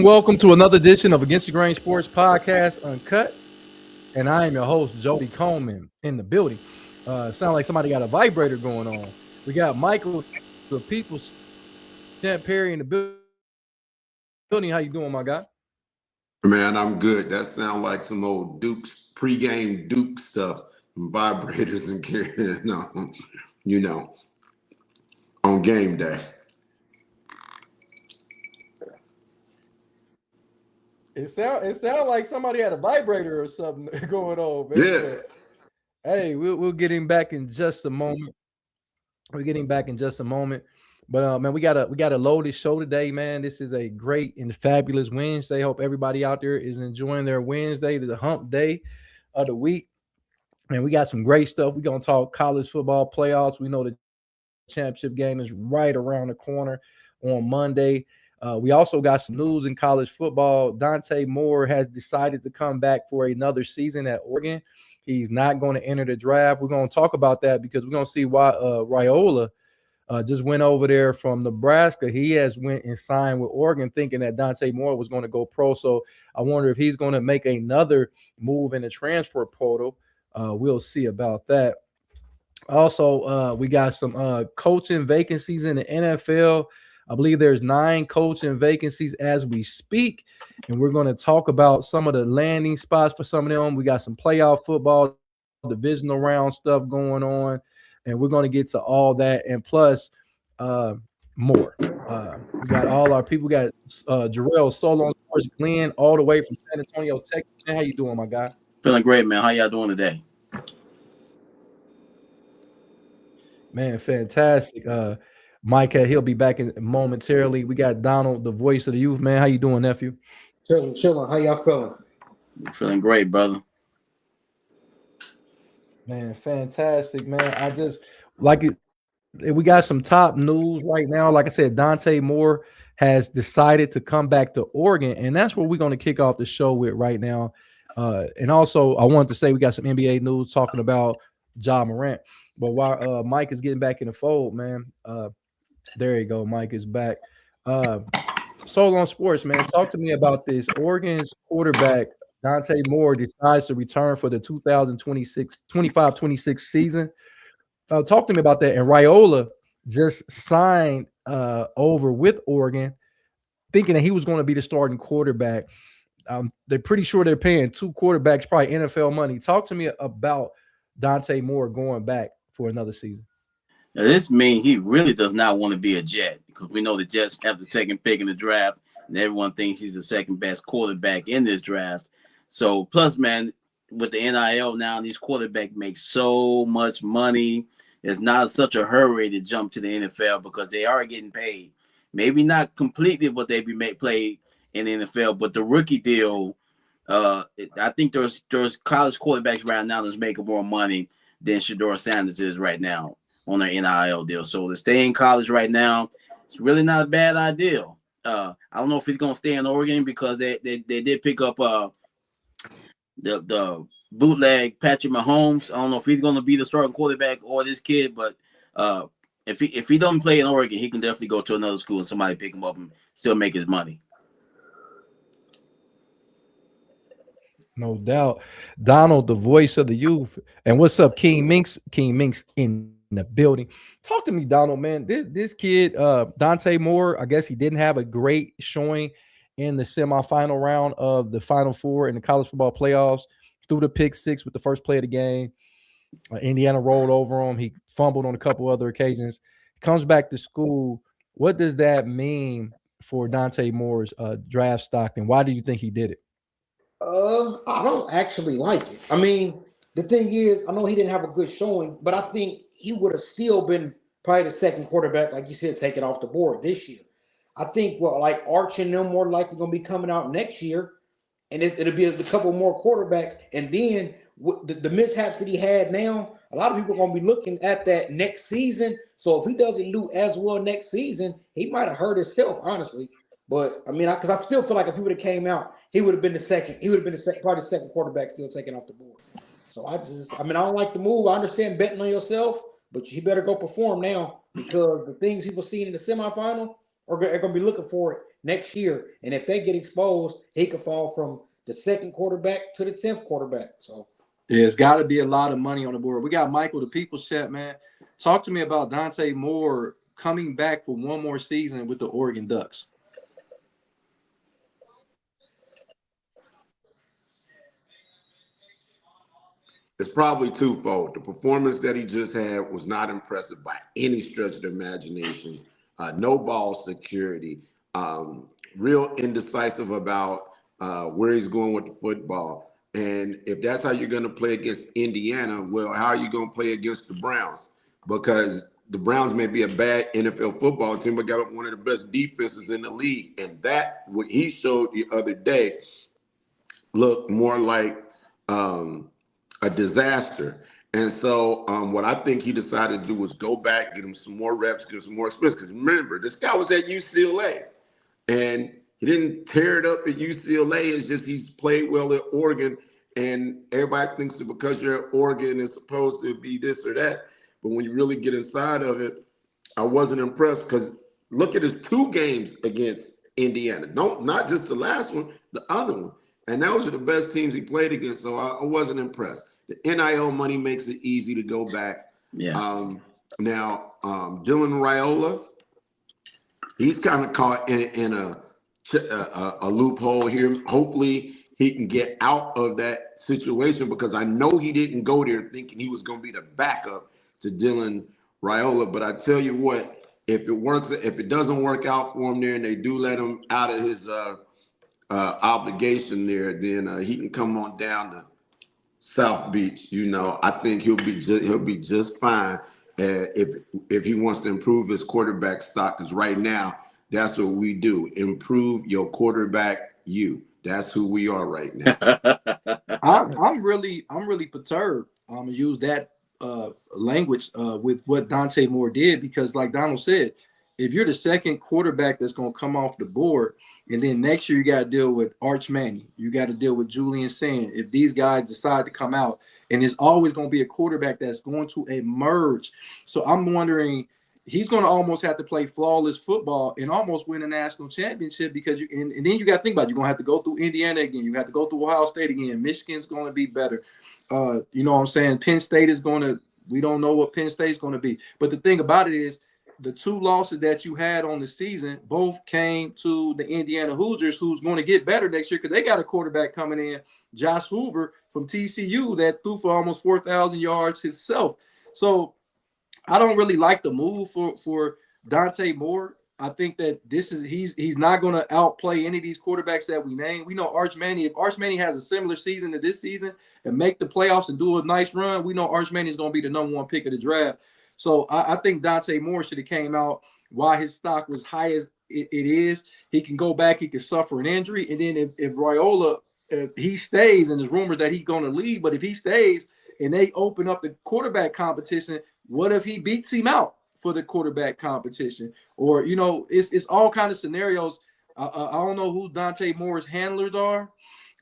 Welcome to another edition of Against the Grain Sports Podcast, Uncut. And I am your host, Jody Coleman, in the building. Sound like somebody got a vibrator going on. We got Michael, the People's Champ Perry in the building. How you doing, my guy? Man, I'm good. That sounds like some old Dukes, pregame Duke stuff, vibrators and carrying on, on game day. It sound like somebody had a vibrator or something going on, man. Yeah. Hey, we'll get him back in just a moment. We're getting back in just a moment. But man, we got a loaded show today, man. This is a great and fabulous Wednesday. Hope everybody out there is enjoying their Wednesday, the hump day of the week. And we got some great stuff. We're gonna talk college football playoffs. We know the championship game is right around the corner on Monday. We also got some news in college football. Dante Moore has decided to come back for another season at Oregon. He's not going to enter the draft. We're going to talk about that because we're going to see why Raiola just went over there from Nebraska. He has went and signed with Oregon thinking that Dante Moore was going to go pro. So I wonder if he's going to make another move in the transfer portal. We'll see about that. Also, we got some coaching vacancies in the NFL. I believe there's 9 coaching vacancies as we speak, and we're going to talk about some of the landing spots for some of them. We got some playoff football, divisional round stuff going on, and we're going to get to all that and plus more. We got all our people. We got Jarrell Solo on Sports, Glenn, all the way from San Antonio, Texas. How you doing, my guy? Feeling great, man. How y'all doing today? Man, fantastic. Mike, he'll be back in momentarily. We got Donald, the voice of the youth, man. How you doing, nephew? Chilling. How y'all feeling? Feeling great, brother. Man, fantastic, man. I just like it. We got some top news right now. Like I said, Dante Moore has decided to come back to Oregon, and that's what we're going to kick off the show with right now. And also, I wanted to say we got some NBA news talking about Ja Morant. But while Mike is getting back in the fold, man, there you go. Mike is back. Soul on Sports, man. Talk to me about this. Oregon's quarterback, Dante Moore, decides to return for the 2025-26 season. Talk to me about that. And Raiola just signed over with Oregon, thinking that he was going to be the starting quarterback. They're pretty sure they're paying 2 quarterbacks probably NFL money. Talk to me about Dante Moore going back for another season. Now, this means he really does not want to be a Jet because we know the Jets have the second pick in the draft, and everyone thinks he's the second best quarterback in this draft. So, plus, man, with the NIL now, these quarterbacks make so much money. It's not such a hurry to jump to the NFL because they are getting paid. Maybe not completely what they be played in the NFL, but the rookie deal, I think there's college quarterbacks right now that's making more money than Shedeur Sanders is right now on their NIL deal. So to stay in college right now, it's really not a bad idea. I don't know if he's going to stay in Oregon because they did pick up the bootleg Patrick Mahomes. I don't know if he's going to be the starting quarterback or this kid, but if he doesn't play in Oregon, he can definitely go to another school and somebody pick him up and still make his money. No doubt. Donald, the voice of the youth. And what's up, King Minks? King Minks in the building. Talk to me, Donald, man. This kid, Dante Moore, I guess he didn't have a great showing in the semifinal round of the Final Four in the college football playoffs. Threw the pick six with the first play of the game. Indiana rolled over him. He fumbled on a couple other occasions. Comes back to school. What does that mean for Dante Moore's draft stock, and why do you think he did it? I don't actually like it. I mean, the thing is, I know he didn't have a good showing, but I think he would have still been probably the second quarterback, like you said, taken off the board this year. I think like Arch and them more likely going to be coming out next year, and it'll be a couple more quarterbacks. And then the mishaps that he had now, a lot of people are going to be looking at that next season. So if he doesn't do as well next season, he might have hurt himself, honestly. But I mean, because I still feel like if he would have came out, he would have been the second. He would have been probably the second quarterback still taken off the board. So I don't like the move. I understand betting on yourself, but he better go perform now because the things people seen in the semifinal are going to be looking for it next year. And if they get exposed, he could fall from the second quarterback to the 10th quarterback. So yeah, it's got to be a lot of money on the board. We got Michael, the People's Chat, man. Talk to me about Dante Moore coming back for one more season with the Oregon Ducks. It's probably twofold. The performance that he just had was not impressive by any stretch of the imagination. No ball security, real indecisive about where he's going with the football. And if that's how you're going to play against Indiana, well, how are you going to play against the Browns? Because the Browns may be a bad NFL football team, but got one of the best defenses in the league. And that, what he showed the other day, looked more like a disaster. And so what I think he decided to do was go back, get him some more reps, get him some more experience. Because remember, this guy was at UCLA. And he didn't tear it up at UCLA. It's just he's played well at Oregon. And everybody thinks that because you're at Oregon, it's supposed to be this or that. But when you really get inside of it, I wasn't impressed because look at his 2 games against Indiana. Not just the last one, the other one. And those are the best teams he played against. So I wasn't impressed. The NIL money makes it easy to go back. Yeah. Now, Dylan Raiola, he's kind of caught in a loophole here. Hopefully he can get out of that situation because I know he didn't go there thinking he was going to be the backup to Dylan Raiola. But I tell you what, if it doesn't work out for him there and they do let him out of his obligation there, then he can come on down to South Beach. I think he'll be just fine if he wants to improve his quarterback stock. Because right now, that's what we do: improve your quarterback. That's who we are right now. I'm really perturbed. I'm gonna use that language with what Dante Moore did because, like Donald said, if you're the second quarterback that's going to come off the board, and then next year you got to deal with Arch Manning, you got to deal with Julian Sand. If these guys decide to come out, and there's always going to be a quarterback that's going to emerge. So I'm wondering, he's going to almost have to play flawless football and almost win a national championship because and then you got to think about it. You're going to have to go through Indiana again. You have to go through Ohio State again. Michigan's going to be better. You know what I'm saying? Penn State is going to – we don't know what Penn State's going to be. But the thing about it is, the 2 losses that you had on the season both came to the Indiana Hoosiers, who's going to get better next year because they got a quarterback coming in, Josh Hoover from TCU, that threw for almost 4,000 yards himself. So I don't really like the move for Dante Moore. I think that he's not going to outplay any of these quarterbacks that we name. We know Arch Manning. If Arch Manning has a similar season to this season and make the playoffs and do a nice run, we know Arch Manning is going to be the number 1 pick of the draft. So I think Dante Moore should have came out while his stock was high as it is. He can go back. He can suffer an injury. And then if Raiola, if he stays, and there's rumors that he's going to leave, but if he stays and they open up the quarterback competition, what if he beats him out for the quarterback competition? Or, it's all kind of scenarios. I don't know who Dante Moore's handlers are,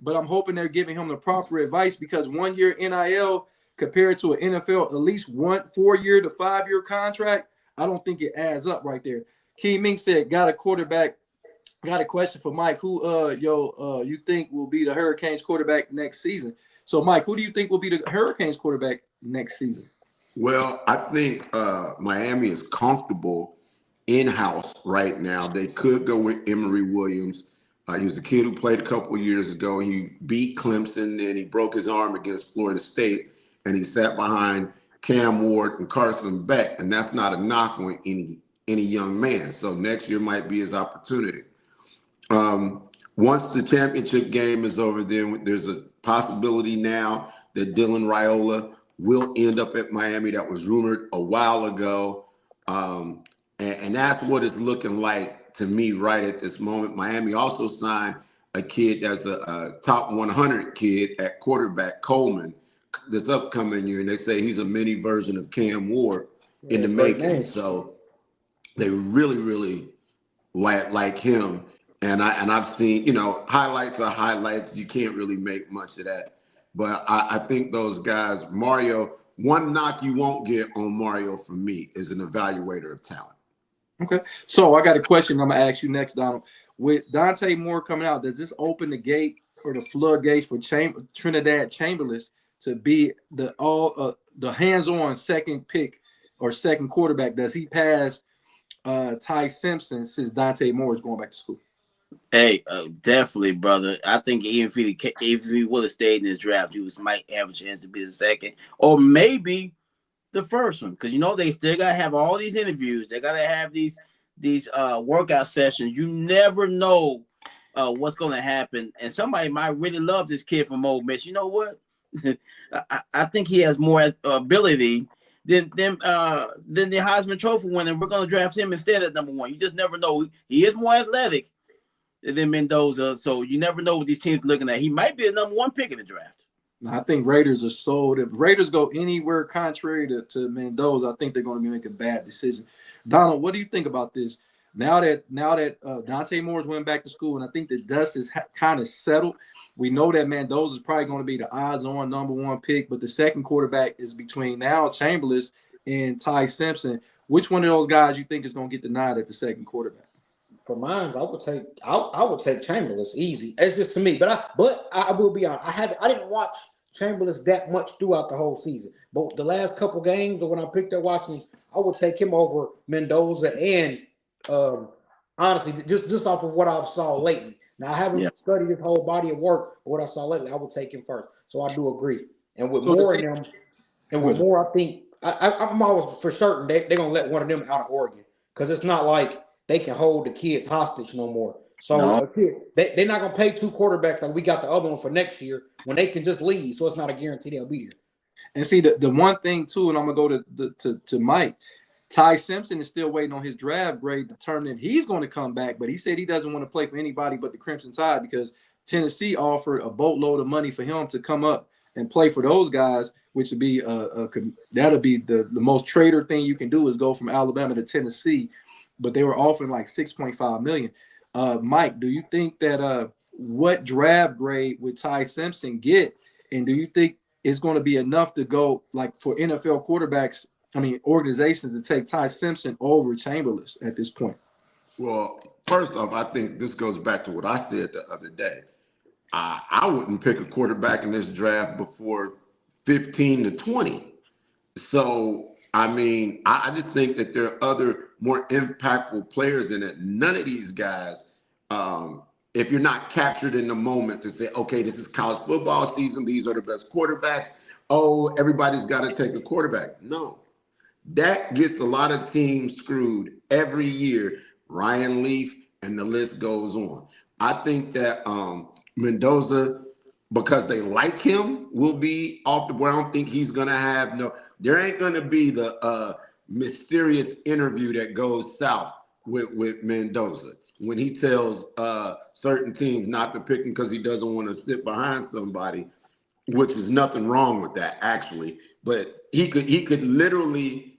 but I'm hoping they're giving him the proper advice because 1 year NIL compared to an NFL, at least 4-year to 5-year contract, I don't think it adds up right there. Key Mink said, got a question for Mike. Who you think will be the Hurricanes quarterback next season? So Mike, who do you think will be the Hurricanes quarterback next season? Well, I think Miami is comfortable in-house right now. They could go with Emory Williams. He was a kid who played a couple of years ago. He beat Clemson, then he broke his arm against Florida State, and he sat behind Cam Ward and Carson Beck. And that's not a knock on any young man. So next year might be his opportunity. Once the championship game is over, then there's a possibility now that Dylan Raiola will end up at Miami. That was rumored a while ago. And that's what it's looking like to me right at this moment. Miami also signed a kid that's a top 100 kid at quarterback, Coleman, this upcoming year. And they say he's a mini version of Cam Ward in the making. So they really, really like him. And I've seen, highlights are highlights. You can't really make much of that. But I think those guys, Mario, one knock you won't get on Mario from me is an evaluator of talent. Okay. So I got a question I'm going to ask you next, Donald. With Dante Moore coming out, does this open the gate or the floodgates for Trinidad Chamberlain to be the hands-on second pick or second quarterback? Does he pass Ty Simpson since Dante Moore is going back to school? Hey, definitely, brother. I think even if he would have stayed in this draft, he might have a chance to be the second or maybe the first one, because they still gotta have all these interviews. They gotta have these workout sessions. You never know what's gonna happen, and somebody might really love this kid from Ole Miss. You know what? I think he has more ability than the Heisman Trophy winner. We're gonna draft him instead at number one. You just never know. He is more athletic than Mendoza, so you never know what these teams are looking at. He might be the number one pick in the draft. I think Raiders are sold. If Raiders go anywhere contrary to Mendoza, I think they're going to be making bad decisions. Donald, what do you think about this? Now that Dante Moore's went back to school, and I think the dust is kind of settled, we know that Mendoza is probably going to be the odds-on number one pick, but the second quarterback is between now Chamberlain and Ty Simpson. Which one of those guys you think is going to get the nod at the second quarterback? For mine, I would take Chamberlain easy. It's just to me, but I will be honest. I didn't watch Chamberlain that much throughout the whole season. But the last couple games, or when I picked up watching these, I would take him over Mendoza and honestly, just off of what I've saw lately. Now I haven't studied his whole body of work, but what I saw lately, I would take him first. So I do agree. And with Moore in them, I think I'm always for certain they're gonna let one of them out of Oregon, because it's not like they can hold the kids hostage no more. So they're not going to pay two quarterbacks like we got the other one for next year when they can just leave. So it's not a guarantee they'll be there. And see, the one thing, too, and I'm going to go to Mike, Ty Simpson is still waiting on his draft grade to determine if he's going to come back. But he said he doesn't want to play for anybody but the Crimson Tide, because Tennessee offered a boatload of money for him to come up and play for those guys, which would be that'll be the most traitor thing you can do is go from Alabama to Tennessee. But they were offering like $6.5 million. Mike, do you think that what draft grade would Ty Simpson get, and do you think it's going to be enough to go like for NFL quarterbacks? Organizations to take Ty Simpson over Chamberlain at this point. Well, first off, I think this goes back to what I said the other day. I wouldn't pick a quarterback in this draft before 15 to 20. So. I just think that there are other more impactful players in it. None of these guys, if you're not captured in the moment to say, okay, this is college football season, these are the best quarterbacks. Oh, everybody's got to take a quarterback. No, that gets a lot of teams screwed every year. Ryan Leaf, and the list goes on. I think that Mendoza, because they like him, will be off the board. I don't think he's going to have there ain't going to be the mysterious interview that goes south with Mendoza when he tells certain teams not to pick him because he doesn't want to sit behind somebody, which is nothing wrong with that, actually. But he could literally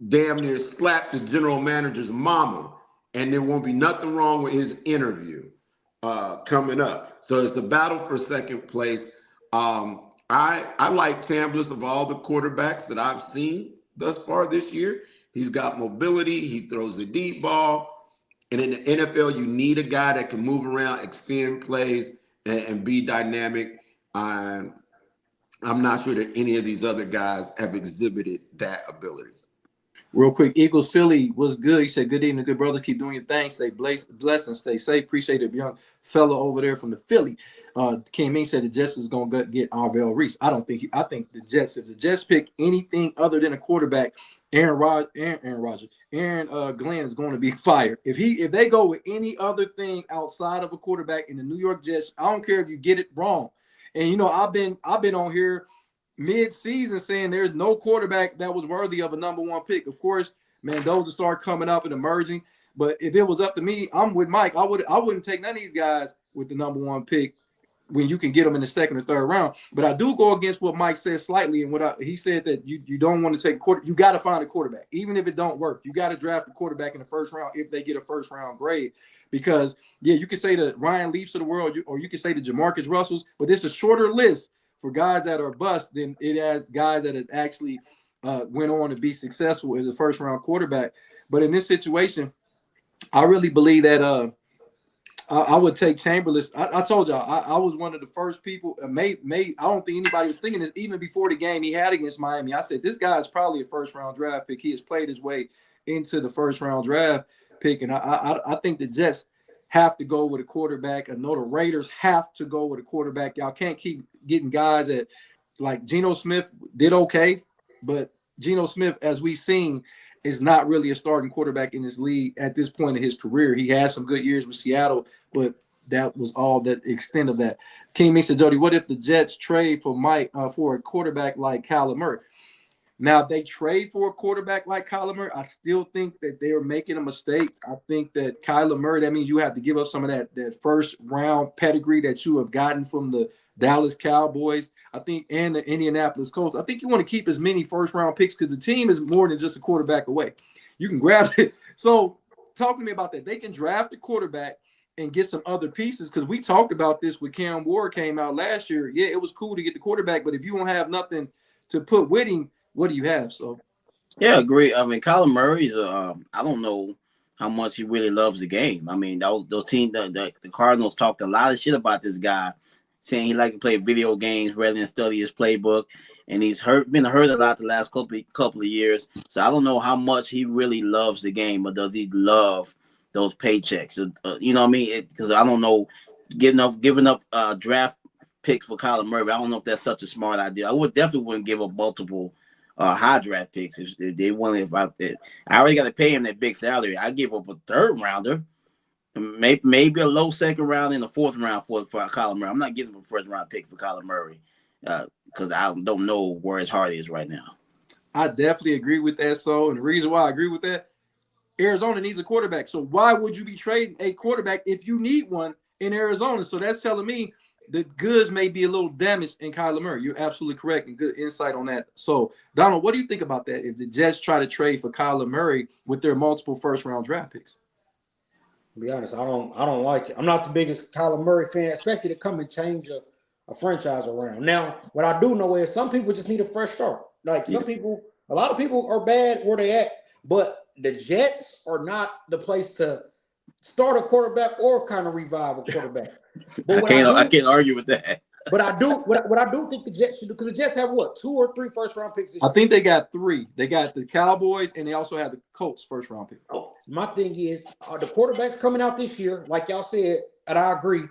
damn near slap the general manager's mama, and there won't be nothing wrong with his interview coming up. So it's a battle for second place. I like Chambliss of all the quarterbacks that I've seen thus far this year. He's got mobility. He throws the deep ball. And in the NFL, you need a guy that can move around, extend plays, and be dynamic. I'm not sure that any of these other guys have exhibited that ability. Real quick, Eagles Philly was good. He said, "Good evening, good brothers. Keep doing your thing. Stay blessed and stay safe. Appreciate it, young fella over there from the Philly." King Ming said the Jets is going to get Arvell Reese. I don't think. I think the Jets, if the Jets pick anything other than a quarterback, Aaron Glenn is going to be fired. If they go with any other thing outside of a quarterback in the New York Jets, I don't care if you get it wrong. And you know, I've been on here mid-season saying there's no quarterback that was worthy of a number one pick. Of course, man, those will start coming up and emerging. But if it was up to me, I'm with Mike. I wouldn't take none of these guys with the number one pick when you can get them in the second or third round. But I do go against what Mike said slightly, and he said that you don't want to take a quarter. You got to find a quarterback, even if it don't work. You got to draft a quarterback in the first round if they get a first round grade. Because yeah, you can say the Ryan Leafs of the world, or you can say the Jamarcus Russells, but it's a shorter list for guys that are bust than it has guys that have actually went on to be successful as a first round quarterback. But in this situation, I really believe that I would take Chamberlain. I told y'all I was one of the first people. I don't think anybody was thinking this even before the game he had against Miami. I said this guy is probably a first round draft pick. He has played his way into the first round draft pick, and I think the Jets have to go with a quarterback. I know the Raiders have to go with a quarterback. Y'all can't keep getting guys that like Geno Smith did okay, but Geno Smith, as we've seen, is not really a starting quarterback in this league at this point in his career. He had some good years with Seattle, but that was all that extent of that. King Ming said, Jody, what if the Jets trade for Mike for a quarterback like Kyler Murray? Now, if they trade for a quarterback like Kyler Murray, I still think that they're making a mistake. I think that Kyler Murray, that means you have to give up some of that first round pedigree that you have gotten from the Dallas Cowboys, I think, and the Indianapolis Colts. I think you want to keep as many first round picks because the team is more than just a quarterback away. You can grab it. So talk to me about that. They can draft a quarterback and get some other pieces, because we talked about this when Cam Ward came out last year. Yeah, it was cool to get the quarterback, but if you don't have nothing to put with him, what do you have? So, yeah, agree. I mean, Kyler Murray's. I don't know how much he really loves the game. I mean, those teams, the Cardinals talked a lot of shit about this guy, saying he liked to play video games rather than study his playbook, and he's been hurt a lot the last couple of years. So I don't know how much he really loves the game, or does he love those paychecks? You know what I mean? Because I don't know, giving up draft picks for Kyler Murray. I don't know if that's such a smart idea. I definitely wouldn't give up multiple high draft picks if they wanted. I already got to pay him that big salary. I give up a third rounder, maybe a low second round and a fourth round for Kyler Murray. I'm not giving him a first round pick for Kyler Murray because I don't know where his heart is right now. I definitely agree with that. So, and the reason why I agree with that, Arizona needs a quarterback. So why would you be trading a quarterback if you need one in Arizona? So that's telling me the goods may be a little damaged in Kyler Murray. You're absolutely correct, and good insight on that. So, Donald, what do you think about that if the Jets try to trade for Kyler Murray with their multiple first-round draft picks? To be honest, I don't like it. I'm not the biggest Kyler Murray fan, especially to come and change a franchise around. Now, what I do know is some people just need a fresh start. Like some people, a lot of people are bad where they at, but the Jets are not the place to start a quarterback or kind of revive a quarterback. But I can't argue with that. But I do what I do think the Jets should do, because the Jets have what, 2 or 3 first-round picks this year? I think they got 3. They got the Cowboys, and they also have the Colts first-round pick. Oh, my thing is, the quarterbacks coming out this year, like y'all said, and I agree,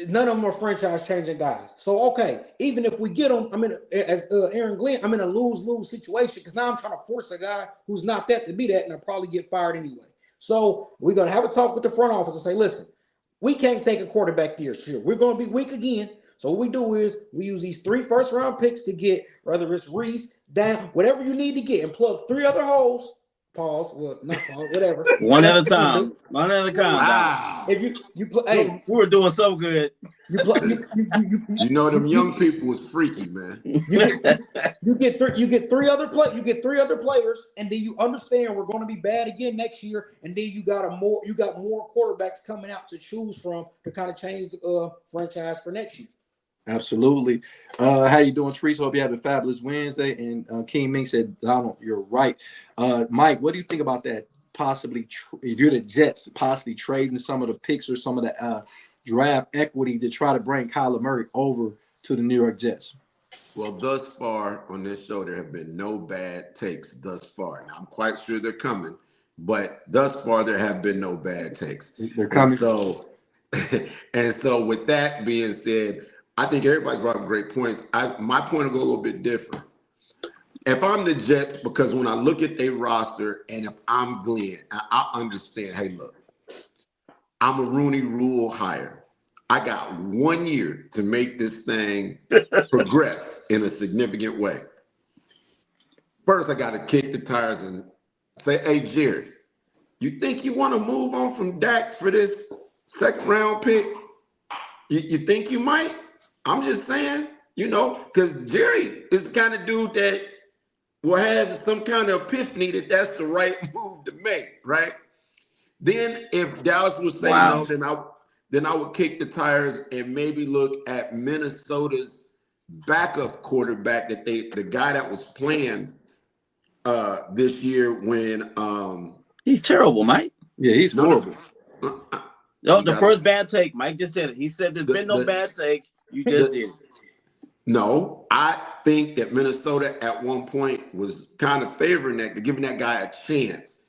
none of them are franchise-changing guys. So, okay, even if we get them, as Aaron Glenn, I'm in a lose-lose situation, because now I'm trying to force a guy who's not that to be that, and I'll probably get fired anyway. So we're going to have a talk with the front office and say, listen, we can't take a quarterback this year. We're going to be weak again. So what we do is we use these 3 first-round picks to get, whether it's Reese, Dan, whatever you need to get, and plug 3 other holes. Pause. Well, not pause. Whatever. One at a time. One at a time. Wow. If you hey, we were doing so good. You know them young people was freaky, man. You get 3 other players, and then you understand we're going to be bad again next year, and then you got more quarterbacks coming out to choose from to kind of change the franchise for next year. Absolutely. How you doing, Teresa? Hope you have a fabulous Wednesday. And King Ming said, Donald, you're right. Mike, what do you think about that? Possibly, if you're the Jets, possibly trading some of the picks or some of the draft equity to try to bring Kyler Murray over to the New York Jets? Well, thus far on this show, there have been no bad takes thus far. Now, I'm quite sure they're coming, but thus far there have been no bad takes. They're And coming. so, and so, with that being said, I think everybody's brought up great points. My point will go a little bit different. If I'm the Jets, because when I look at their roster, and if I'm Glenn, I understand. Hey, look, I'm a Rooney Rule hire. I got 1 year to make this thing progress in a significant way. First, I got to kick the tires and say, hey, Jerry, you think you want to move on from Dak for this second round pick? You think you might? I'm just saying, because Jerry is the kind of dude that will have some kind of epiphany that that's the right move to make, right? Then if Dallas would say no, then I would kick the tires and maybe look at Minnesota's backup quarterback the guy that was playing this year when he's terrible, Mike. Yeah, he's horrible. No, the first bad take, Mike just said it. He said there's been no bad takes. You just did it. No, I think that Minnesota at one point was kind of favoring that, giving that guy a chance.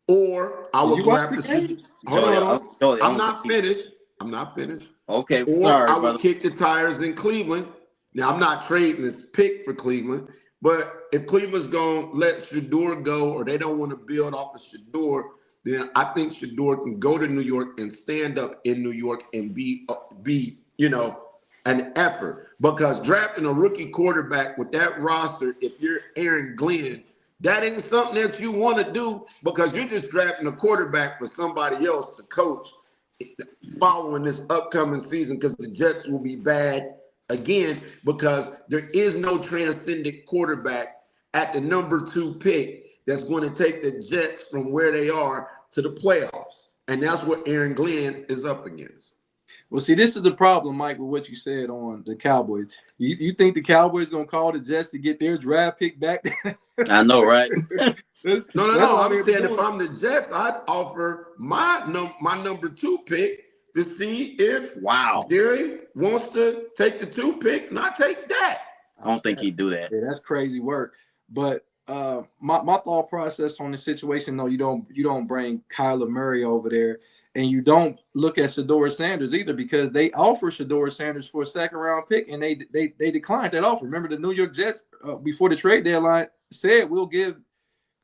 Or I would go after. Hold on. I'm not finished. Okay, or sorry, I would brother. kick the tires in Cleveland. Now, I'm not trading this pick for Cleveland, but if Cleveland's going to let Shador go or they don't want to build off of Shador, then I think Shador can go to New York and stand up in New York and be an effort. Because drafting a rookie quarterback with that roster, if you're Aaron Glenn, that ain't something that you want to do because you're just drafting a quarterback for somebody else to coach following this upcoming season because the Jets will be bad again because there is no transcendent quarterback at the number 2 pick that's going to take the Jets from where they are to the playoffs. And that's what Aaron Glenn is up against. Well, see, this is the problem, Mike, with what you said on the Cowboys. You think the Cowboys going to call the Jets to get their draft pick back? I know, right? No. I'm saying if I'm the Jets, I'd offer my number 2 pick to see if Jerry wants to take the 2 pick, and I take that. I don't think he'd do that. Yeah, that's crazy work. But my thought process on the situation, though, you don't bring Kyler Murray over there. And you don't look at Shador Sanders either because they offered Shador Sanders for a second-round pick, and they declined that offer. Remember, the New York Jets, before the trade deadline, said we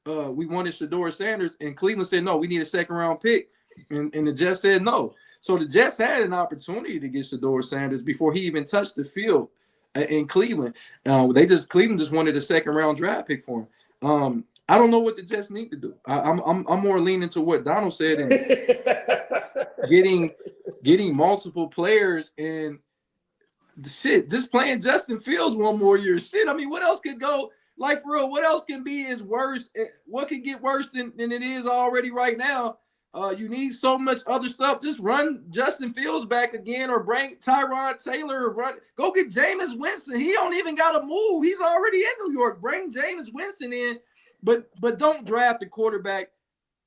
wanted Shador Sanders, and Cleveland said, no, we need a second-round pick. And the Jets said no. So the Jets had an opportunity to get Shador Sanders before he even touched the field in Cleveland. Cleveland just wanted a second-round draft pick for him. I don't know what the Jets need to do. I'm more leaning to what Donald said and getting multiple players and shit. Just playing Justin Fields one more year. Shit. I mean, what else could go? Like for real, what else can be is worse? What can get worse than it is already right now? You need so much other stuff. Just run Justin Fields back again, or bring Tyrod Taylor. Go get Jameis Winston. He don't even got to move. He's already in New York. Bring Jameis Winston in. But don't draft a quarterback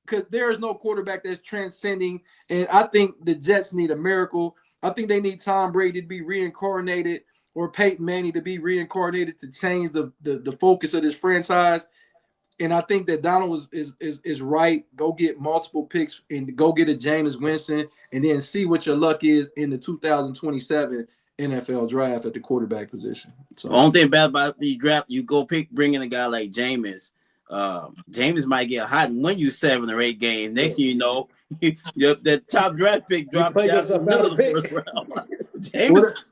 because there is no quarterback that's transcending. And I think the Jets need a miracle. I think they need Tom Brady to be reincarnated or Peyton Manning to be reincarnated to change the focus of this franchise. And I think that Donald is right. Go get multiple picks and go get a Jameis Winston and then see what your luck is in the 2027 NFL draft at the quarterback position. So the only thing bad about the draft, you bring in a guy like Jameis. Jameis might get hot and win you 7 or 8 games. Next thing you know, the top draft pick dropped down to the middle of the first round.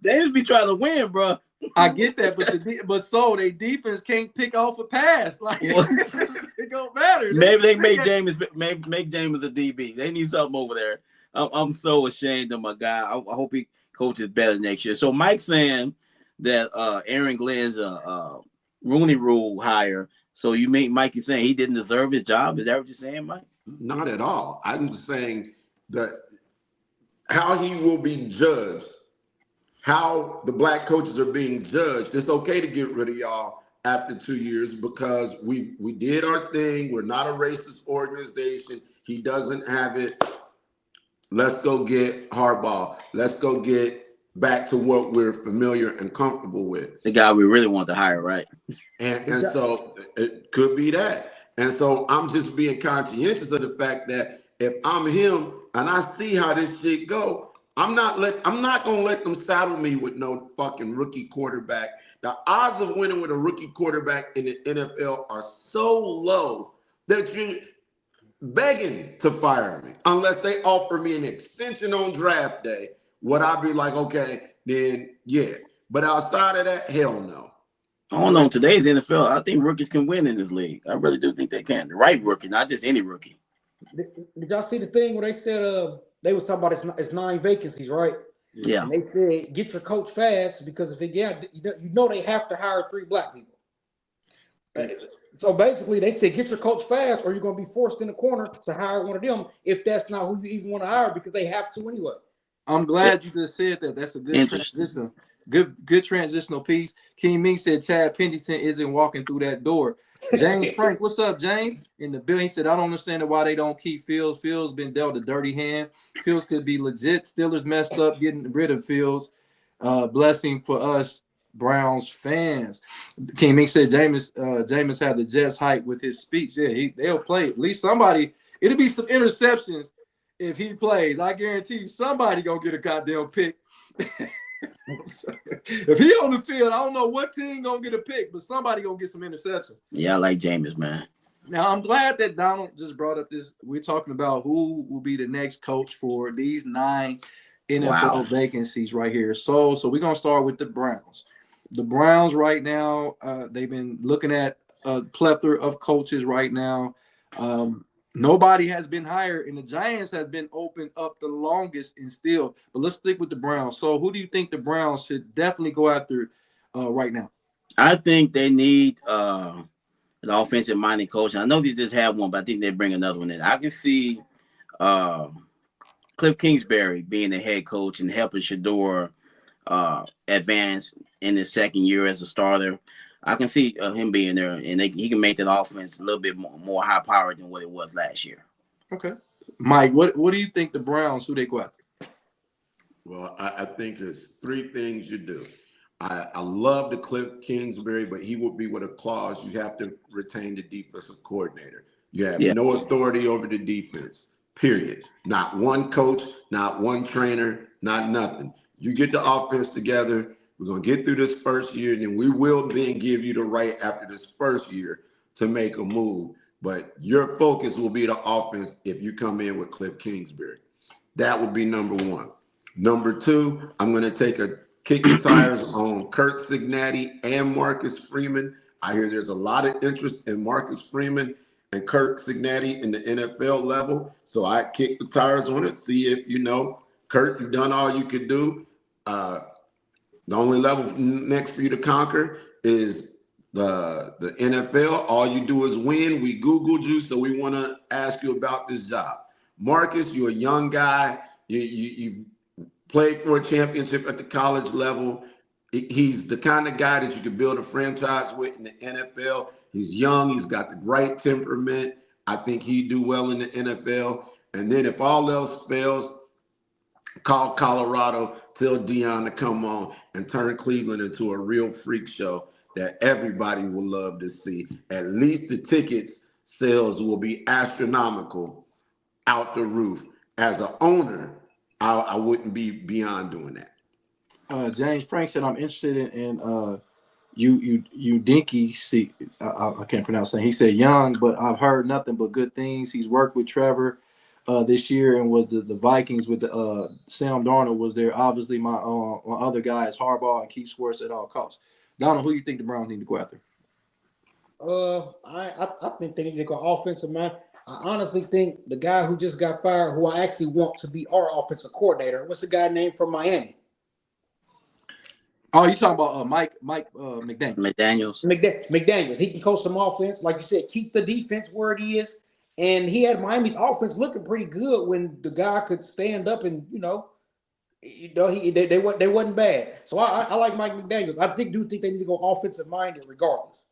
Jameis be trying to win, bro. I get that, but their defense can't pick off a pass. Like it don't matter. Maybe they make Jameis a DB. They need something over there. I'm so ashamed of my guy. I hope he coaches better next year. So Mike's saying that Aaron Glenn's a Rooney Rule hire. So Mike, you're saying he didn't deserve his job? Is that what you're saying, Mike? Not at all. I'm just saying that how he will be judged, how the black coaches are being judged. It's okay to get rid of y'all after 2 years because we did our thing. We're not a racist organization. He doesn't have it. Let's go get Harbaugh. Let's go get back to what we're familiar and comfortable with. The guy we really want to hire, right? And so it could be that. And so I'm just being conscientious of the fact that if I'm him and I see how this shit go, I'm not gonna let them saddle me with no fucking rookie quarterback. The odds of winning with a rookie quarterback in the NFL are so low that you're begging to fire me unless they offer me an extension on draft day. Would I be like, okay, then yeah. But outside of that, hell no. I don't know. Today's NFL, I think rookies can win in this league. I really do think they can. The right rookie, not just any rookie. Did y'all see the thing where they said they was talking about it's 9 vacancies, right? Yeah. And they said get your coach fast because if they have to hire 3 black people. So basically, they said get your coach fast, or you're going to be forced in the corner to hire one of them if that's not who you even want to hire because they have to anyway. I'm glad you just said that. That's a good transition. Good transitional piece. King Ming said Chad Pennington isn't walking through that door. James Frank, what's up, James? In the building, he said, I don't understand why they don't keep Fields. Fields been dealt a dirty hand. Fields could be legit. Steelers messed up getting rid of Fields. Blessing for us Browns fans. King Ming said Jameis had the Jets hype with his speech. Yeah, they'll play. At least somebody. It'll be some interceptions if he plays. I guarantee you somebody gonna get a goddamn pick. If he on the field, I don't know what team gonna get a pick, but somebody gonna get some interceptions. Yeah, I like Jameis, man. Now I'm glad that Donald just brought up this. We're talking about who will be the next coach for these 9 NFL vacancies right here. So we're gonna start with the Browns. The Browns right now, they've been looking at a plethora of coaches right now. Nobody has been hired, and the Giants have been open up the longest and still. But let's stick with the Browns. So who do you think the Browns should definitely go after right now? I think they need an offensive-minded coach. I know they just have one, but I think they bring another one in. I can see Cliff Kingsbury being the head coach and helping Shador advance in his second year as a starter. I can see him being there, and he can make that offense a little bit more high-powered than what it was last year. Okay. Mike, what do you think the Browns, who they go after? Well, I think there's 3 things you do. I love the Cliff Kingsbury, but he would be with a clause. You have to retain the defensive coordinator. You have no authority over the defense, period. Not one coach, not one trainer, not nothing. You get the offense together. We're going to get through this first year, and then we will then give you the right after this first year to make a move. But your focus will be the offense if you come in with Cliff Kingsbury. That would be number 1. Number 2, I'm going to take a kick the tires on Kurt Cincinnati and Marcus Freeman. I hear there's a lot of interest in Marcus Freeman and Kurt Cincinnati in the NFL level. So I kick the tires on it, see if, Kurt, you've done all you could do. The only level next for you to conquer is the NFL. All you do is win. We Googled you, so we want to ask you about this job. Marcus, you're a young guy. You've played for a championship at the college level. He's the kind of guy that you can build a franchise with in the NFL. He's young. He's got the right temperament. I think he'd do well in the NFL. And then if all else fails, call Colorado, tell Deion to come on and turn Cleveland into a real freak show that everybody will love to see. At least the tickets sales will be astronomical out the roof. As an owner, I wouldn't be beyond doing that. James Frank said, I'm interested in you dinky see I can't pronounce that. He said young, but I've heard nothing but good things. He's worked with Trevor this year and was the Vikings with the Sam Darnold was there. Obviously, my other guy is Harbaugh and Keith Schwartz at all costs. Donald, who you think the Browns need to go after? I think they need to go offensive mind. I honestly think the guy who just got fired, who I actually want to be our offensive coordinator, what's the guy named from Miami? Oh, you talking about Mike McDaniels? McDaniels. He can coach some offense, like you said, keep the defense where it is. And he had Miami's offense looking pretty good when the guy could stand up and they wasn't bad. So I like Mike McDaniels. I do think they need to go offensive minded regardless.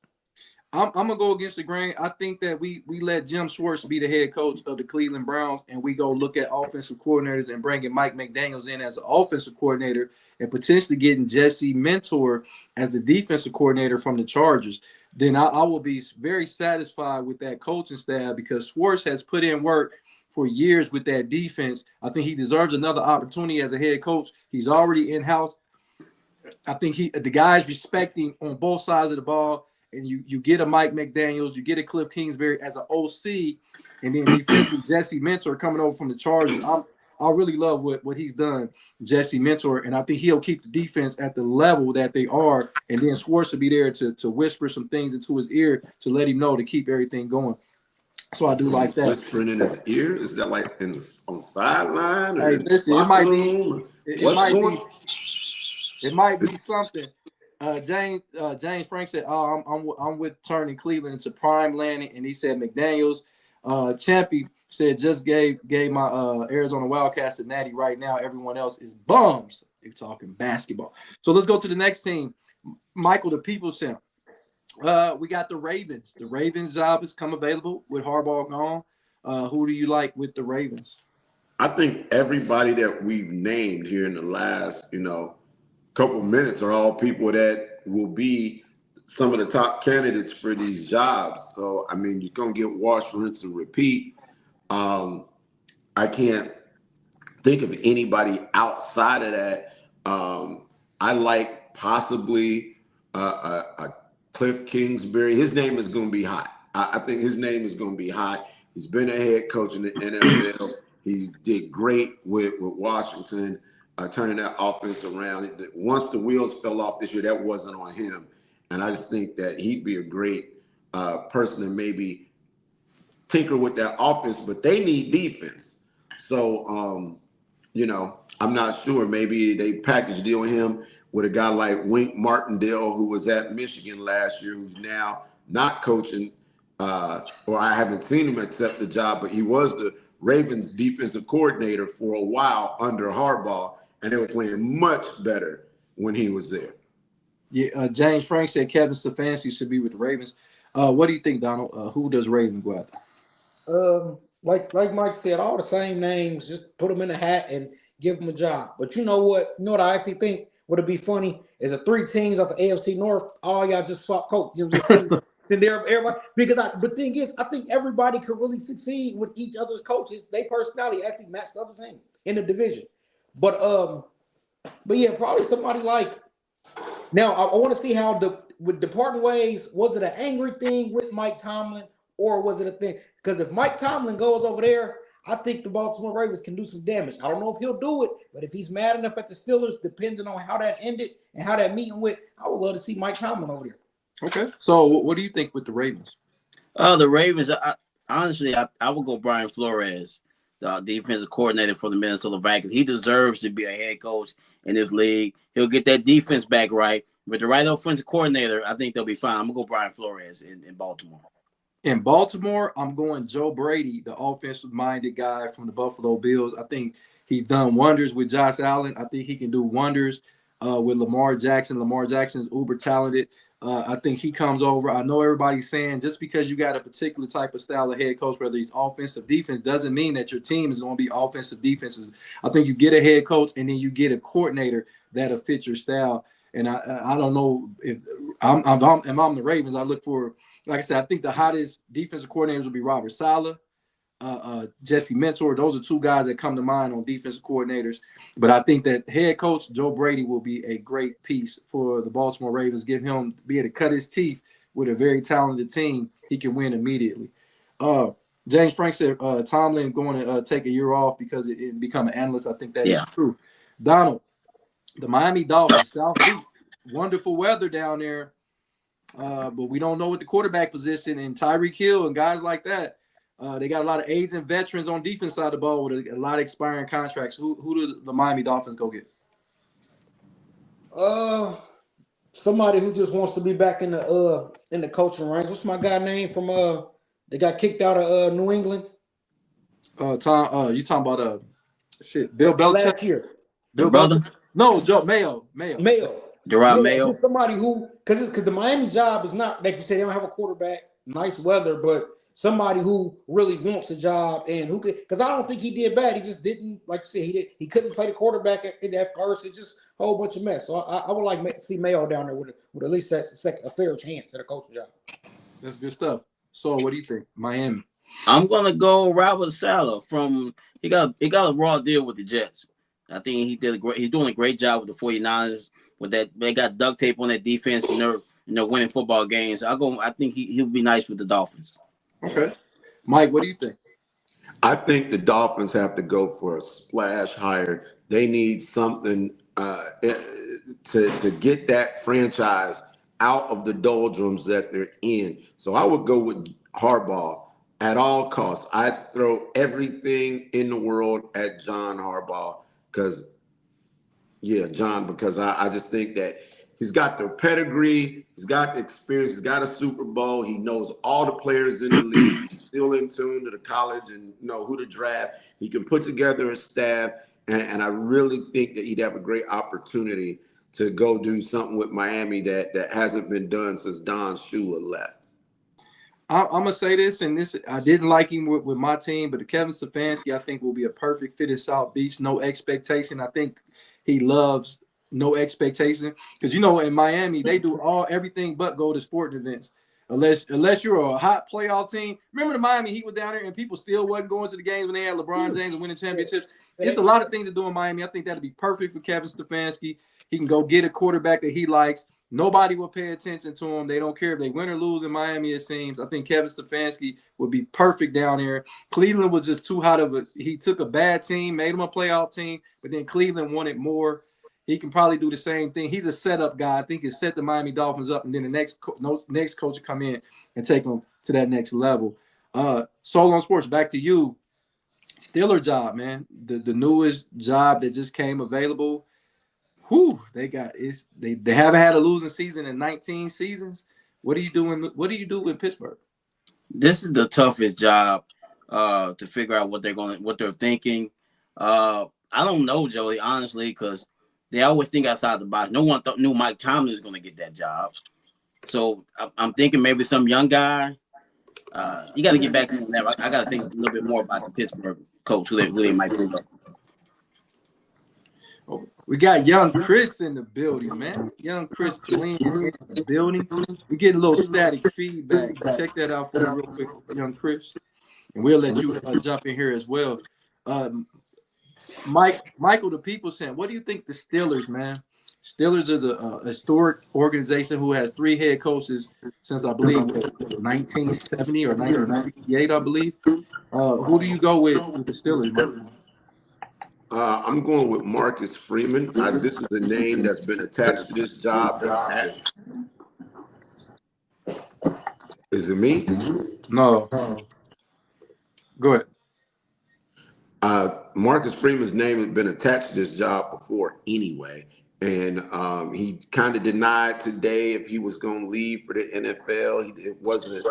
I'm gonna go against the grain. I think that we let Jim Schwartz be the head coach of the Cleveland Browns, and we go look at offensive coordinators and bringing Mike McDaniels in as an offensive coordinator, and potentially getting Jesse Mentor as the defensive coordinator from the Chargers. Then I will be very satisfied with that coaching staff because Schwartz has put in work for years with that defense. I think he deserves another opportunity as a head coach. He's already in house. I think the guys respecting on both sides of the ball. And you get a Mike McDaniels, you get a Cliff Kingsbury as an OC, and then defensively Jesse Mentor coming over from the Chargers. I really love what he's done, Jesse Mentor, and I think he'll keep the defense at the level that they are. And then Schwartz will be there to whisper some things into his ear to let him know to keep everything going. So I do like that. Whispering in his ear? Is that like on sideline or Hey, in listen, the it might room? be. It might be something. James Frank said, "Oh, I'm with turning Cleveland into prime landing," and he said McDaniels. Champy said just gave my Arizona Wildcats a natty right now. Everyone else is bums. They're talking basketball. So let's go to the next team. Michael, the People Champ. We got the Ravens. The Ravens job has come available with Harbaugh gone. Who do you like with the Ravens? I think everybody that we've named here in the last, couple minutes are all people that will be some of the top candidates for these jobs. So, I mean, you're going to get wash, rinse, and repeat. I can't think of anybody outside of that. I like possibly a Cliff Kingsbury. His name is going to be hot. I think his name is going to be hot. He's been a head coach in the NFL. He did great with Washington. Turning that offense around. Once the wheels fell off this year, that wasn't on him. And I just think that he'd be a great person to maybe tinker with that offense, but they need defense. So, I'm not sure. Maybe they package deal with him with a guy like Wink Martindale, who was at Michigan last year, who's now not coaching, or I haven't seen him accept the job, but he was the Ravens defensive coordinator for a while under Harbaugh. And they were playing much better when he was there. Yeah, James Frank said Kevin Stefanski should be with the Ravens. What do you think, Donald? Who does Ravens go after? Like Mike said, all the same names. Just put them in a hat and give them a job. But you know what? You know what I actually think would be funny is the 3 teams of the AFC North. All y'all just swap coach. You know, just send there everybody. Because the thing is, I think everybody could really succeed with each other's coaches. Their personality actually match the other team in the division. But yeah, probably somebody like. Now I want to see how with departing ways. Was it an angry thing with Mike Tomlin, or was it a thing? Because if Mike Tomlin goes over there, I think the Baltimore Ravens can do some damage. I don't know if he'll do it, but if he's mad enough at the Steelers, depending on how that ended and how that meeting went, I would love to see Mike Tomlin over there. Okay. So what do you think with the Ravens? The Ravens. Honestly, I would go Brian Flores, the defensive coordinator for the Minnesota Vikings. He deserves to be a head coach in this league. He'll get that defense back right. With the right offensive coordinator, I think they'll be fine. I'm going to go Brian Flores in Baltimore. In Baltimore, I'm going Joe Brady, the offensive-minded guy from the Buffalo Bills. I think he's done wonders with Josh Allen. I think he can do wonders with Lamar Jackson. Lamar Jackson is uber talented. I think he comes over. I know everybody's saying just because you got a particular type of style of head coach, whether he's offensive defense, doesn't mean that your team is going to be offensive defenses. I think you get a head coach and then you get a coordinator that'll fit your style. And I don't know if I'm the Ravens. I look for, like I said, I think the hottest defensive coordinators will be Robert Saleh, Jesse Mentor. Those are 2 guys that come to mind on defensive coordinators. But I think that head coach Joe Brady will be a great piece for the Baltimore Ravens. Give him be able to cut his teeth with a very talented team. He can win immediately. James Frank said Tomlin going to take a year off because it become an analyst. I think that is true. Donald, the Miami Dolphins, South Beach, wonderful weather down there. But we don't know what the quarterback position and Tyreek Hill and guys like that. They got a lot of aides and veterans on defense side of the ball with a lot of expiring contracts. Who do the Miami Dolphins go get? Somebody who just wants to be back in the coaching ranks. What's my guy name from they got kicked out of New England? Tom, you talking about Bill Belichick? Last year. Bill brother? No, Joe Mayo. Gerard Mayo. Somebody who because the Miami job is not like you said. They don't have a quarterback, nice weather, but somebody who really wants a job and who could. Because I don't think he did bad. He just didn't, like you said, he couldn't play the quarterback in that first. It's just a whole bunch of mess. So I would like to see Mayo down there with at least a fair chance at a coaching job. That's good stuff. So what do you think, Miami? I'm gonna go Robert Saleh from he got a raw deal with the Jets. I think he's doing a great job with the 49ers with that. They got duct tape on that defense and they're winning football games. I think he'll be nice with the Dolphins. Okay. Mike, what do you think? I think the Dolphins have to go for a splash hire. They need something to get that franchise out of the doldrums that they're in. So I would go with Harbaugh at all costs. I'd throw everything in the world at John Harbaugh because I just think that he's got the pedigree, he's got the experience, he's got a Super Bowl, he knows all the players in the league, he's still in tune to the college and know who to draft. He can put together a staff, and I really think that he'd have a great opportunity to go do something with Miami that hasn't been done since Don Shula left. I'm gonna say this, and this I didn't like him with my team, but Kevin Stefanski I think will be a perfect fit in South Beach. No expectation. I think he loves no expectation because in Miami they do everything but go to sporting events. Unless you're a hot playoff team. Remember the Miami Heat were down there and people still wasn't going to the games when they had LeBron James and winning championships. It's a lot of things to do in Miami. I think that'd be perfect for Kevin Stefanski. He can go get a quarterback that he likes. Nobody will pay attention to him. They don't care if they win or lose in Miami, it seems. I think Kevin Stefanski would be perfect down there. Cleveland was just too hot of he took a bad team, made him a playoff team, but then Cleveland wanted more. He can probably do the same thing. He's a setup guy. I think he'll set the Miami Dolphins up, and then the next coach will come in and take them to that next level. Soul on Sports, back to you. Steeler job, man. The newest job that just came available. They haven't had a losing season in 19 seasons. What do you do in Pittsburgh? This is the toughest job to figure out what they're thinking. I don't know, Joey, honestly, because they always think outside the box. No one knew Mike Tomlin was going to get that job. So I'm thinking maybe some young guy. You got to get back to that. I got to think a little bit more about the Pittsburgh coach who they might bring up. We got young Chris in the building, man. Young Chris Glenn in the building. We're getting a little static feedback. Check that out for me real quick, young Chris. And we'll let you jump in here as well. Michael, the people saying, what do you think the Steelers, man? Steelers is a historic organization who has 3 head coaches since, I believe, 1970 or 1998, I believe. Who do you go with the Steelers, man? I'm going with Marcus Freeman. This is a name that's been attached to this job. Is it me? No. Go ahead. Marcus Freeman's name has been attached to this job before anyway. And he kind of denied today if he was going to leave for the NFL. It wasn't,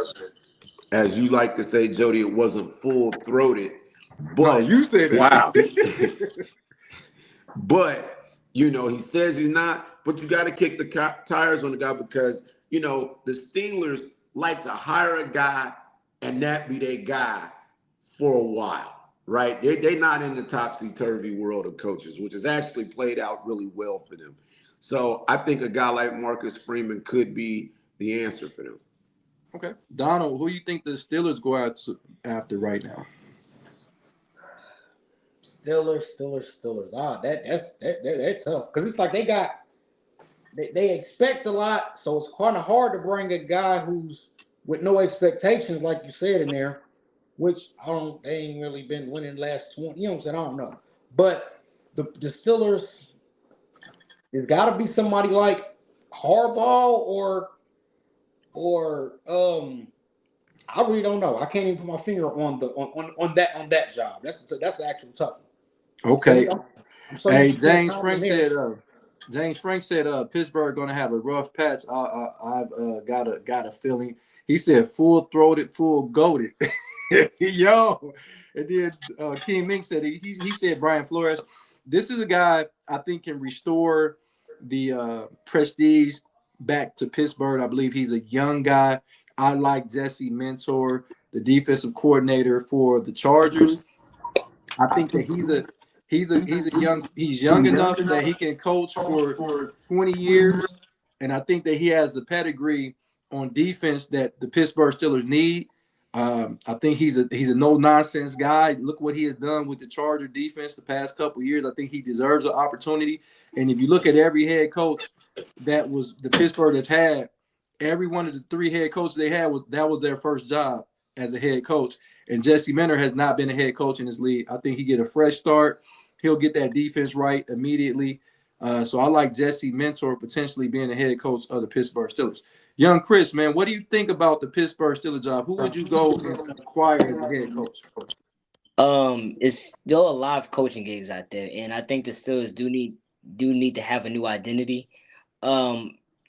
as you like to say, Jody, it wasn't full-throated. But you said it. Wow. But, he says he's not. But you got to kick the tires on the guy because, the Steelers like to hire a guy and that be their guy for a while, right? They're not in the topsy-turvy world of coaches, which has actually played out really well for them. So I think a guy like Marcus Freeman could be the answer for them. Okay. Donald, who do you think the Steelers go after right now? Steelers. That's tough because it's like they expect a lot, so it's kind of hard to bring a guy who's with no expectations, like you said in there, which they ain't really been winning the last 20. You know what I'm saying? I don't know, but the Steelers, there's got to be somebody like Harbaugh or I really don't know. I can't even put my finger on that job. That's the actual tough one. Okay. Hey, James Frank said Pittsburgh gonna have a rough patch. I've got a feeling. He said full-throated, full-goated. Yo. And then King Mink said he said Brian Flores. This is a guy I think can restore the prestige back to Pittsburgh. I believe he's a young guy. I like Jesse Mentor, the defensive coordinator for the Chargers. I think that he's young enough that he can coach for 20 years, and I think that he has the pedigree on defense that the Pittsburgh Steelers need. I think he's a no nonsense guy. Look what he has done with the Charger defense the past couple of years. I think he deserves an opportunity. And if you look at every head coach that was the Pittsburgh has had, every one of the 3 head coaches they had was their first job as a head coach. And Jesse Mentor has not been a head coach in this league. I think he get a fresh start. He'll get that defense right immediately. So I like Jesse Mentor potentially being a head coach of the Pittsburgh Steelers. Young Chris, man, what do you think about the Pittsburgh Steelers job? Who would you go and acquire as a head coach? It's still a lot of coaching gigs out there, and I think the Steelers do need to have a new identity.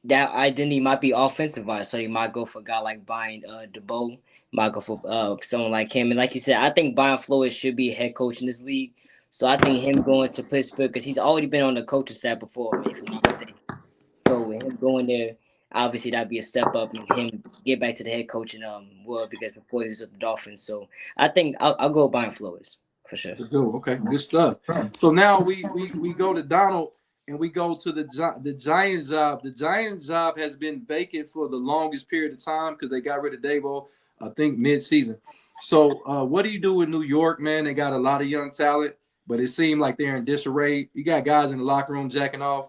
That identity might be offensive wise, so you might go for a guy like Brian DeBoe, might go for someone like him. And like you said, I think Brian Flores should be a head coach in this league. So I think him going to Pittsburgh, because he's already been on the coaching staff before, if I'm not mistaken. So with him going there, obviously that'd be a step up, and him get back to the head coaching world, because before he was with the Dolphins. So I think I'll go Brian Flores for sure. Okay, good stuff. So now we go to Donald. And we go to the Giants job. The Giants job has been vacant for the longest period of time because they got rid of Dabo, I think, mid-season. So what do you do in New York, man? They got a lot of young talent, but it seemed like they're in disarray. You got guys in the locker room jacking off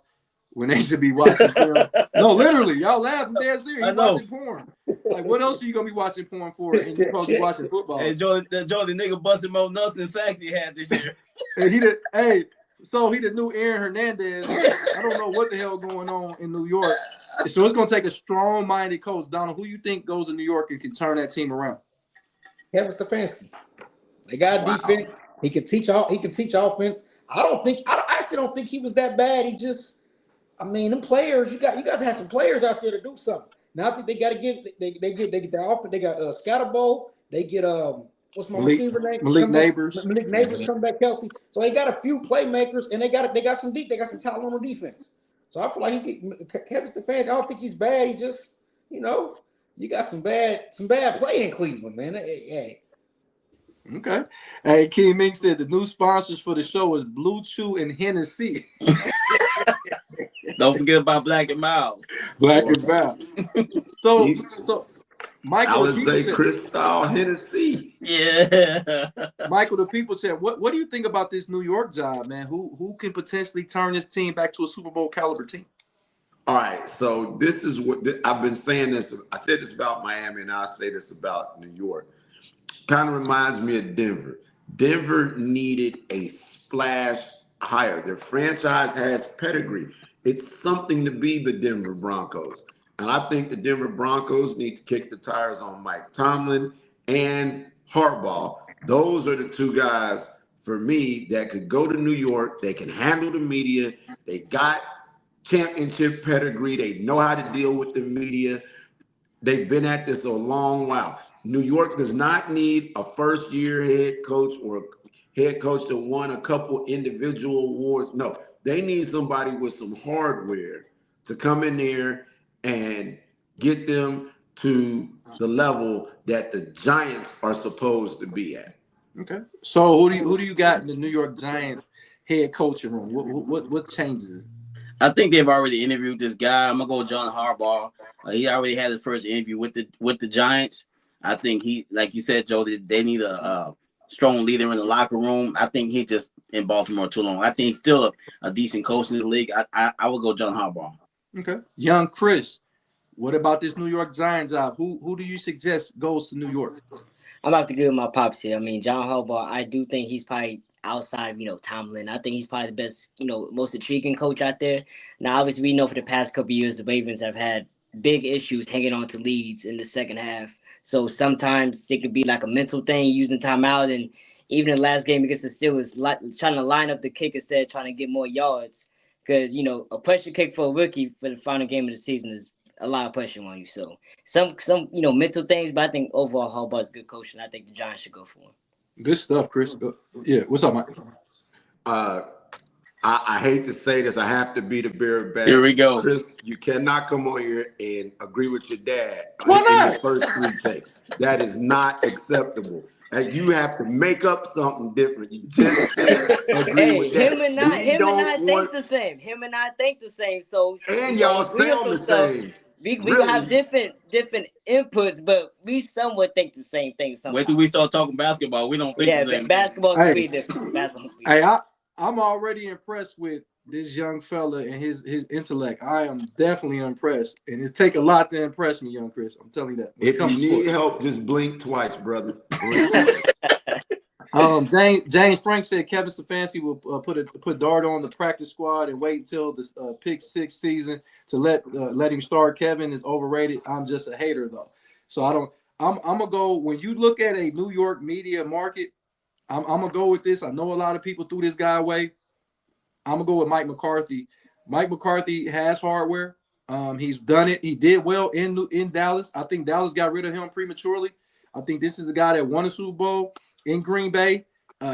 when they should be watching film. No, literally. Y'all laughing dead serious. You're watching porn. Like, what else are you going to be watching porn for? And you're supposed to be watching football. Hey, Jordan, the nigga busted more nuts than Sack he had this year. And so he the new Aaron Hernandez. I don't know what the hell going on in New York. So it's going to take a strong-minded coach. Donald, who you think goes to New York and can turn that team around? Kevin Stefanski. They got defense. He can teach offense. I actually don't think he was that bad. He just, I mean, them players, you got to have some players out there to do something. Now I think they got to get their offense. They got Scatterbo. They get what's my receiver name? Malik Neighbors. Malik Neighbors come back healthy. So they got a few playmakers, and they got some talent on the defense. So I feel like Kevin Stefanski, I don't think he's bad. He just, you got some bad play in Cleveland, man. Hey. Okay. Hey, King Mink said the new sponsors for the show is Blue Chew and Hennessy. Don't forget about Black and Miles. Black and Miles. So Michael, Alizé Cristal Hennessy. Yeah. Michael, the people said, what do you think about this New York job, man? Who can potentially turn this team back to a Super Bowl caliber team? All right, so this is what I've been saying this. I said this about Miami, and I'll say this about New York. Kind of reminds me of Denver. Denver needed a splash hire. Their franchise has pedigree. It's something to be the Denver Broncos. And I think the Denver Broncos need to kick the tires on Mike Tomlin and Harbaugh. Those are the two guys, for me, that could go to New York. They can handle the media. They got championship pedigree. They know how to deal with the media. They've been at this a long while. New York does not need a first-year head coach or a head coach that won a couple individual awards. No, they need somebody with some hardware to come in there and get them to the level that the Giants are supposed to be at. Okay. So who do you got in the New York Giants head coaching room? What changes it? I think they've already interviewed this guy. I'm gonna go with John Harbaugh. He already had his first interview with the Giants. I think he, like you said, Joe, they need a strong leader in the locker room. I think he's just in Baltimore too long. I think he's still a decent coach in the league. I would go John Harbaugh. Okay. Young Chris, what about this New York Giants job? Who do you suggest goes to New York? I'm about to give my pops here. I mean, John Harbaugh, I do think he's probably outside of, Tomlin. I think he's probably the best, most intriguing coach out there. Now, obviously, we know for the past couple of years, the Ravens have had big issues hanging on to leads in the second half. So sometimes it could be like a mental thing, using timeout. And even in the last game against the Steelers, trying to line up the kick instead of trying to get more yards. Because, a pressure kick for a rookie for the final game of the season is a lot of pressure on you. So some mental things, but I think overall Harbaugh's a good coach, and I think the Giants should go for him. Good stuff, Chris. Yeah, what's up, Mike? I I hate to say this. I have to be the bearer of bad. Here we go. Chris, you cannot come on here and agree with your dad Why in not? your first 3 takes. That is not acceptable. And you have to make up something different. You just can't agree Hey, with that. him and I think the same. Him and I think the same. So And we gonna y'all agree on sound some the stuff. same. We Really? gonna have different inputs, but we somewhat think the same thing Wait sometimes. till we start talking basketball. We don't think Yeah, the same thing. basketball's Hey. completely different. Basketball's completely Hey, different. I'm already impressed with this young fella and his intellect. I am definitely impressed, and it's take a lot to impress me, young Chris. I'm telling you that. When it If comes you to need sports. help, just blink twice, brother. Blink twice. James Frank said Kevin Stefanski will put Dart on the practice squad and wait until the pick 6 season to let him start. Kevin is overrated. I'm just a hater though, so I don't. I'm gonna go when you look at a New York media market. I'm gonna go with this. I know a lot of people threw this guy away. I'm gonna go with Mike McCarthy. Mike McCarthy has hardware. He's done it. He did well in Dallas. I think Dallas got rid of him prematurely. I think this is a guy that won a Super Bowl in Green Bay.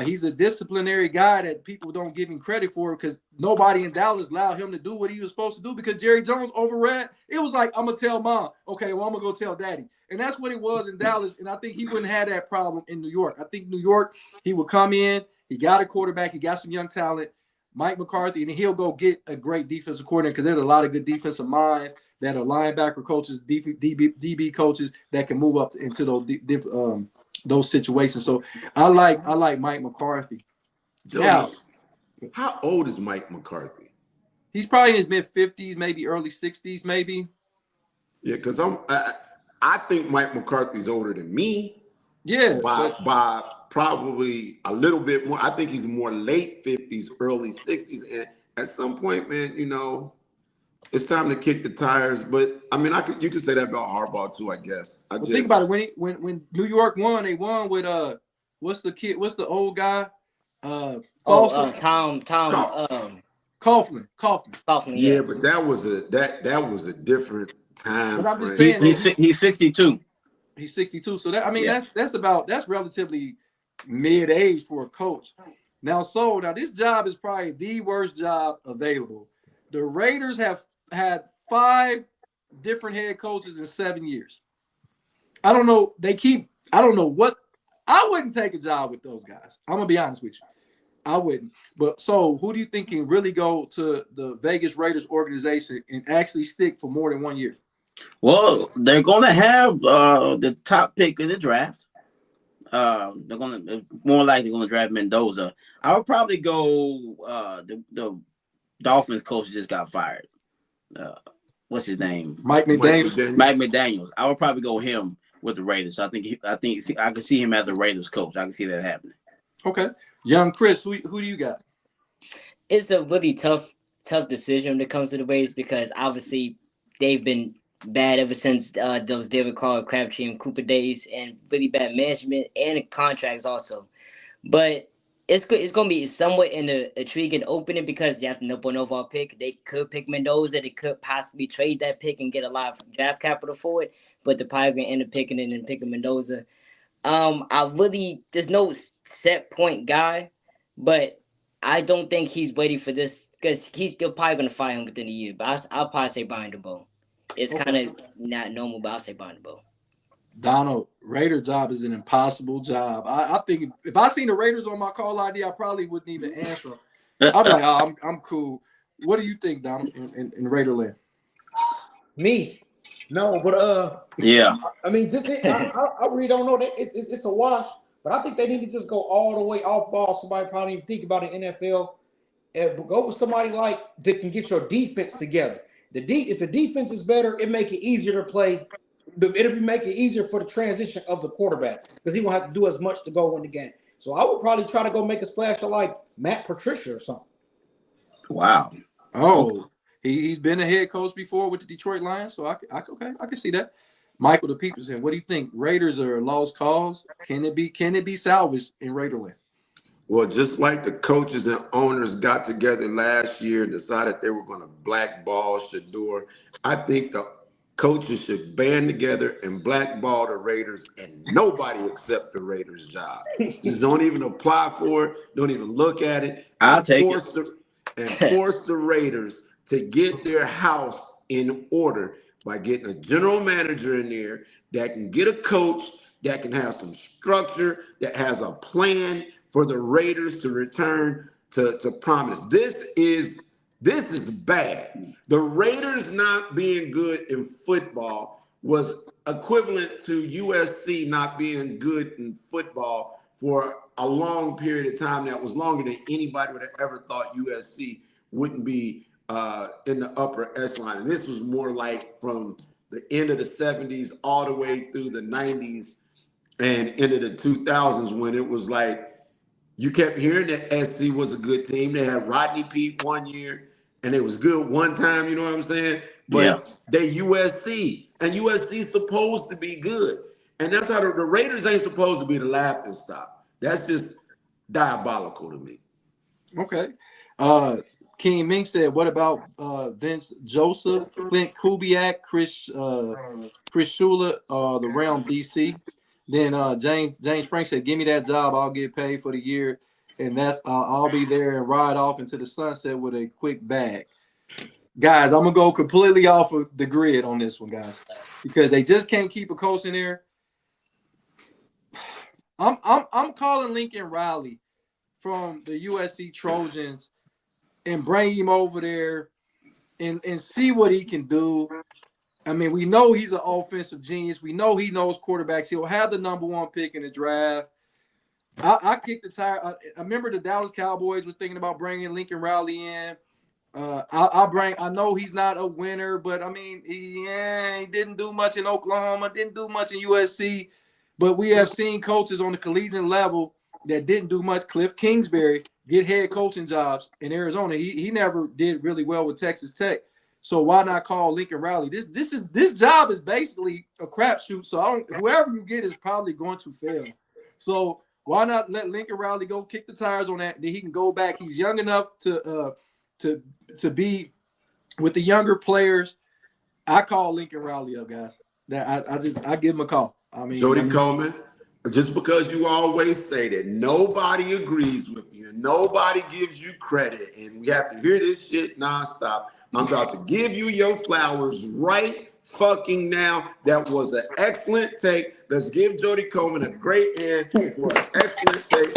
He's a disciplinary guy that people don't give him credit for because nobody in Dallas allowed him to do what he was supposed to do because Jerry Jones overread. It was like, I'm going to tell mom. Okay, well, I'm going to go tell daddy. And that's what it was in Dallas. And I think he wouldn't have that problem in New York. I think New York, he would come in. He got a quarterback. He got some young talent. Mike McCarthy, and he'll go get a great defensive coordinator because there's a lot of good defensive minds that are linebacker coaches, DB coaches that can move up into those situations. So I like Mike McCarthy. Joey, Now, how old is Mike McCarthy? he's probably in his mid-50s, maybe early 60s, maybe. Yeah, because I think Mike McCarthy's older than me. Yeah, by probably a little bit more. I think he's more late 50s, early 60s. And at some point, man, it's time to kick the tires. But I mean, you could say that about Harbaugh too, I guess. Think about it. When New York won, they won with what's the old guy? Tom Coughlin. Yeah, but that was a different time. But I'm just frame. saying He's 62. He's 62. So that's relatively mid-age for a coach. Now this job is probably the worst job available. The Raiders have had 5 different head coaches in 7 years. I don't know. I don't know what. I wouldn't take a job with those guys. I'm gonna be honest with you. I wouldn't. But so who do you think can really go to the Vegas Raiders organization and actually stick for more than 1 year? Well, they're going to have the top pick in the draft. They're more likely going to draft Mendoza. I would probably go the Dolphins coach just got fired. What's his name? Mike McDaniels. Mike McDaniels. I would probably go him with the Raiders. I think I can see him as the Raiders coach. I can see that happening. Okay, young Chris, who do you got? It's a really tough decision when it comes to the Raiders because obviously they've been bad ever since those David Carr, Crabtree, and Cooper days, and really bad management and contracts also. But it's going to be somewhat in an intriguing opening because they have the number 1 overall pick. They could pick Mendoza. They could possibly trade that pick and get a lot of draft capital for it. But they're probably going to end up picking it and picking Mendoza. There's no set point guy, but I don't think he's waiting for this because they're probably going to fire him within a year. But I'll probably say Brian DeBoer. It's kind of not normal, but I'll say Brian DeBoer. Donald, Raider job is an impossible job. I think if I seen the Raiders on my call ID, I probably wouldn't even answer. I'd be like, oh, I'm cool. What do you think, Donald, in Raider land? Me? No, but yeah. I mean, I really don't know that it's a wash. But I think they need to just go all the way off ball. Somebody probably even think about it in NFL. And go with somebody that can get your defense together. If the defense is better, it make it easier to play. It'll make it easier for the transition of the quarterback because he won't have to do as much to go win the game. So I would probably try to go make a splash of like Matt Patricia or something. Wow. Oh, he's been a head coach before with the Detroit Lions, so I can see that. Michael the People said, "What do you think? Raiders are a lost cause? Can it be salvaged in Raiderland?" Well, just like the coaches and owners got together last year and decided they were going to blackball Shador, I think the coaches should band together and blackball the Raiders and nobody accept the Raiders job. Just don't even apply for it. Don't even look at it. I'll take it. and forced the Raiders to get their house in order by getting a general manager in there that can get a coach, that can have some structure, that has a plan for the Raiders to return to prominence. This is bad. The Raiders not being good in football was equivalent to USC not being good in football for a long period of time. That was longer than anybody would have ever thought USC wouldn't be in the upper echelon. And this was more like from the end of the 70s all the way through the 90s and into the 2000s, when it was like you kept hearing that SC was a good team. They had Rodney Peete one year, and it was good one time, you know what I'm saying? But they USC, and USC's supposed to be good. And that's how the Raiders ain't supposed to be the laughing stock. That's just diabolical to me. Okay. King Ming said, what about Vince Joseph, Clint Kubiak, Chris Shula, the Realm DC? Then James Frank said, give me that job, I'll get paid for the year, and that's I'll be there and ride off into the sunset with a quick bag. Guys, I'm gonna go completely off of the grid on this one, guys, because they just can't keep a coach in there. I'm calling Lincoln Riley from the USC Trojans and bring him over there and see what he can do. I mean, we know he's an offensive genius. We know he knows quarterbacks. He'll have the #1 pick in the draft. I kicked the tire. I remember the Dallas Cowboys were thinking about bringing Lincoln Riley in. I know he's not a winner, but I mean, he didn't do much in Oklahoma, didn't do much in USC. But we have seen coaches on the collegiate level that didn't do much. Cliff Kingsbury get head coaching jobs in Arizona. He never did really well with Texas Tech. So why not call Lincoln Riley? This job is basically a crapshoot. So whoever you get is probably going to fail. So why not let Lincoln Riley go kick the tires on that? Then he can go back. He's young enough to be with the younger players. I call Lincoln Riley up, guys. I give him a call. I mean, Jody Coleman, just because you always say that nobody agrees with you and nobody gives you credit, and we have to hear this shit nonstop, I'm about to give you your flowers right fucking now. That was an excellent take. Let's give Jody Coleman a great hand for an excellent take.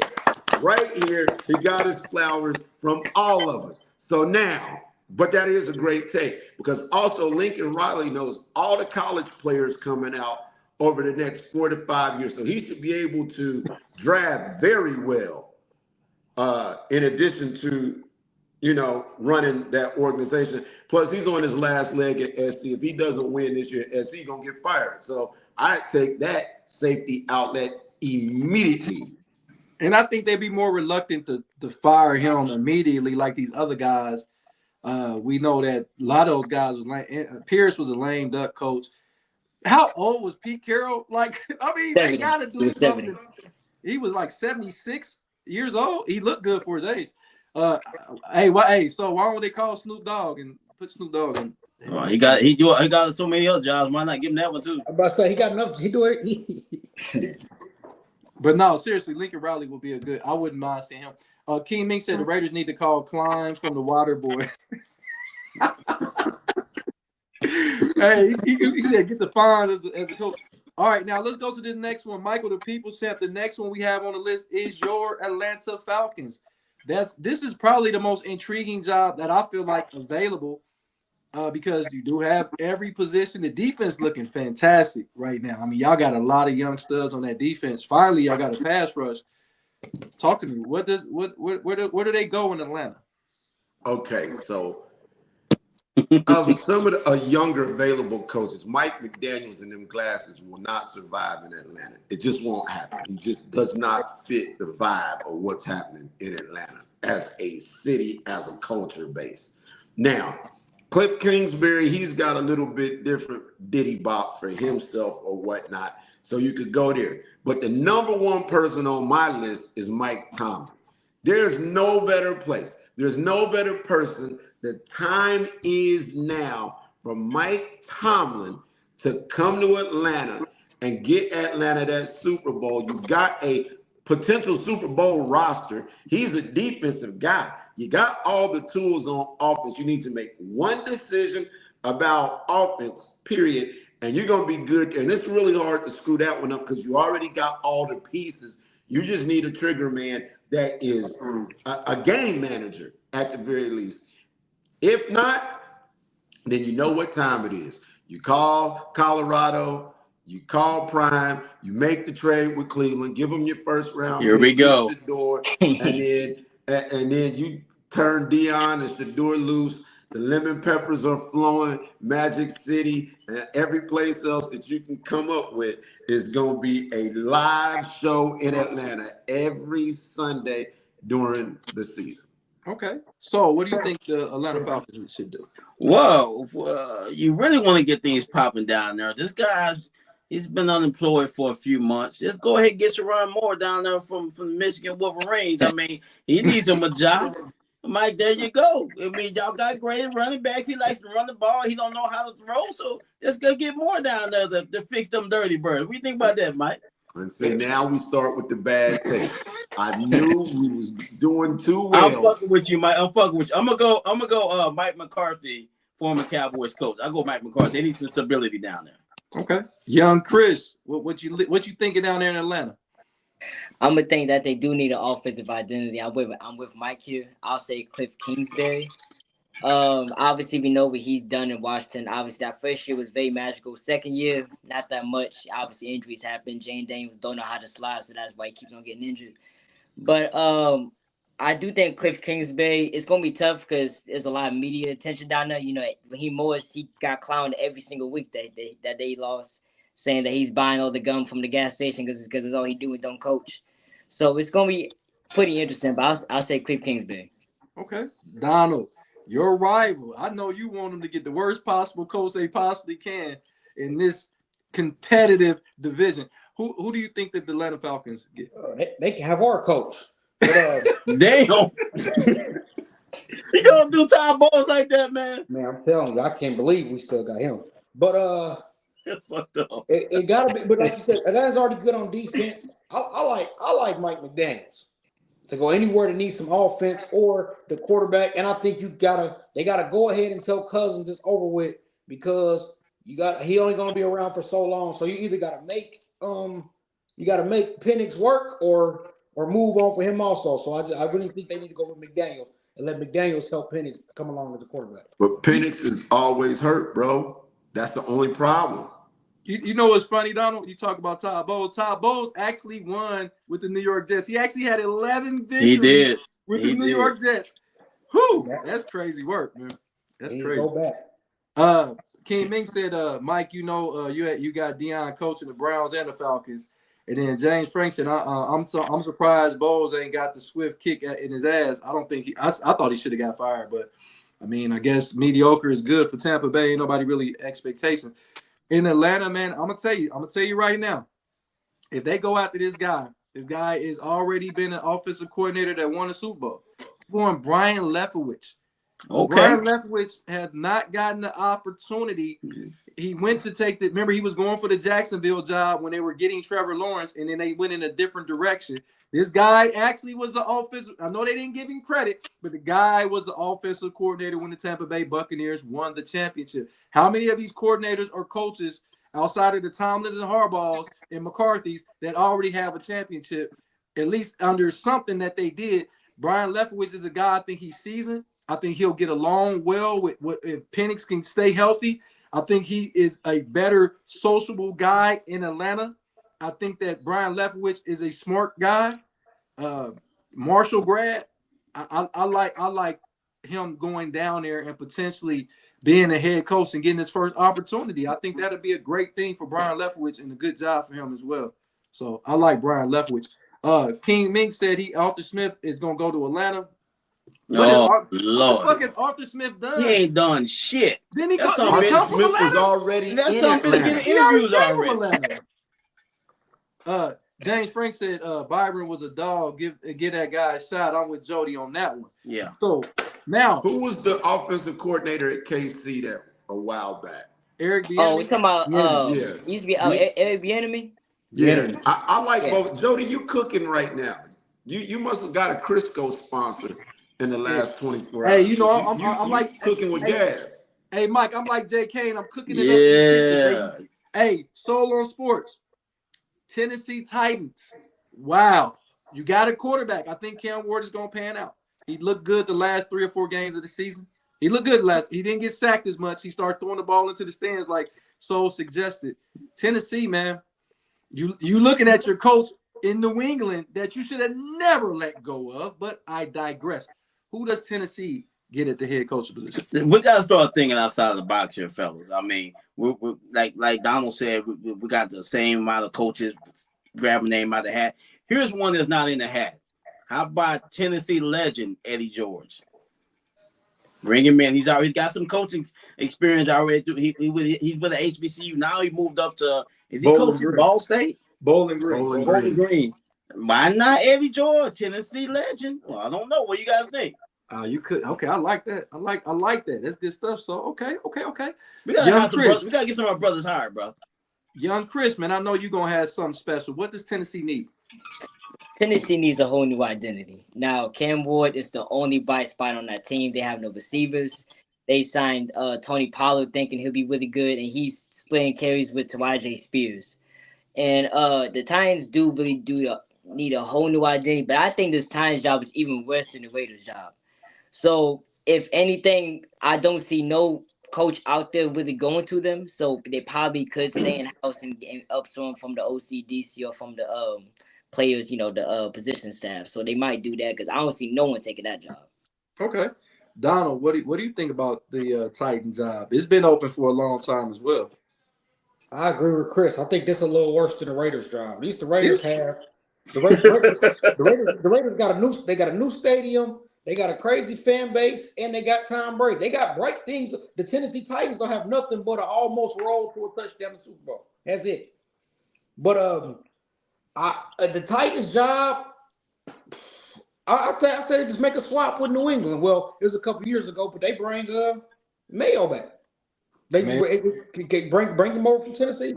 Right here, he got his flowers from all of us. So now, but that is a great take, because also Lincoln Riley knows all the college players coming out over the next 4 to 5 years. So he should be able to draft very well, in addition to, running that organization. Plus, he's on his last leg at SC. If he doesn't win this year at SC, he's going to get fired. So I take that safety outlet immediately. And I think they'd be more reluctant to fire him immediately like these other guys. We know that a lot of those guys Pierce was a lame duck coach. How old was Pete Carroll? Like, I mean, 70. they got to do something. He was like 76 years old. He looked good for his age. So why don't they call Snoop Dogg and put Snoop Dogg in? Well, he got so many other jobs. Why not give him that one too? I'm about to say he got enough. He do it. But no, seriously, Lincoln Riley would be a good. I wouldn't mind seeing him. King Mink said the Raiders need to call Klein from the Water Boy. Hey, he said get the fine as a coach. All right, now let's go to the next one. Michael, the People Champ. The next one we have on the list is your Atlanta Falcons. This is probably the most intriguing job that I feel like available, because you do have every position. The defense looking fantastic right now. I mean, y'all got a lot of young studs on that defense. Finally, y'all got a pass rush. Talk to me. Where do they go in Atlanta? Okay, so of some of the younger available coaches, Mike McDaniels and them glasses will not survive in Atlanta. It just won't happen. He just does not fit the vibe of what's happening in Atlanta as a city, as a culture base. Now, Cliff Kingsbury, he's got a little bit different ditty bop for himself or whatnot, so you could go there. But the #1 person on my list is Mike Tomlin. There's no better place. There's no better person. The time is now for Mike Tomlin to come to Atlanta and get Atlanta that Super Bowl. You got a potential Super Bowl roster. He's a defensive guy. You got all the tools on offense. You need to make one decision about offense, period, and you're going to be good. And it's really hard to screw that one up because you already got all the pieces. You just need a trigger man that is a game manager at the very least. If not, then you know what time it is. You call Colorado, you call Prime, you make the trade with Cleveland, give them your first round. Here we go. Shador, and then you turn Dion and Shador loose. The lemon peppers are flowing. Magic City and every place else that you can come up with is going to be a live show in Atlanta every Sunday during the season. Okay. So what do you think the Atlanta Falcons should do? Whoa, you really want to get things popping down there. This guy's he's been unemployed for a few months. Just go ahead and get Sharon Moore down there from the Michigan Wolverines. I mean, he needs him a job. Mike, there you go. I mean, y'all got great running backs. He likes to run the ball. He don't know how to throw, so let's go get more down there to fix them dirty birds. What do you think about that, Mike? And see, now we start with the bad taste. I knew we was doing too well. I'm fucking with you, Mike. I'm fucking with you. I'm gonna go Mike McCarthy, former Cowboys coach. I go Mike McCarthy. They need some stability down there. Okay. Young Chris, what you thinking down there in Atlanta? I'm gonna think that they do need an offensive identity. I'm with Mike here. I'll say Cliff Kingsbury. Obviously we know what he's done in Washington. Obviously that first year was very magical. Second year, not that much. Obviously injuries happen. Jane Daniels don't know how to slide, so that's why he keeps on getting injured. But I do think Cliff Kingsbury, it's gonna be tough because there's a lot of media attention down there. You know, Raheem Morris, he got clowned every single week that they lost, saying that he's buying all the gum from the gas station because it's all he do and don't coach. So it's gonna be pretty interesting. But I'll say Cliff Kingsbury. Okay, Donald, your rival. I know you want them to get the worst possible coach they possibly can in this competitive division. Who do you think that the Atlanta Falcons get? They can have our coach. But, Damn. You don't do Todd Bowles like that, man. man, I'm telling you, I can't believe we still got him. But Fucked up. it gotta be. But like you said, Atlanta's already good on defense. I like Mike McDaniels to go anywhere that needs some offense or the quarterback. And I think they gotta go ahead and tell Cousins it's over with because he only gonna be around for so long. So you either gotta make Penix work or move on for him also. So I really think they need to go with McDaniels and let McDaniels help Penix come along as a quarterback. But Penix is always hurt, bro. That's the only problem. You know what's funny, Donald? You talk about Todd Bowles. Todd Bowles actually won with the New York Jets. He actually had 11 victories He did. with the New York Jets. Whew, that's crazy work, man. That's crazy. Go back. King Ming said, Mike, you got Dion coaching the Browns and the Falcons. And then James Frank said, I'm surprised Bowles ain't got the swift kick in his ass. I don't think I thought he should have got fired, but I mean, I guess mediocre is good for Tampa Bay. Ain't nobody really expectation. In Atlanta, man, I'm gonna tell you right now, if they go after this guy is already been an offensive coordinator that won a Super Bowl. Going Brian Leftwich. Okay. Brian Leftwich has not gotten the opportunity. He went to remember he was going for the Jacksonville job when they were getting Trevor Lawrence, and then they went in a different direction. This guy actually was the offensive. I know they didn't give him credit, but the guy was the offensive coordinator when the Tampa Bay Buccaneers won the championship. How many of these coordinators or coaches outside of the Tomlins and Harbaughs and McCarthy's that already have a championship, at least under something that they did? Brian Leftwich is a guy, I think he's seasoned. I think he'll get along well with if Penix can stay healthy. I think he is a better sociable guy in Atlanta. I think that Brian Leftwich is a smart guy. Marshall grad. I like him going down there and potentially being a head coach and getting his first opportunity. I think that'd be a great thing for Brian Leftwich and a good job for him as well. So I like Brian Leftwich. King Mink said Arthur Smith is gonna go to Atlanta. Lord. What the fuck has Arthur Smith done? He ain't done shit. Then he That's come something from Smith was Atlanta. already That's in something to Atlanta. get He already interviews came from already. Atlanta. James Frank said Byron was a dog. Give that guy a shot. I'm with Jody on that one. Yeah. So now, Who was the offensive coordinator at KC that a while back? Eric Bieniemy. Oh, we're talking about Yeah. used to be Eric Bieniemy. Yeah, I like Yeah. both. Jody, you cooking right now. You must have got a Crisco sponsor in the Hey, last 24 hey, hours. you know, I'm You like, cooking with hey, gas. hey, Mike, I'm like J. Kane. I'm cooking it up in the kitchen, baby. Yeah. Hey, Soul on Sports, Tennessee Titans. Wow, you got a quarterback. I think Cam Ward is gonna pan out. He looked good the last 3 or 4 games of the season. He looked good last. He didn't get sacked as much. He started throwing the ball into the stands like Soul suggested. Tennessee, man, you looking at your coach in New England that you should have never let go of. But I digress. Who does Tennessee get at the head coach position? We got to start thinking outside the box here, fellas. I mean, we're like Donald said, we got the same amount of coaches. Grab a name out of the hat. Here's one that's not in the hat. How about Tennessee legend Eddie George? Bring him in. He's got some coaching experience already. He's with the HBCU now. He moved up to is he Bowling coaching Green. Ball State? Bowling Green. Bowling Bowling Green. Green. Why not Eddie George, Tennessee legend? Well, I don't know. What you guys think? You could. Okay, I like that. I like that. That's good stuff. So okay. We gotta Young have some Chris. brothers. We gotta get some of our brothers hired, bro. Young Chris, man, I know you're gonna have something special. What does Tennessee need? Tennessee needs a whole new identity. Now, Cam Ward is the only bright spot on that team. They have no receivers. They signed Tony Pollard thinking he'll be really good, and he's splitting carries with Taraji Spears. And the Titans need a whole new identity, but I think this Titans job is even worse than the Raiders job. So, if anything, I don't see no coach out there really going to them. So they probably could stay in house and upswing from the OCDC or from the players, the position staff. So they might do that because I don't see no one taking that job. Okay. Donald, what do you think about the Titan job? It's been open for a long time as well. I agree with Chris. I think this is a little worse than the Raiders job. At least the Raiders have the Raiders got a new stadium. They got a crazy fan base, and they got Tom Brady. They got bright things. The Tennessee Titans don't have nothing but an almost roll to a touchdown in the Super Bowl. That's it. But the Titans job, I said just make a swap with New England. Well, it was a couple years ago, but they bring Mayo back. They bring him over from Tennessee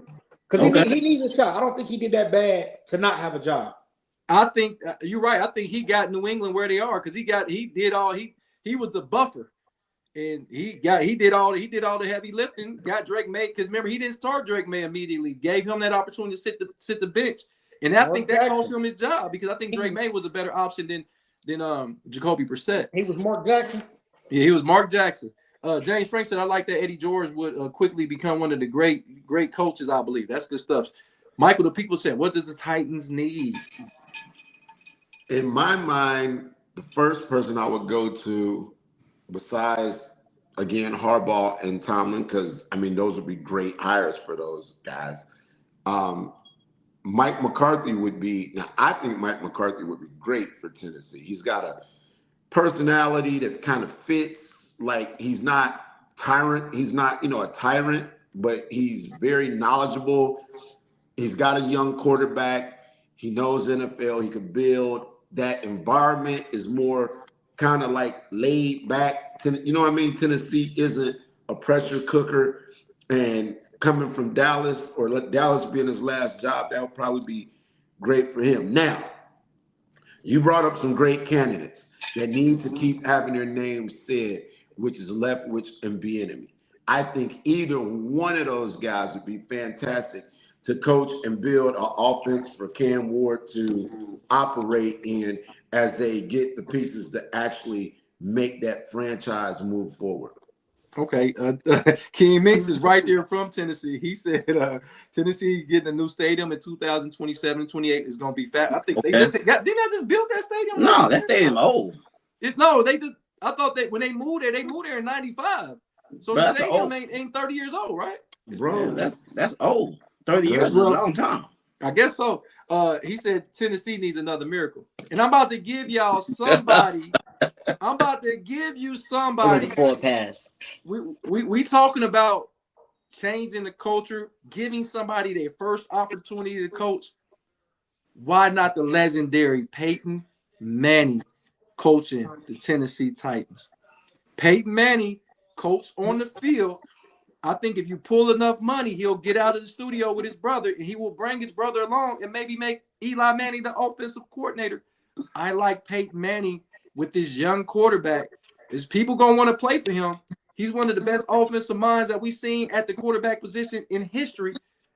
because he needs a shot. I don't think he did that bad to not have a job. I think you're right. I think he got New England where they are because he was the buffer, and he did all the heavy lifting. Got Drake May because remember he didn't start Drake May immediately. Gave him that opportunity to sit the bench, and I think that cost him his job because I think Drake May was a better option than Jacoby Brissett. He was Mark Jackson. Yeah, he was Mark Jackson. James Frank said, I like that Eddie George would quickly become one of the great coaches, I believe. That's good stuff. Michael, the people said, what does the Titans need? In my mind, the first person I would go to, besides, again, Harbaugh and Tomlin, because, I mean, those would be great hires for those guys. Mike McCarthy would be – now, I think Mike McCarthy would be great for Tennessee. He's got a personality that kind of fits. Like, he's not tyrant. He's not, a tyrant, but he's very knowledgeable. He's got a young quarterback. He knows NFL. He can build. That environment is more kind of like laid back. You know what I mean? Tennessee isn't a pressure cooker. And coming from Dallas, or let Dallas being his last job, that would probably be great for him. Now, you brought up some great candidates that need to keep having their names said, which is Leftwich and Bieniemy. I think either one of those guys would be fantastic to coach and build an offense for Cam Ward to operate in as they get the pieces to actually make that franchise move forward. Okay. King Mix is right there from Tennessee. He said Tennessee getting a new stadium in 2027, 28 is going to be fat. I think they just got – didn't I just build that stadium? No, that stadium old. They just – I thought when they moved there in 95. So the stadium ain't 30 years old, right? Bro, that's old. 30 years is a long time. I guess so. He said Tennessee needs another miracle. And I'm about to give y'all somebody. I'm about to give you somebody. It was a poor pass. We talking about changing the culture, giving somebody their first opportunity to coach. Why not the legendary Peyton Manning coaching the Tennessee Titans? Peyton Manning coached on the field I think if you pull enough money, he'll get out of the studio with his brother, and he will bring his brother along and maybe make Eli Manning the offensive coordinator. I like Peyton Manning with this young quarterback. Is people gonna want to play for him? He's one of the best offensive minds that we've seen at the quarterback position in history.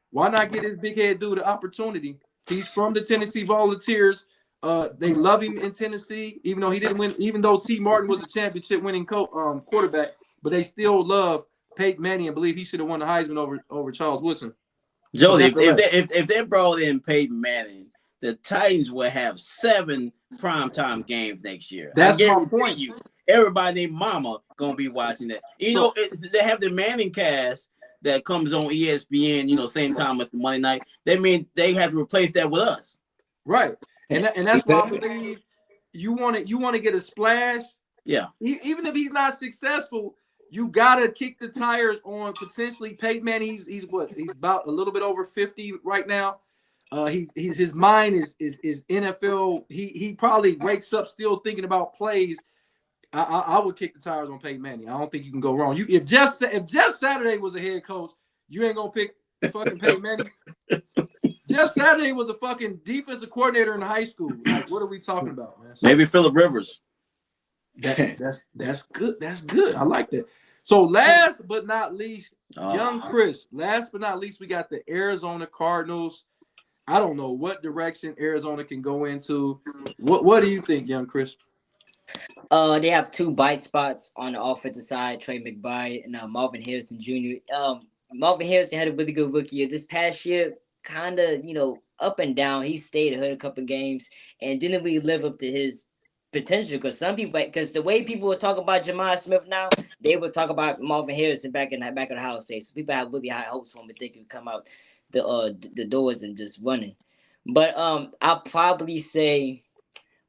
Why not get his big head dude the opportunity? He's from the Tennessee Volunteers. They love him in Tennessee, even though he didn't win. Even though T. Martin was a championship winning quarterback, but they still love Peyton Manning and believe he should have won the Heisman over Charles Woodson. Jody, if they brought in Peyton Manning, the Titans will have 7 primetime games next year. That's my point. You, everybody named Mama gonna be watching that. You know, they have the Manning cast that comes on ESPN. You know, same time as the Monday night. They mean they have to replace that with us, right? And that's why I believe you want to get a splash. Yeah. Even if he's not successful, you gotta kick the tires on potentially Peyton Manning. He's about a little bit over 50 right now. His mind is NFL. He probably wakes up still thinking about plays. I would kick the tires on Peyton Manning. I don't think you can go wrong. If Jeff Saturday was a head coach, you ain't gonna pick fucking Peyton Manning. Jeff Saturday was a fucking defensive coordinator in high school. Like, what are we talking about, man? So, maybe Phillip Rivers. That's good. That's good. I like that. So last but not least, young Chris. Last but not least, we got the Arizona Cardinals. I don't know what direction Arizona can go into. What do you think, young Chris? They have 2 bite spots on the offensive side, Trey McBride and Marvin Harrison Jr. Marvin Harrison had a really good rookie year. This past year, kind of, up and down. He stayed ahead a couple games and didn't really live up to his potential, because the way people were talking about Ja'Marr Smith now, they would talk about Marvin Harrison back in the Ohio State. So people have really high hopes for him, and think he would come out the doors and just running. But I'll probably say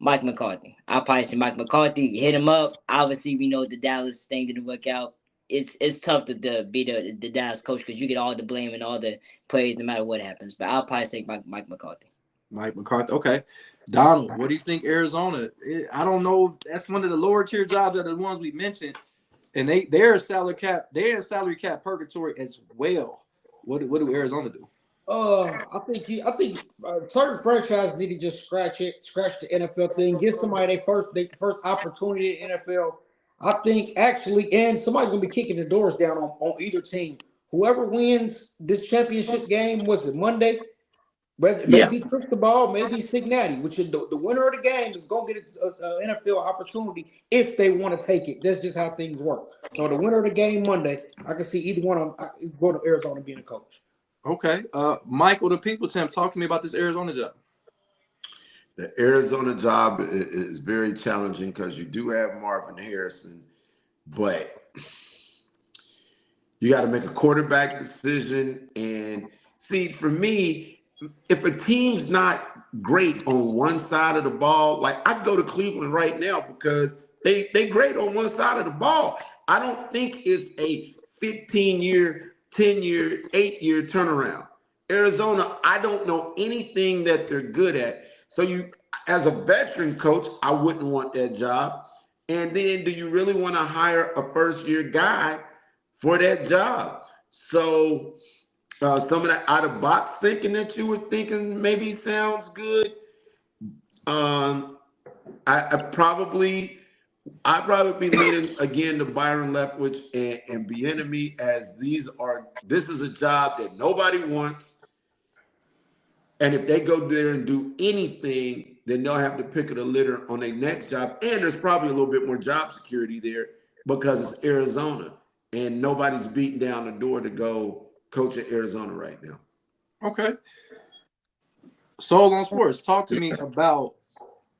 Mike McCarthy. I'll probably say Mike McCarthy. Hit him up. Obviously, we know the Dallas thing didn't work out. It's tough to be the Dallas coach, because you get all the blame and all the praise no matter what happens. But I'll probably say Mike McCarthy. Mike McCarthy. Okay. Donald, what do you think Arizona? I don't know. That's one of the lower tier jobs that are the ones we mentioned. And they're salary cap. They're in salary cap purgatory as well. What do Arizona do? I think certain franchises need to just scratch the NFL thing, get somebody their first opportunity in NFL. I think actually, and somebody's gonna be kicking the doors down on either team. Whoever wins this championship game, was it Monday? Maybe Cristobal, maybe Cincinnati, which is the winner of the game is gonna get an NFL opportunity if they want to take it. That's just how things work. So the winner of the game Monday, I can see either one of them go to Arizona being a coach. Okay. Michael, the people champ, talk to me about this Arizona job. The Arizona job is very challenging because you do have Marvin Harrison, but you got to make a quarterback decision. And see, for me, if a team's not great on one side of the ball, like I'd go to Cleveland right now because they great on one side of the ball. I don't think it's a 15-year, 10-year, 8-year turnaround. Arizona, I don't know anything that they're good at. So you, as a veteran coach, I wouldn't want that job. And then do you really want to hire a first-year guy for that job? So some of that out-of-box thinking that you were thinking maybe sounds good. I'd probably be leaning again to Byron Leftwich and Bieniemy, as this is a job that nobody wants. And if they go there and do anything, then they'll have to pick of the litter on their next job. And there's probably a little bit more job security there because it's Arizona and nobody's beating down the door to go coach at Arizona right now. Okay. Soul on Sports, talk to me about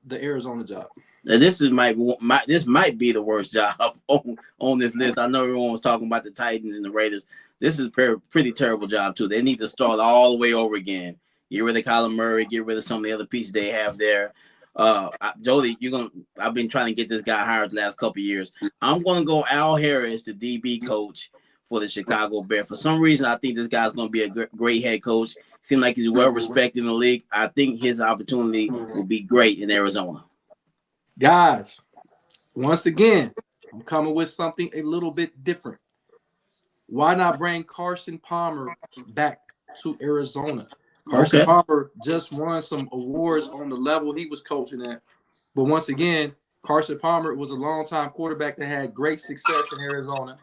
the Arizona job. Now, this might be the worst job on this list. I know everyone was talking about the Titans and the Raiders. This is a pretty terrible job too. They need to start all the way over again. Get rid of Kyler Murray. Get rid of some of the other pieces they have there. Jody, I've been trying to get this guy hired the last couple of years. I'm gonna go Al Harris, the DB coach for the Chicago Bears. For some reason, I think this guy's gonna be a great head coach. Seems like he's well respected in the league. I think his opportunity will be great in Arizona. Guys, once again, I'm coming with something a little bit different. why not bring Carson Palmer back to Arizona? Carson Okay. Palmer just won some awards on the level he was coaching at. But once again, Carson Palmer was a longtime quarterback that had great success in Arizona.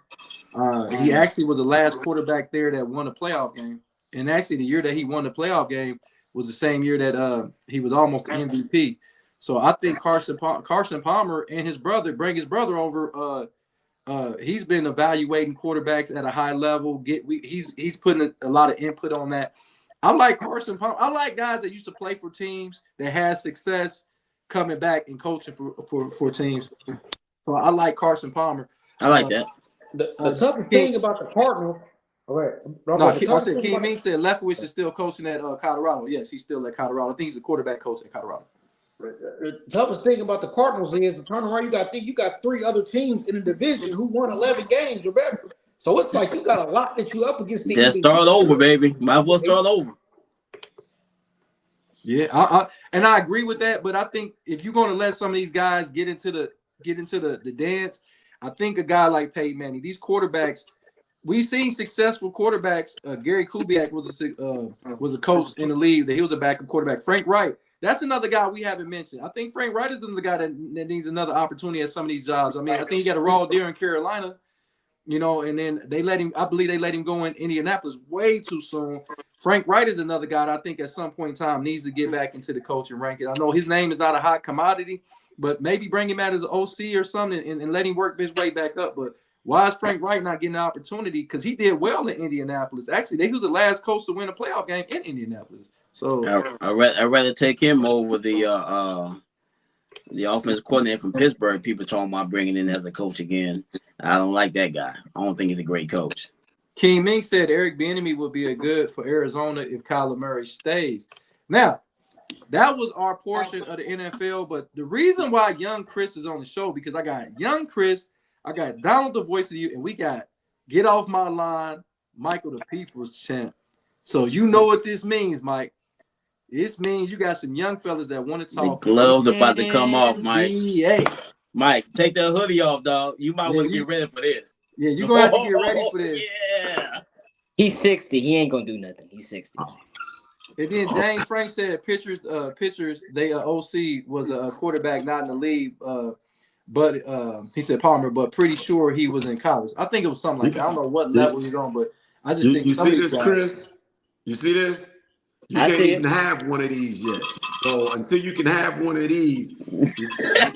He actually was the last quarterback there that won a playoff game. And actually, the year that he won the playoff game was the same year that he was almost the MVP. So I think Carson Palmer and his brother, bring his brother over. He's been evaluating quarterbacks at a high level. He's putting a lot of input on that. I like Carson Palmer. I like guys that used to play for teams that had success coming back and coaching for teams. So I like Carson Palmer. I like that. The toughest thing about the Cardinals. All right. No, I said King Ming said Leftwich is still coaching at Colorado. Yes, he's still at Colorado. I think he's a quarterback coach at Colorado. The toughest thing about the Cardinals is the turnaround. You got 3 other teams in the division who won 11 games or better. So it's like you got a lot that you up against. Just start over, baby. Might as well start over. Yeah, I agree with that. But I think if you're going to let some of these guys get into the dance, I think a guy like Peyton Manning, these quarterbacks, we've seen successful quarterbacks. Gary Kubiak was a coach in the league. That he was a backup quarterback. Frank Wright, that's another guy we haven't mentioned. I think Frank Wright is another guy that needs another opportunity at some of these jobs. I mean, I think he got a raw deal in Carolina, and then they let him. I believe they let him go in Indianapolis way too soon. Frank Wright is another guy that I think at some point in time needs to get back into the coaching ranking. I know his name is not a hot commodity, but maybe bring him out as an OC or something and let him work his way back up. But why is Frank Wright not getting an opportunity? Because he did well in Indianapolis. Actually, he was the last coach to win a playoff game in Indianapolis. So I'd rather take him over the offensive coordinator from Pittsburgh. People talking about bringing in as a coach again. I don't like that guy. I don't think he's a great coach. King Ming said Eric Bieniemy would be a good for Arizona if Kyler Murray stays. Now, that was our portion of the NFL, but the reason why Young Chris is on the show, because I got Young Chris, I got Donald the Voice of You, and we got Get Off My Line, Michael the People's Champ. So you know what this means, Mike. This means you got some young fellas that want to talk. The gloves about to come off, Mike. NBA. Mike, take that hoodie off, dog. You might want to get ready for this. Yeah, you're going to have to get ready for this. Yeah. He's 60. He ain't going to do nothing. He's 60. And then James Frank said pitchers, they OC was a quarterback not in the league, but he said Palmer, but pretty sure he was in college. I think it was something like that. I don't know what level he's on, but I just think you some of see these this, guys, Chris? You see this? You can't even have one of these yet. So until you can have one of these,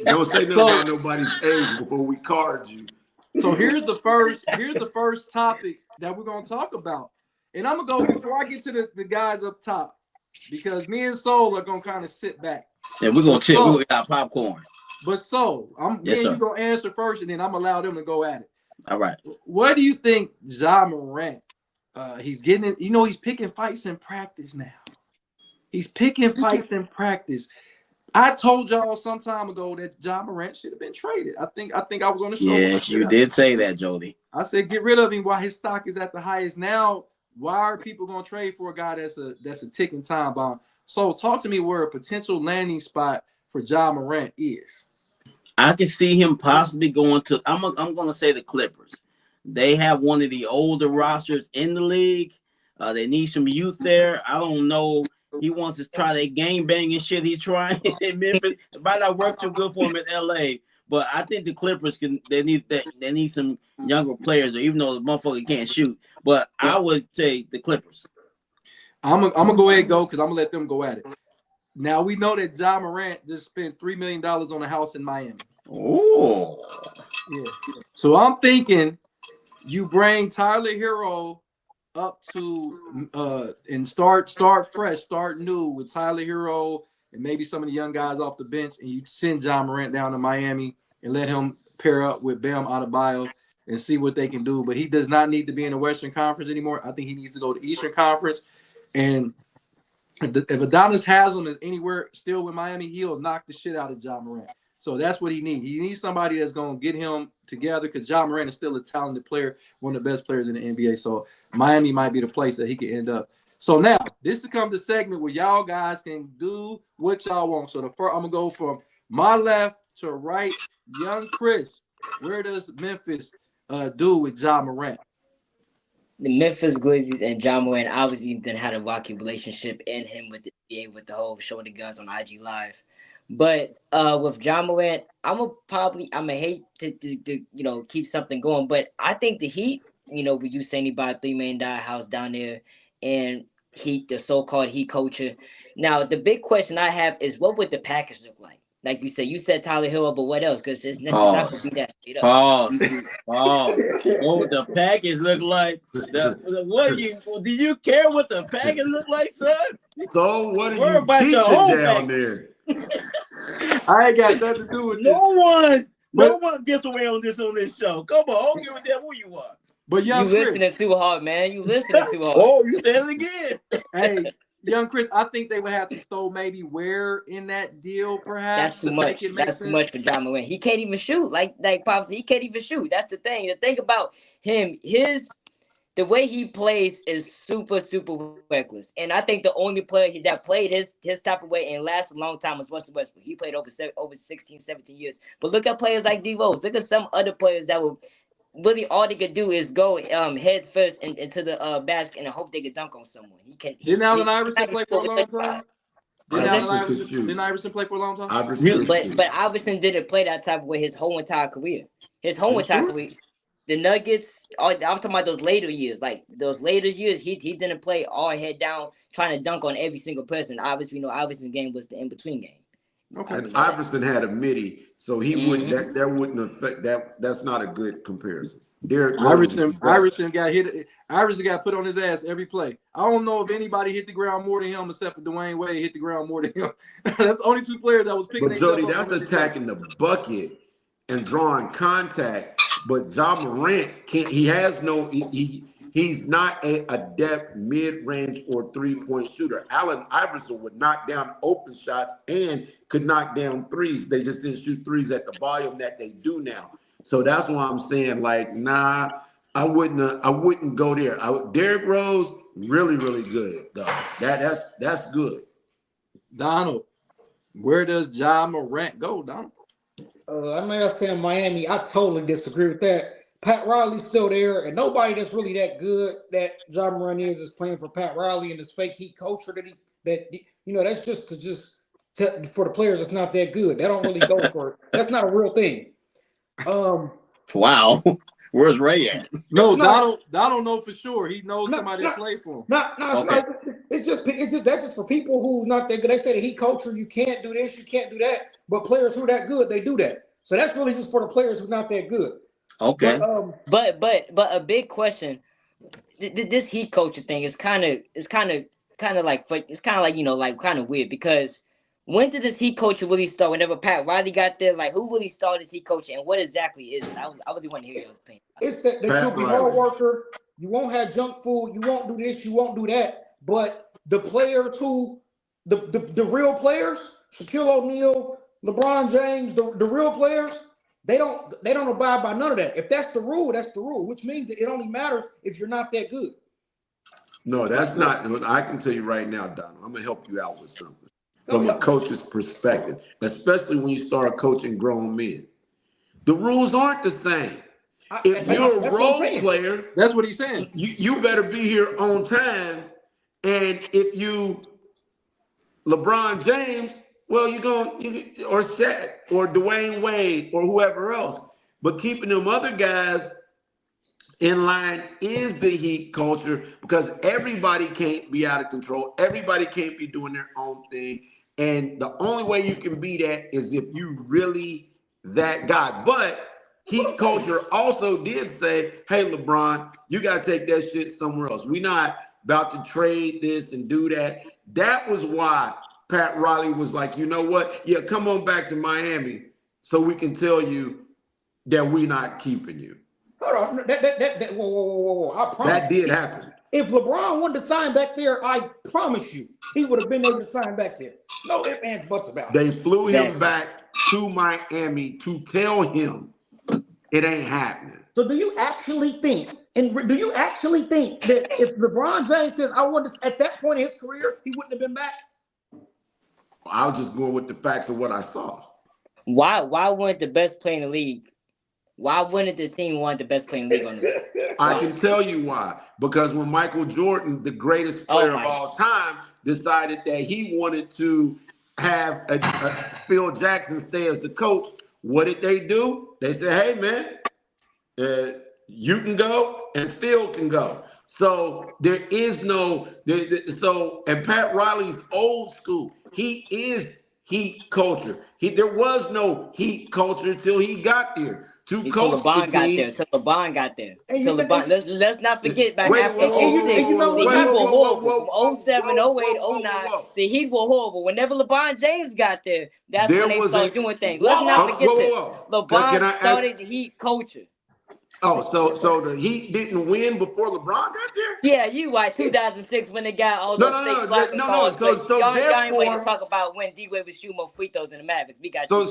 don't say nothing about nobody's age before we card you. So here's the first topic that we're gonna talk about. And I'm gonna go before I get to the guys up top, because me and Soul are gonna kind of sit back. Yeah, we're gonna chill. We got popcorn. But Soul, you gonna answer first, and then I'm allow them to go at it. All right. What do you think, Ja Morant? He's getting it. He's picking fights in practice now. He's picking fights in practice. I told y'all some time ago that Ja Morant should have been traded. I think I was on the show. Yes, you did say that, Jody. I said get rid of him while his stock is at the highest. Now, why are people going to trade for a guy that's a ticking time bomb? So talk to me where a potential landing spot for Ja Morant is. I can see him possibly going to. I'm going to say the Clippers. They have one of the older rosters in the league. They need some youth there. I don't know. He wants to try that game banging shit he's trying in Memphis. It might not work too good for him in LA, but I think the Clippers they need some younger players, even though the motherfucker can't shoot. But I would say the Clippers. I'm gonna go ahead and go because I'm gonna let them go at it. Now we know that Ja Morant just spent $3 million on a house in Miami. Oh, yeah. So I'm thinking you bring Tyler Hero up to and start fresh, start new with Tyler Hero and maybe some of the young guys off the bench, and you send Ja Morant down to Miami and let him pair up with Bam Adebayo and see what they can do. But he does not need to be in the Western Conference anymore. I think he needs to go to Eastern Conference. And if Adonis Haslam is anywhere still with Miami, he'll knock the shit out of Ja Morant. So that's what he needs. He needs somebody that's going to get him together because Ja Morant is still a talented player, one of the best players in the NBA. So Miami might be the place that he could end up. So now this becomes the segment where y'all guys can do what y'all want. So I'm going to go from my left to right. Young Chris, where does Memphis do with Ja Morant? the Memphis Grizzlies and John Moran obviously then had a rocky relationship in him with the NBA with the whole showing the guns on IG Live. But with John Morant, I'm gonna hate to keep something going, but I think the Heat, we used to anybody $3 million house down there, and Heat, the so-called Heat culture. Now the big question I have is what would the package look like? Like you said Tyler Hill, but what else? Because it's not gonna be that straight up. Pause. Pause. What would the package look like? Do you care what the package look like, son? So what are Worry you about your teaching own down package. there? I ain't got nothing to do with this. No one gets away on this show. Come on, I don't give a damn who you are. But You young Chris, listening too hard, man. You listening too hard. Oh, you said it again. hey, young Chris, I think they would have to throw maybe Ware in that deal, perhaps. That's too much. That's too much for John Morant. He can't even shoot. Like Pops, he can't even shoot. That's the thing. The thing about him, the way he plays is super, super reckless. And I think the only player that played his type of way and lasted a long time was Russell Westbrook. He played over 16, 17 years. But look at players like D Rose. Look at some other players that will really all they could do is go head first into the basket and hope they could dunk on someone. Didn't Allen Iverson play for a long time? Didn't Iverson play for a long time? But Iverson didn't play that type of way his whole entire career. Career. The Nuggets, I'm talking about those later years. Like those later years, he didn't play all head down trying to dunk on every single person. Obviously, Iverson's game was the in-between game. Okay. And Iverson had a midi, so he wouldn't that wouldn't affect that. That's not a good comparison. Iverson got hit. Iverson got put on his ass every play. I don't know if anybody hit the ground more than him except for Dwayne Wade hit the ground more than him. That's the only two players that was picking. But Jody, that's attacking the bucket and drawing contact. But Ja Morant can't. He has no. He's not a adept mid-range or three-point shooter. Allen Iverson would knock down open shots and could knock down threes. They just didn't shoot threes at the volume that they do now. So that's why I'm saying, like, nah, I wouldn't go there. Derrick Rose, really, really good, though. That's good. Donald, where does Ja Morant go, Donald? I know y'all saying Miami. I totally disagree with that. Pat Riley's still there, and nobody that's really that good that Ja Morant is playing for Pat Riley and this fake Heat culture that's just for the players that's not that good. They don't really go for it. That's not a real thing. Wow. Where's Ray at? No, Donald know for sure. He knows somebody that played for him. It's just that's just for people who not that good. They say the Heat culture, you can't do this, you can't do that. But players who are that good, they do that. So that's really just for the players who are not that good. Okay. But a big question. This Heat culture thing is kind of like kind of weird because when did this Heat culture really start? Whenever Pat Riley got there, like who really started this Heat culture and what exactly is it? I really want to hear your opinion. It's that you'll be hard worker. You won't have junk food. You won't do this. You won't do that. But the players who the real players, Shaquille O'Neal, LeBron James, the real players, they don't abide by none of that. If that's the rule, that's the rule, which means it only matters if you're not that good. No, that's not. I can tell you right now, Donald, I'm gonna help you out with something from a coach's perspective, especially when you start coaching grown men. The rules aren't the same. If you're a role player, that's what he's saying. You better be here on time. And if you LeBron James, well, or Shaq or Dwayne Wade or whoever else. But keeping them other guys in line is the Heat culture because everybody can't be out of control. Everybody can't be doing their own thing. And the only way you can be that is if you really that guy. But Heat culture also did say, hey, LeBron, you got to take that shit somewhere else. We're not about to trade this and do that. That was why Pat Riley was like, you know what? Yeah, come on back to Miami so we can tell you that we're not keeping you. Hold on. Whoa. I promise that did happen. If LeBron wanted to sign back there, I promise you, he would have been able to sign back there. No ifs, ands, buts about it. They flew him back to Miami to tell him it ain't happening. So do you actually think that if LeBron James says, I want to, at that point in his career, he wouldn't have been back? I was just going with the facts of what I saw. Why weren't the best player in the league Why wouldn't the team want the best player in the league on the I can tell you why. Because when Michael Jordan, the greatest player of all time, decided that he wanted to have a Phil Jackson stay as the coach, what did they do? They said, "Hey, man, you can go and Phil can go." So there is no and Pat Riley's old school. He is heat culture. There was no heat culture until he got there. Till LeBron got there. Till LeBron. Let's not forget about after 06. The Heat were horrible. From 07, 08, 09, the Heat were horrible. Whenever LeBron James got there, that's when they started doing things. Let's not forget that. LeBron started the Heat culture. Oh, so the Heat didn't win before LeBron got there? Yeah, you right. 2006 when they got all those No. So y'all ain't waiting to talk about when D-Wade was shooting more free throws in the Mavericks. We got so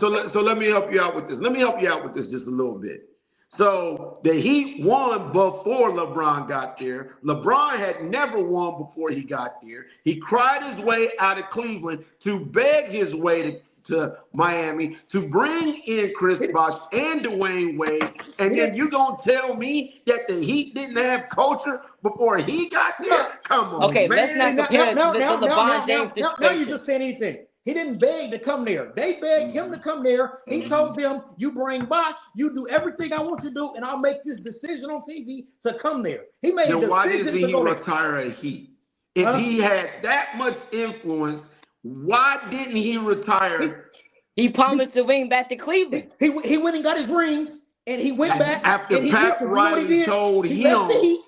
let me help you out with this. Let me help you out with this just a little bit. So the Heat won before LeBron got there. LeBron had never won before he got there. He cried his way out of Cleveland to beg his way to Miami to bring in Chris Bosh and Dwayne Wade, and then you gonna tell me that the Heat didn't have culture before he got there? Come on, okay, man. let's not compare the LeBron James situation. Now you just saying anything. He didn't beg to come there. They begged him to come there. He told them, "You bring Bosh, you do everything I want you to do, and I'll make this decision on TV to come there." He made a decision. Why didn't he retire at Heat? If he had that much influence, why didn't he retire? He promised the ring back to Cleveland. He went and got his rings, and he went back. After Pat Riley told him. He left the Heat.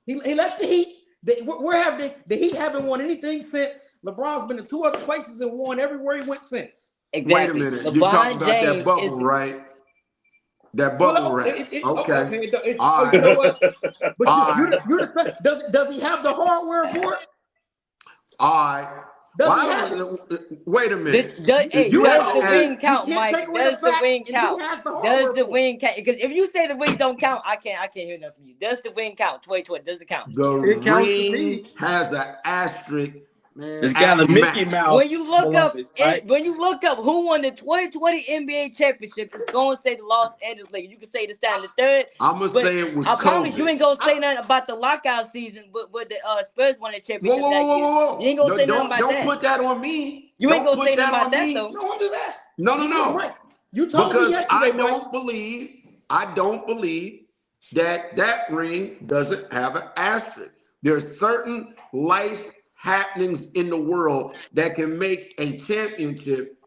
He left the Heat. The Heat haven't won anything since. LeBron's been to 2 other places and won everywhere he went since. Exactly. Wait a minute. You talking about that bubble, right? That bubble rap. Okay. All right. You know what? But does he have the hardware for it? All right. Wait a minute. Does the ring count, Mike? Does the ring count? Does the ring count? Because if you say the ring don't count, I can't hear nothing from you. Does the ring count? 2020, does it count? The ring has an asterisk. Man, it's got a Mickey Mouse. When you look up, who won the 2020 NBA championship, it's going to say the Los Angeles Lakers. You can say this down the third. I'm gonna say it was. I promise you ain't gonna say nothing about the lockout season, but the Spurs won the championship. Whoa. You ain't gonna say nothing about that. Don't put that on me. You ain't gonna say nothing about that though. Don't do that. No. Right. You told me yesterday. I don't believe that ring doesn't have an asterisk. There's certain life happenings in the world that can make a championship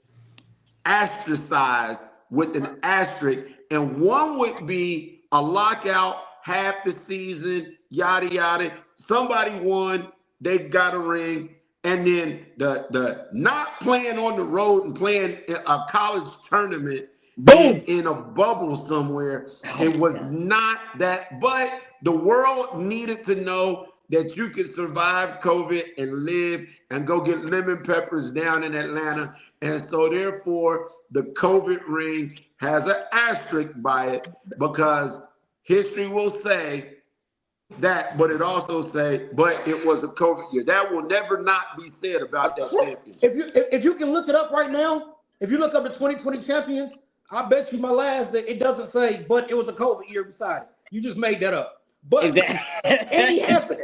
ostracized with an asterisk, and one would be a lockout, half the season, yada yada. Somebody won, they got a ring, and then the not playing on the road and playing a college tournament, boom, in a bubble somewhere. It was not that, but the world needed to know that you could survive COVID and live and go get lemon peppers down in Atlanta. And so therefore, the COVID ring has an asterisk by it because history will say that, but it also say, but it was a COVID year. That will never not be said about that championship. If you can look it up right now, if you look up the 2020 champions, I bet you my last that it doesn't say, but it was a COVID year beside it. You just made that up. But exactly. and he has the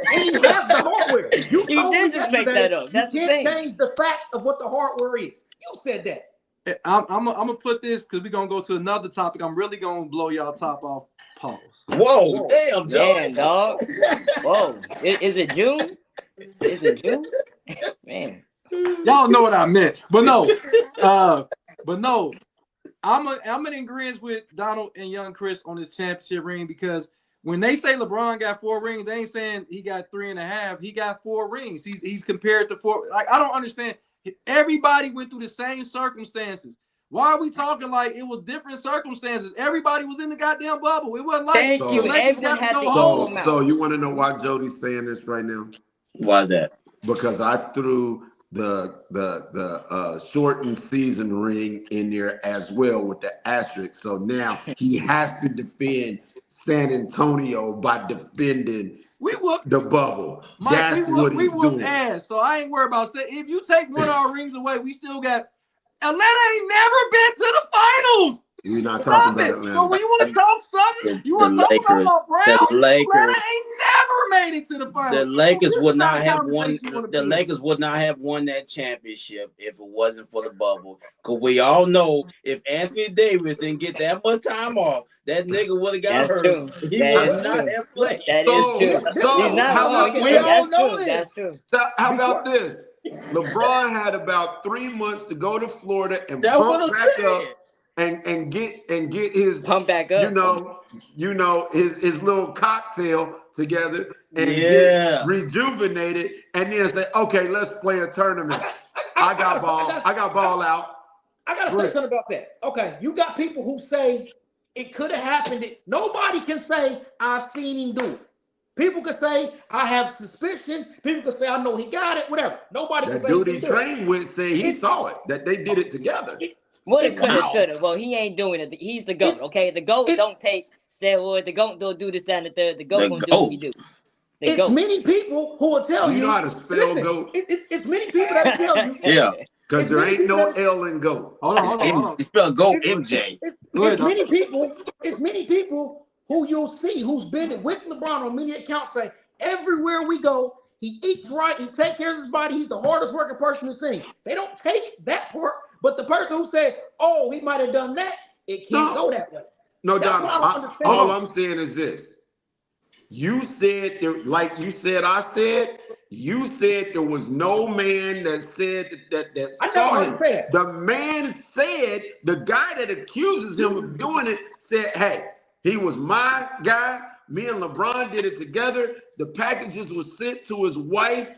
hardware. You did just make that up. That's you can't change the facts of what the hardware is. You said that. I'm gonna put this because we're gonna go to another topic. I'm really gonna blow y'all top off. Pause. Whoa, damn, dog. Whoa, is it June? Is it June? Man, y'all know what I meant, but no, I'm in agreement with Donald and Young Chris on the championship ring because when they say LeBron got 4 rings, they ain't saying he got 3.5. He got 4 rings. He's compared to 4. Like, I don't understand. Everybody went through the same circumstances. Why are we talking like it was different circumstances? Everybody was in the goddamn bubble. It wasn't like thank you. Everyone had to go. So you want to know why Jody's saying this right now? Why is that? Because I threw the shortened season ring in there as well with the asterisk. So now he has to defend San Antonio by defending the bubble. Mike, that's what he's doing. Ass, so I ain't worried about saying if you take one of our rings away, we still got Atlanta ain't never been to the finals. You're not talking about So Atlanta. when you want to talk something, you want to talk about my Browns. Atlanta ain't never made it to the finals. The Lakers This would is not not the have won. conversation you wanna The be in. Lakers would not have won that championship if it wasn't for the bubble. Cause we all know if Anthony Davis didn't get that much time off, that nigga would have got That's hurt. true. He That would is not true. have played. That is true. He's not how wrong. about we all That's know true. this. That's true. So how about this? LeBron had about 3 months to go to Florida and That's what pump I'm back saying. up and get his Pump back up. his little cocktail together and Yeah. get rejuvenated and then say, okay, let's play a tournament. I got ball out. I gotta say something about that. Okay, you got people who say it could have happened. Nobody can say I've seen him do it. People can say I have suspicions. People can say I know he got it. Whatever. Nobody can That say dude he he can do it. trained with said he saw it, that they did it together. Well, it could have, Wow. should have. Well, he ain't doing it. He's the GOAT, It's- okay? The GOAT it's- don't take steroids. The GOAT don't do this, that, and the third. The GOAT The gonna do GOAT. what he do. The It's GOAT. many people who will tell Do you you. know how to spell Listen, GOAT? it's many people that will tell you. Yeah. Because It's there many ain't no people that- L in GOAT. Hold on. He spelled go It's- MJ. Go ahead, It's many people. It's many people who you'll see who's been with LeBron on many accounts say everywhere we go, he eats right, he takes care of his body, he's the hardest working person to see. They don't take that part, but the person who said, "Oh, he might have done that," it can't go that way. No, That's Don, what I don't understand. all I'm saying is this. You said there, like you said, you said there was no man that said that I never saw heard him. him say that. The man said, the guy that accuses him of doing it said, hey, he was my guy. Me and LeBron did it together. The packages were sent to his wife.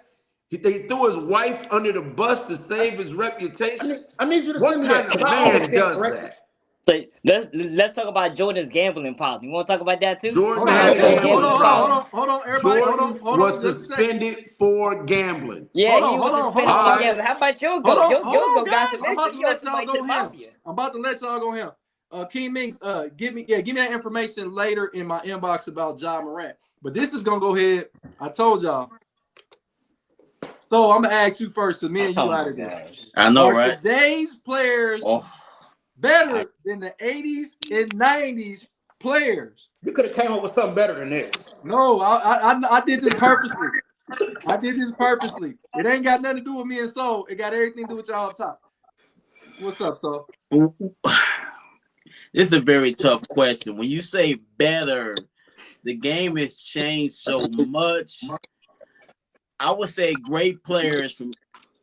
They threw his wife under the bus to save his reputation. I need you to What send me kind that. of 'cause I man understand does correctly. that? So let's talk about Jordan's gambling problem. You want to talk about that too? Jordan Hold had on, a hold on, everybody. Jordan Hold was on, just a second. suspended for gambling. Yeah, Hold on, he was hold on, suspended hold for on. gambling. How about your Hold GOAT? on, Your hold on, GOAT got guys. some I'm about to history. He owes let some y'all money to go the him. mafia. I'm about to let y'all go him. King Minks, give me that information later in my inbox about Ja Morant. But this is gonna go ahead. I told y'all. So I'm gonna ask you first, because me and you Oh out my of this. God. I know, Are right? today's players better than the 80s and 90s players? You could have came up with something better than this. No, I did this purposely. I did this purposely. It ain't got nothing to do with me and Soul. It got everything to do with y'all up top. What's up, Soul? This is a very tough question. When you say better, the game has changed so much. I would say great players from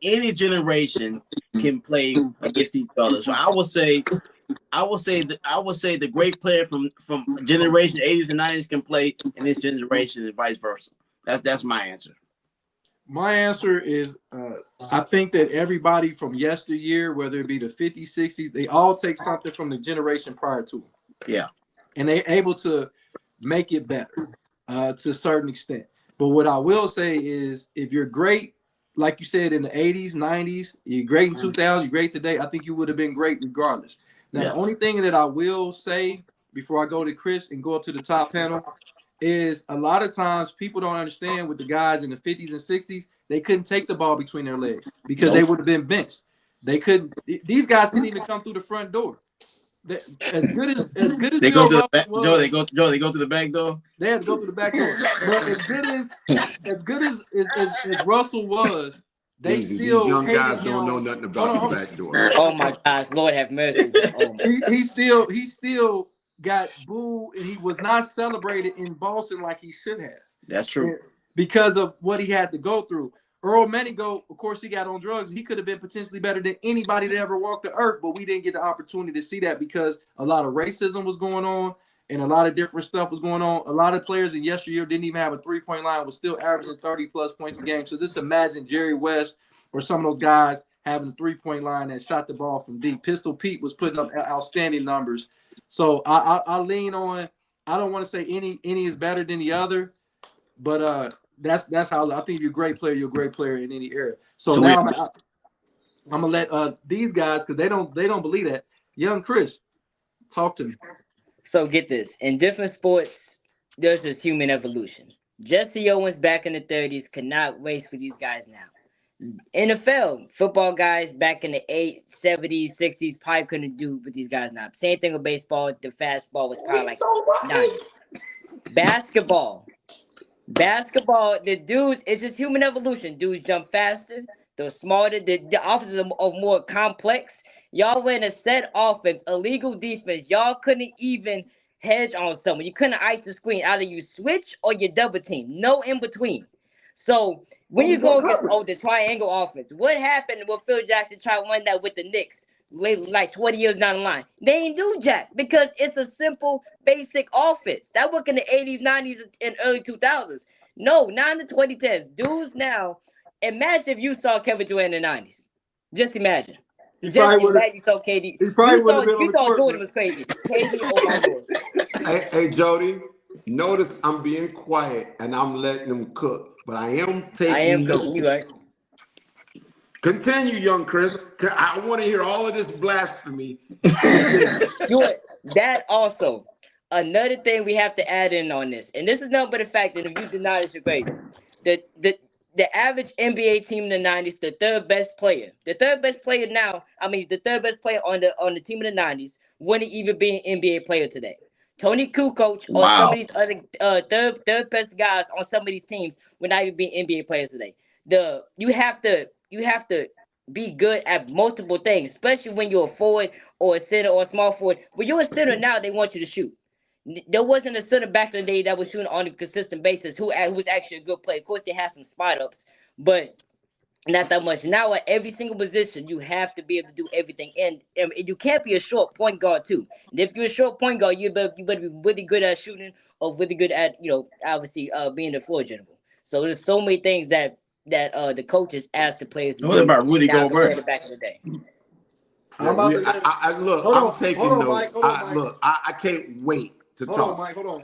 any generation can play against each other. So I would say the great player from generation 80s and 90s can play in this generation and vice versa. That's my answer. My answer is I think that everybody from yesteryear, whether it be the 50s, 60s, they all take something from the generation prior to them. Yeah. And they're able to make it better to a certain extent. But what I will say is if you're great, like you said, in the 80s, 90s, you're great in 2000, you're great today, I think you would have been great regardless. Now, the only thing that I will say before I go to Chris and go up to the top panel is a lot of times people don't understand with the guys in the 50s and 60s, they couldn't take the ball between their legs because they would have been benched. They couldn't. These guys couldn't even come through the front door. As good as they go to the back was, door. They go to the back door. They had to go to the back door. But as good as Russell was, they These still young hated guys him. don't know nothing about the back door. Oh my gosh, Lord have mercy. Oh my. He still got booed, and he was not celebrated in Boston like he should have. That's true. Because of what he had to go through. Earl Manigault, of course, he got on drugs. He could have been potentially better than anybody that ever walked the earth, but we didn't get the opportunity to see that because a lot of racism was going on and a lot of different stuff was going on. A lot of players in yesteryear didn't even have a three-point line, was still averaging 30-plus points a game. So just imagine Jerry West or some of those guys having a three-point line that shot the ball from deep. Pistol Pete was putting up outstanding numbers. So I lean on, I don't want to say any is better than the other, but that's how I think if you're a great player, you're a great player in any area. So now I'm gonna let these guys, because they don't believe that. Young Chris, talk to me. So get this. In different sports, there's this human evolution. Jesse Owens back in the 30s could not race with these guys now. NFL football guys back in the 70s, 60s probably couldn't do what these guys now. Same thing with baseball. The fastball was probably like 90. Basketball, the dudes, it's just human evolution. Dudes jump faster, they're smarter, the offenses are more complex. Y'all were in a set offense, illegal defense. Y'all couldn't even hedge on someone. You couldn't ice the screen. Either you switch or you double team. No in between. So when you go against the triangle offense, what happened when Phil Jackson tried to win that with the Knicks like 20 years down the line? They ain't do jack because it's a simple, basic offense. That worked in the 80s, 90s, and early 2000s. No, not in the 2010s. Dudes now, imagine if you saw Kevin Durant in the 90s. Just imagine. Just imagine you saw KD. You thought Jordan was crazy. KD, oh my Lord. Hey, Jody, notice I'm being quiet and I'm letting them cook. But I am taking notes. Cooking, right? Continue, young Chris. I want to hear all of this blasphemy. That also, another thing we have to add in on this, and this is nothing but the fact that if you deny this, you're crazy. The average NBA team in the 90s, the third best player now, the third best player on the team in the 90s wouldn't even be an NBA player today. Tony Kukoc or some of these other third best guys on some of these teams would not even be NBA players today. You have to be good at multiple things, especially when you're a forward or a center or a small forward. When you're a center now, they want you to shoot. There wasn't a center back in the day that was shooting on a consistent basis who was actually a good player. Of course, they had some spot ups, but not that much. Now at every single position, you have to be able to do everything, and you can't be a short point guard too. And if you're a short point guard, you better be really good at shooting or really good at obviously being the floor general. So there's so many things that the coaches ask the players to do. What about Rudy Gobert back in the day? I'm taking notes. I can't wait to talk. Hold on, Mike. Hold on.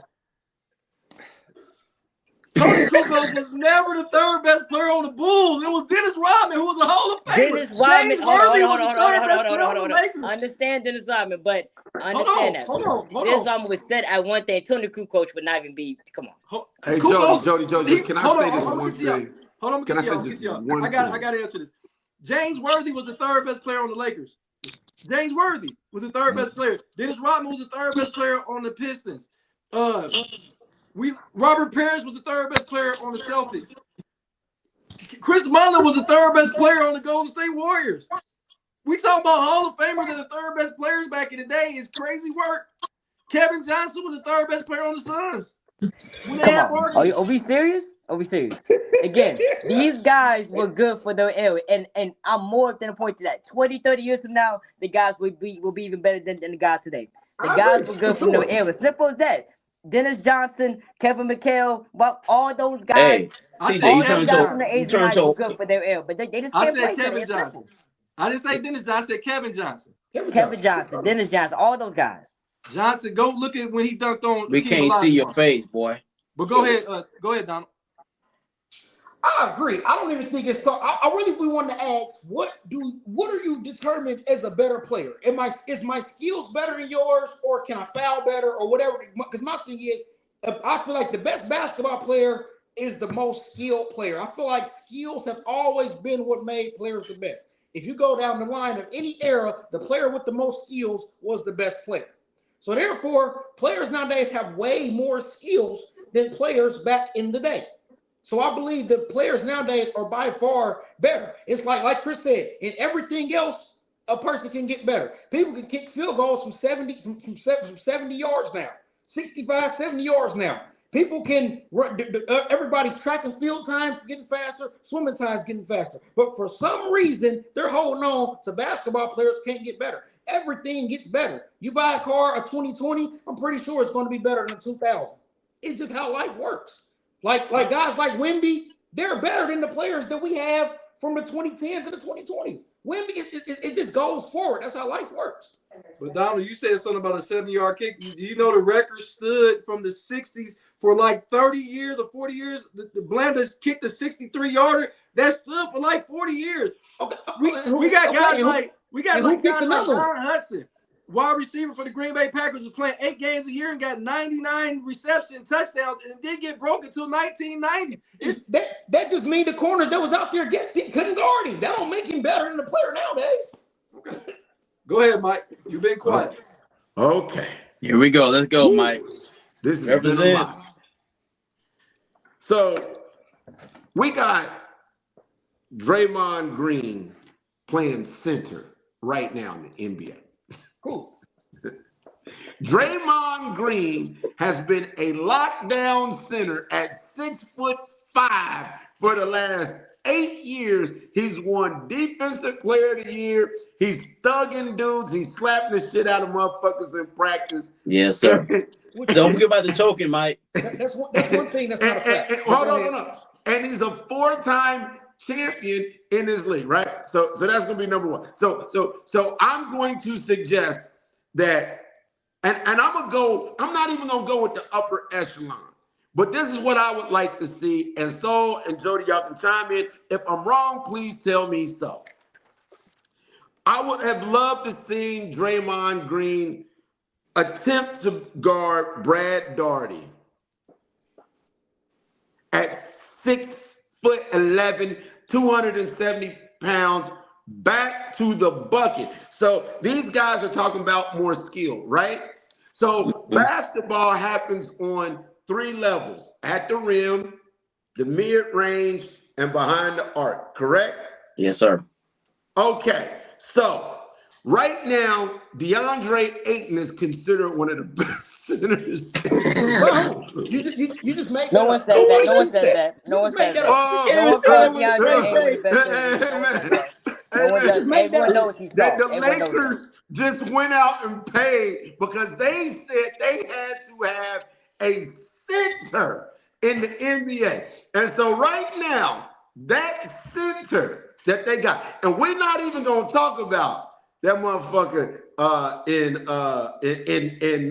Tony Kukoc was never the third best player on the Bulls. It was Dennis Rodman, who was a Hall of Famer. Dennis Rodman. James Worthy was the third best player on the Lakers. I understand Dennis Rodman, but I understand that. Hold on. Dennis Rodman was set at one thing. Tony Kukoc would not even be. Come on. Hey, Jody, can I say this one thing? Hold on, can I say this one thing? I got to answer this. James Worthy was the third best player on the Lakers. James Worthy was the third best player. Dennis Rodman was the third best player on the Pistons. Robert Parrish was the third best player on the Celtics. Chris Mullin was the third best player on the Golden State Warriors. We talking about Hall of Famers and the third best players back in the day. It's crazy work. Kevin Johnson was the third best player on the Suns. Come on. Are we serious? Again, these guys were good for their era, and I'm more than a point to that. 20, 30 years from now, the guys will be even better than the guys today. The guys were good from their era. Simple as that. Dennis Johnson, Kevin McHale, all those guys. Hey, all those guys from the 80s and 90s were good for their era, but they just can't play Kevin Johnson. I didn't say Dennis Johnson. I said Kevin Johnson. Kevin Johnson, Dennis Johnson, all those guys. Johnson, go look at when he dunked on. We can't see your face, boy. But go ahead, Donald. I agree. I don't even think it's. I really want to ask, what are you determined as a better player? Is my skills better than yours, or can I foul better, or whatever? Because my thing is, I feel like the best basketball player is the most skilled player. I feel like skills have always been what made players the best. If you go down the line of any era, the player with the most skills was the best player. So therefore, players nowadays have way more skills than players back in the day. So I believe the players nowadays are by far better. It's like Chris said, in everything else, a person can get better. People can kick field goals from 70 yards now, 65, 70 yards now. People can run, everybody's track and field times getting faster, swimming times getting faster. But for some reason, they're holding on to basketball players can't get better. Everything gets better. You buy a car, a 2020, I'm pretty sure it's going to be better than 2000. It's just how life works. Like guys like Wemby, they're better than the players that we have from the 2010s and the 2020s. Wemby, it just goes forward. That's how life works. But Donald, you said something about a 70-yard kick. Do you know the record stood from the 60s for like 30 years or 40 years? The Blanders kicked the 63-yarder. That stood for like 40 years. Okay. We got guys like Ron Hudson. wide receiver for the Green Bay Packers, was playing 8 games a year and got 99 reception touchdowns and didn't get broke until 1990. That just means the corners that was out there against him couldn't guard him. That don't make him better than the player nowadays. Okay. Go ahead, Mike. You've been quiet. Okay. Here we go. Let's go, Mike. This is Represent. been a lot. So we got Draymond Green playing center right now in the NBA. Cool. Draymond Green has been a lockdown center at 6'5" for the last 8 years. He's won Defensive Player of the Year. He's thugging dudes. He's slapping the shit out of motherfuckers in practice. Yes, sir. Don't forget about the choking, Mike. That's one thing that's not a fact. Hold on. And he's a 4-time champion in this league, right? So that's gonna be number one. So I'm going to suggest that, and I'm not even gonna go with the upper echelon, but this is what I would like to see. And Jody, y'all can chime in. If I'm wrong, please tell me so. I would have loved to see Draymond Green attempt to guard Brad Daugherty at 6'11", 270 pounds, back to the bucket. So these guys are talking about more skill, right? So basketball happens on 3 levels: at the rim, the mid-range, and behind the arc, correct? Yes, sir. Okay, so right now, DeAndre Ayton is considered one of the best centers. You just make No that one up. said that. Nobody No one said said that. No one said that. No one said DeAndre Ayton was the best player. No one does. Everyone knows he's That soft. the Everyone knows Lakers just went out and paid because they said they had to have a center in the NBA. And so right now, that center that they got, and we're not even going to talk about that motherfucker in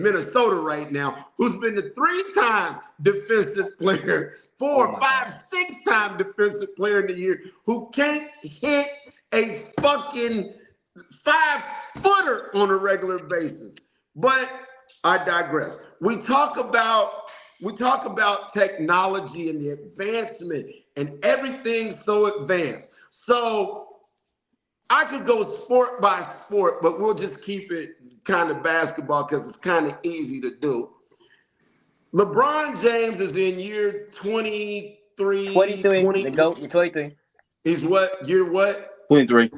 Minnesota right now, who's been the 3-time defensive player, 4, 5, 6-time defensive player in the year, who can't hit a fucking 5-footer on a regular basis. But I digress. We talk about technology and the advancement and everything so advanced. So I could go sport by sport, but we'll just keep it kind of basketball because it's kind of easy to do. LeBron James is in year 23. 23. The GOAT. You're 23. He's what? Year what? 23.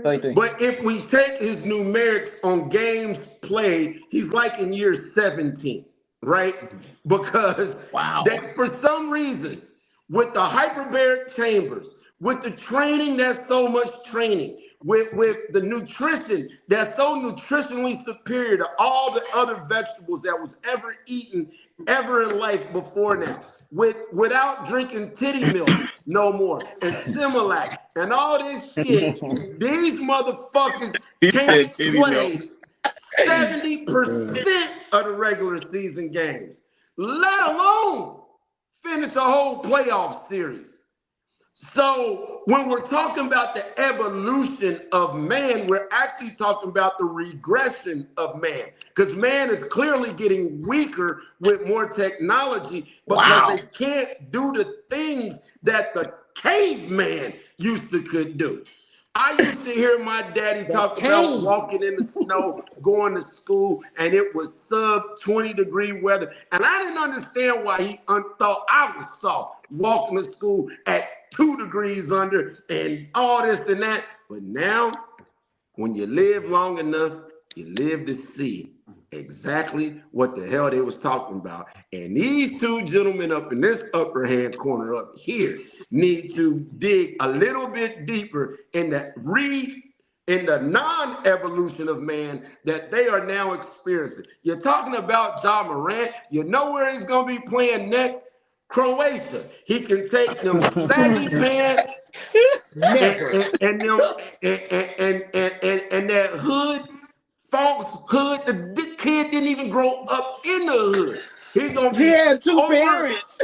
23. But if we take his numerics on games played, he's like in year 17, right? Because that for some reason, with the hyperbaric chambers, with the training that's so much training, with the nutrition that's so nutritionally superior to all the other vegetables that was ever eaten ever in life before now, without drinking titty milk no more, and Similac, and all this shit, these motherfuckers can't play 70% of the regular season games, let alone finish a whole playoff series. So when we're talking about the evolution of man, we're actually talking about the regression of man, because man is clearly getting weaker with more technology because they can't do the things that the caveman used to could do. I used to hear my daddy talk about walking in the snow, going to school, and it was sub 20-degree weather. And I didn't understand why he thought I was soft, walking to school at 2 degrees under and all this and that. But now, when you live long enough, you live to see exactly what the hell they was talking about. And these 2 gentlemen up in this upper hand corner up here need to dig a little bit deeper in the non-evolution of man that they are now experiencing. You're talking about Ja Morant. You know where he's going to be playing next? Croatia. He can take them saggy pants and that hood, false hood. The kid didn't even grow up in the hood. He had 2 parents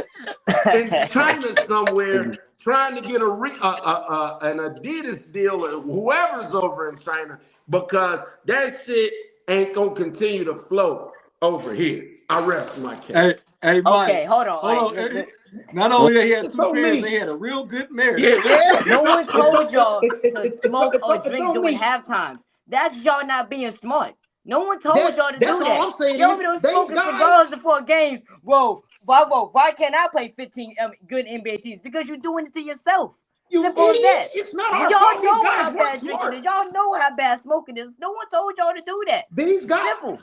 in China somewhere trying to get an Adidas deal or whoever's over in China, because that shit ain't gonna continue to float over here. I rest my case. Hey, Mike. Okay, hold on. Hold Like, on. Not only they had two on parents, me. they had a real good marriage. Yeah. no one told y'all It's to smoke or it's drink on during me. halftimes. That's y'all not being smart. No one told y'all to That's do all that. I'm saying Y'all is be those these smoking guys. cigars before games. Why can't I play 15 good NBA seasons? Because you're doing it to yourself. You Simple as idiot! that. It's not our Y'all fault. These know guys how weren't bad drinking smart. is. Y'all know how bad smoking is. No one told y'all to do that. These guys, Simple.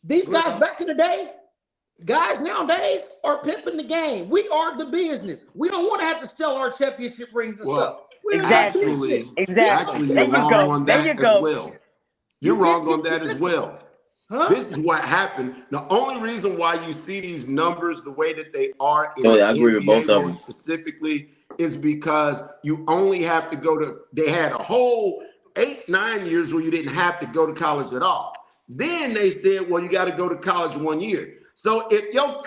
these guys back in the day, guys nowadays are pimping the game. We are the business. We don't want to have to sell our championship rings and stuff. Well, We don't Exactly. have to do shit. Exactly. actually, There you're you wrong go. on There that you as go. well. You You're wrong can't on that as well. Huh? This is what happened. The only reason why you see these numbers the way that they are in Oh, the yeah, I agree with both NBA of more them. specifically is because you only have to go to, they had a whole 8-9 years where you didn't have to go to college at all. Then they said, well, you got to go to college 1 year. So if your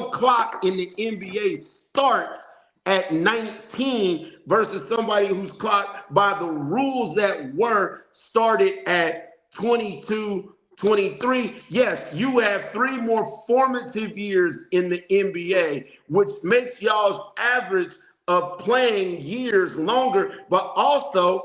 clock in the NBA starts at 19 versus somebody whose clock by the rules that were started at 22, 23, yes, you have 3 more formative years in the NBA, which makes y'all's average of playing years longer, but also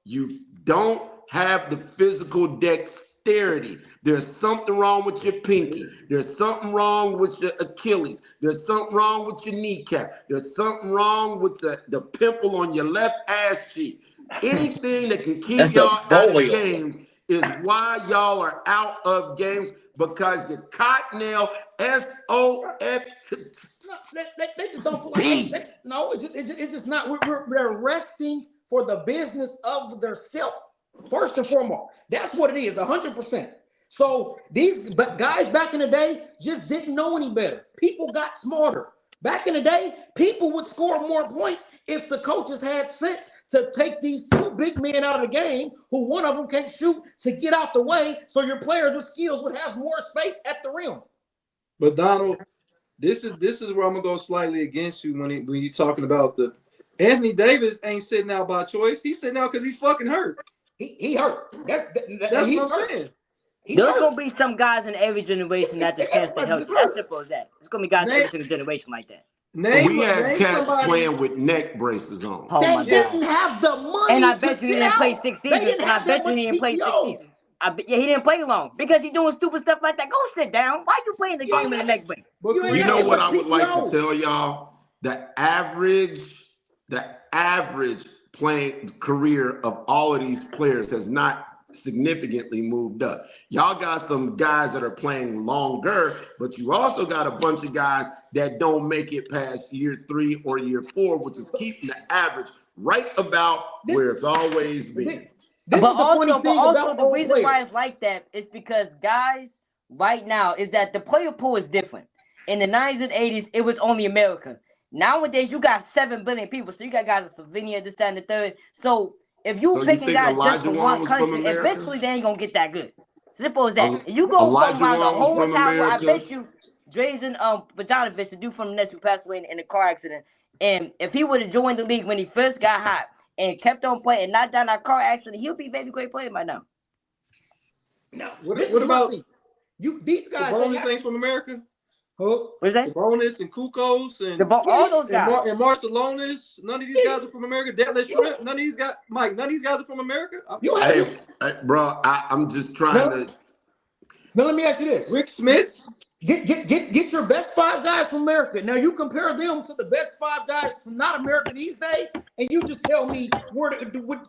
you don't have the physical dexterity. There's something wrong with your pinky. There's something wrong with your Achilles. There's something wrong with your kneecap. There's something wrong with the pimple on your left ass cheek. Anything that can keep That's a y'all out of polio. games is why y'all are out of games, because your cottontail SOF. No, they just don't feel like no, it's just not. We're resting for the business of their self. First and foremost, that's what it is, 100%. So these guys back in the day just didn't know any better. People got smarter. Back in the day, people would score more points if the coaches had sense to take these 2 big men out of the game, who one of them can't shoot, to get out the way, so your players with skills would have more space at the rim. But Donald, this is where I'm gonna go slightly against you when you're talking about the Anthony Davis ain't sitting out by choice. He's sitting out because he's fucking hurt. He hurt. That's That's what I'm saying. There's gonna be some guys in every generation that just can't stay Everybody healthy. just That's hurt. simple as that. It's gonna be guys every single generation like that. We had Name cats somebody. playing with neck braces on. Oh my They god. didn't have the money And I to bet you he sit didn't play out. 6 They seasons. didn't And I have bet that you he much didn't play 6 PTO. seasons. Yeah, he didn't play long because he doing stupid stuff like that. Go sit down. Why you playing the You game ain't with a got neck brace? But You ain't You got know that what much I would like to PTO. tell y'all? The average playing career of all of these players has not significantly moved up. Y'all got some guys that are playing longer, but you also got a bunch of guys that don't make it past year 3 or year 4, which is keeping the average right about where it's always been. This is the funny thing about the old reason why players. it's like that is because guys right now is that the player pool is different. In the 90s and 80s, it was only America. Nowadays, you got 7 billion people, so you got guys in Slovenia, this, that, and the third. So if you So you picking think guys just Elijah from Wan one was from country, America? eventually they ain't gonna get that good. Simple as that. If you go from Elijah around the Wan was whole from entire world, I America? bet you Drazen Bogdanovic, the dude from the Nets who passed away in a car accident, and if he would have joined the league when he first got hot and kept on playing and not done a car accident, he'll be a very great player by now. No, What about these guys? They Sabonis have, ain't from America? huh? What is that? Sabonis and Kukos and All those guys. and Marcelonis, none of these guys are from America. Detlef Schrempf, none of these guys. Mike, none of these guys are from America. You have Hey, bro, I'm just trying to. Now let me ask you this: Rick Smits. Get your best 5 guys from America. Now you compare them to the best 5 guys from not America these days, and you just tell me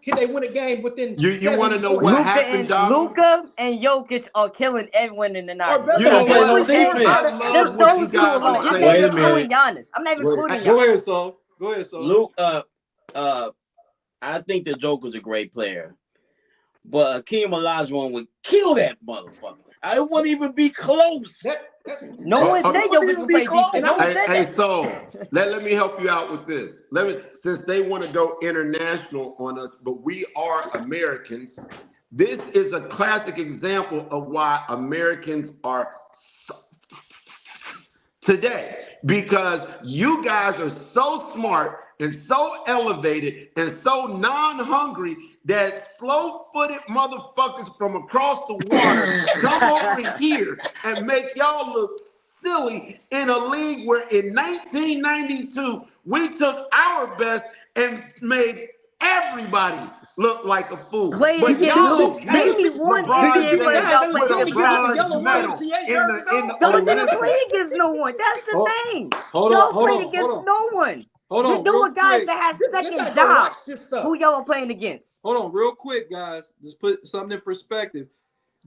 can they win a game within? You want to know what Luka happened, Donald? and Jokic are killing everyone in the night. better You know Play no what? defense. I love what you Those two guys alone. are I'm saying. not Wait a even including minute. Giannis. I'm not even including Go Giannis. ahead, Saul. Go ahead, Saul. Luke, I think the Joker's a great player, but Akeem Olajuwon would kill that motherfucker. I wouldn't even be close. No one said Jokic can play defense. No one said Hey, that. so let me help you out with this. Since they want to go international on us, but we are Americans. This is a classic example of why Americans are today, because you guys are so smart and so elevated and so non-hungry that slow-footed motherfuckers from across the water come over here and make y'all look silly in a league where in 1992 we took our best and made everybody look like a fool. Played But against y'all who? count Maybe one LeBron NBA James player y'all with played a against. bronze medal in the Y'all didn't Olympics. play against no one. That's the thing. Hold Y'all on, hold played on, against hold on. no one. Hold You're on, doing real guys quick. that have You second gotta go watch jobs. this stuff. Who y'all are playing against? Hold on, real quick, guys. Just put something in perspective.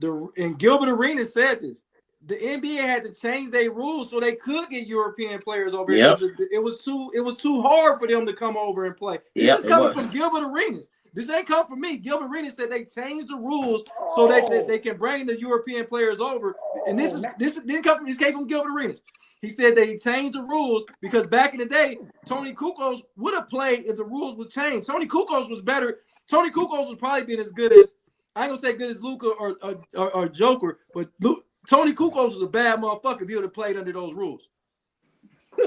And Gilbert Arenas said this. The NBA had to change their rules so they could get European players over here. Yep. It was too hard for them to come over and play. This Yep, is it coming was. from Gilbert Arenas. This ain't come from me. Gilbert Arenas said they changed the rules so they can bring the European players over. And this didn't come from, this came from Gilbert Arenas. He said they changed the rules because back in the day, Tony Kukoc would have played if the rules would change. Tony Kukoc was better. Tony Kukoc was probably been as good as, I ain't gonna say good as Luka or Joker, but Tony Kukoc was a bad motherfucker if he would have played under those rules.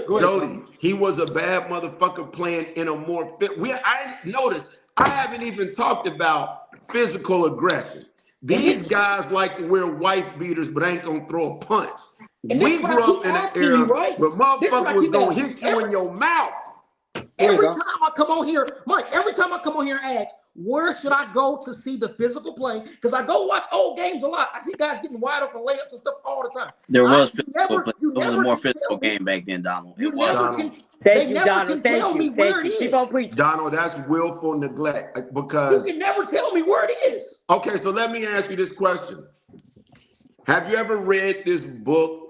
Go ahead, Jody, he was a bad motherfucker playing in a more fit. I noticed. I haven't even talked about physical aggression. These guys like to wear wife beaters, but ain't gonna throw a punch. And We this what grew I keep up in an asking era you, right? where This what motherfucker I was keep gonna asking. hit you in your mouth. Every Go ahead, time I come on here, Mike, every time I come on here and ask, where should I go to see the physical play? Because I go watch old games a lot. I see guys getting wide open layups and stuff all the time. There was You physical play. you It was a never more can physical tell me. game back then, Donald. You It was. never Donald. can. Thank They you, never Donald. can Thank tell me you. where Thank it you. is. Keep on preaching. Donald, that's willful neglect You because. can never tell me where it is. Okay, so let me ask you this question. Have you ever read this book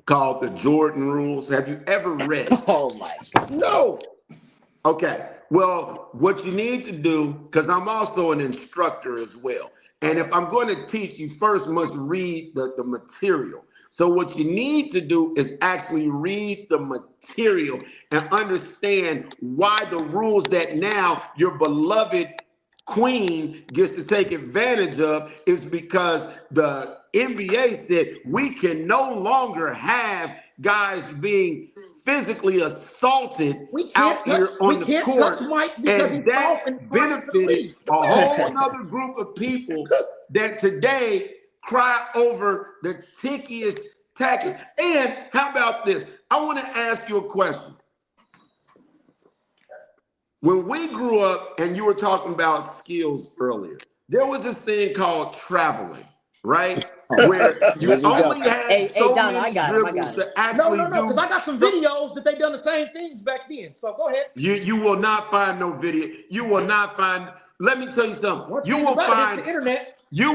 called The Jordan Rules? Have you ever read it? Oh my. No. Okay. Well, what you need to do, because I'm also an instructor as well. And if I'm going to teach, you first must read the material. So what you need to do is actually read the material and understand why the rules that now your beloved queen gets to take advantage of is because the NBA said we can no longer have guys being physically assaulted out here on the court, Mike because and he's off that and trying to benefited leave. a whole nother group of people that today cry over the tickiest taxes. And how about this? I want to ask you a question. When we grew up, and you were talking about skills earlier, there was this thing called traveling, right? Where you Here we go. only had Hey, so Donald, I many got him. I dribbles got him. to actually No, because do. I got some videos that they done the same things back then. So go ahead. You will not find no video. You will not find. Let me tell you something. One You thing will about it, find. it's the internet. You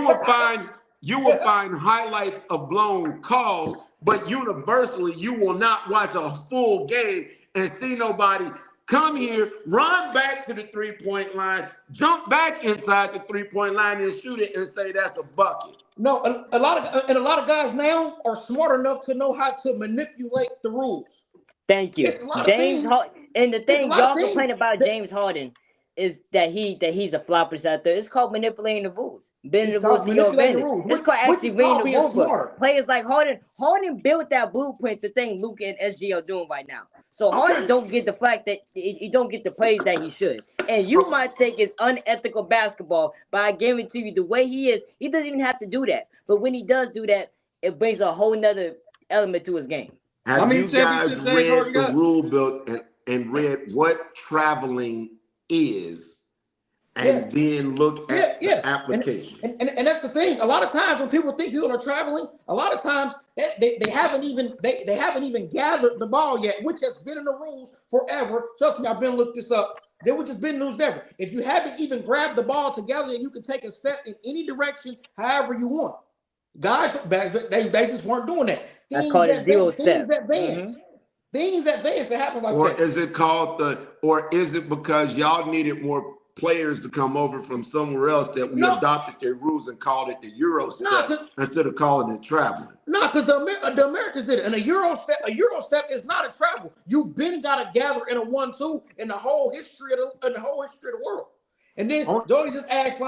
will find highlights of blown calls, but universally, you will not watch a full game and see nobody come here, run back to the three-point line, jump back inside the three-point line and shoot it and say that's a bucket. No, a lot of guys now are smart enough to know how to manipulate the rules. Thank you. It's a lot of James things. Harden. And the thing lot of y'all things complain about that- James Harden is that he's a floppers out there. It's called manipulating the rules. Bending It's the rules called to your manipulating the advantage. rules, It's called which actually is reading called the being rule book. smart. Players like Harden built that blueprint, the thing Luka and SG are doing right now. So Harden don't get the flack that he don't get the praise that he should. And you might think it's unethical basketball, but I guarantee you the way he is, he doesn't even have to do that. But when he does do that, it brings a whole nother element to his game. Have you guys championships James read Harden the got? rule book and read what traveling is? And then look at the application. And that's the thing. A lot of times when people think people are traveling, a lot of times they haven't even gathered the ball yet, which has been in the rules forever. Trust me, I've been looked this up. There would just been news forever. If you haven't even grabbed the ball together, you can take a step in any direction, however you want. Guys, they just weren't doing that. That's called a zero step. Things advance that happen like Or that. is it called or is it because y'all needed more players to come over from somewhere else that we adopted their rules and called it the Euro step instead of calling it traveling? No, because the Americans did it. And a Euro step is not a travel. You've been got to gather in a 1-2 in the whole history of the world. And then Jody just asked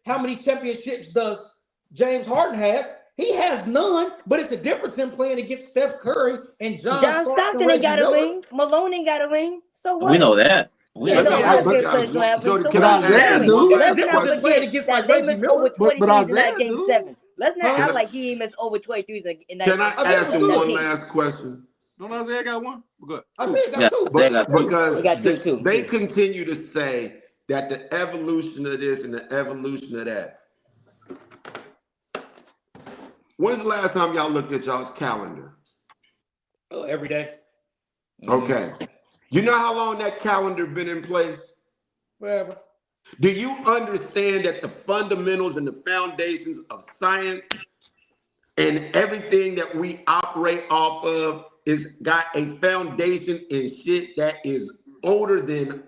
how many championships does James Harden has? He has none, but it's the difference in playing against Steph Curry and John Stockton ain't got a ring. Malone ain't got a ring. So what? We know that. Yeah, no, I- all but, NBA players don't have Jody, so can I much ask you damage. something? It's Let's different not than forget playing against that like they Reggie missed over Miller. 20 But threes in that Isaiah, game dude. 7. Let's not Huh? act like he missed over 20 threes in that can game I 7 ask of him that one team. last question? Don't Isaiah got one? Good. I Two. think I Yeah, got two. they got two. Because They got two. they continue to say that the evolution of this and the evolution of that. When's the last time y'all looked at y'all's calendar? Oh, every day, Okay. You know how long that calendar been in place? wherever. Do you understand that the fundamentals and the foundations of science and everything that we operate off of is got a foundation in shit that is older than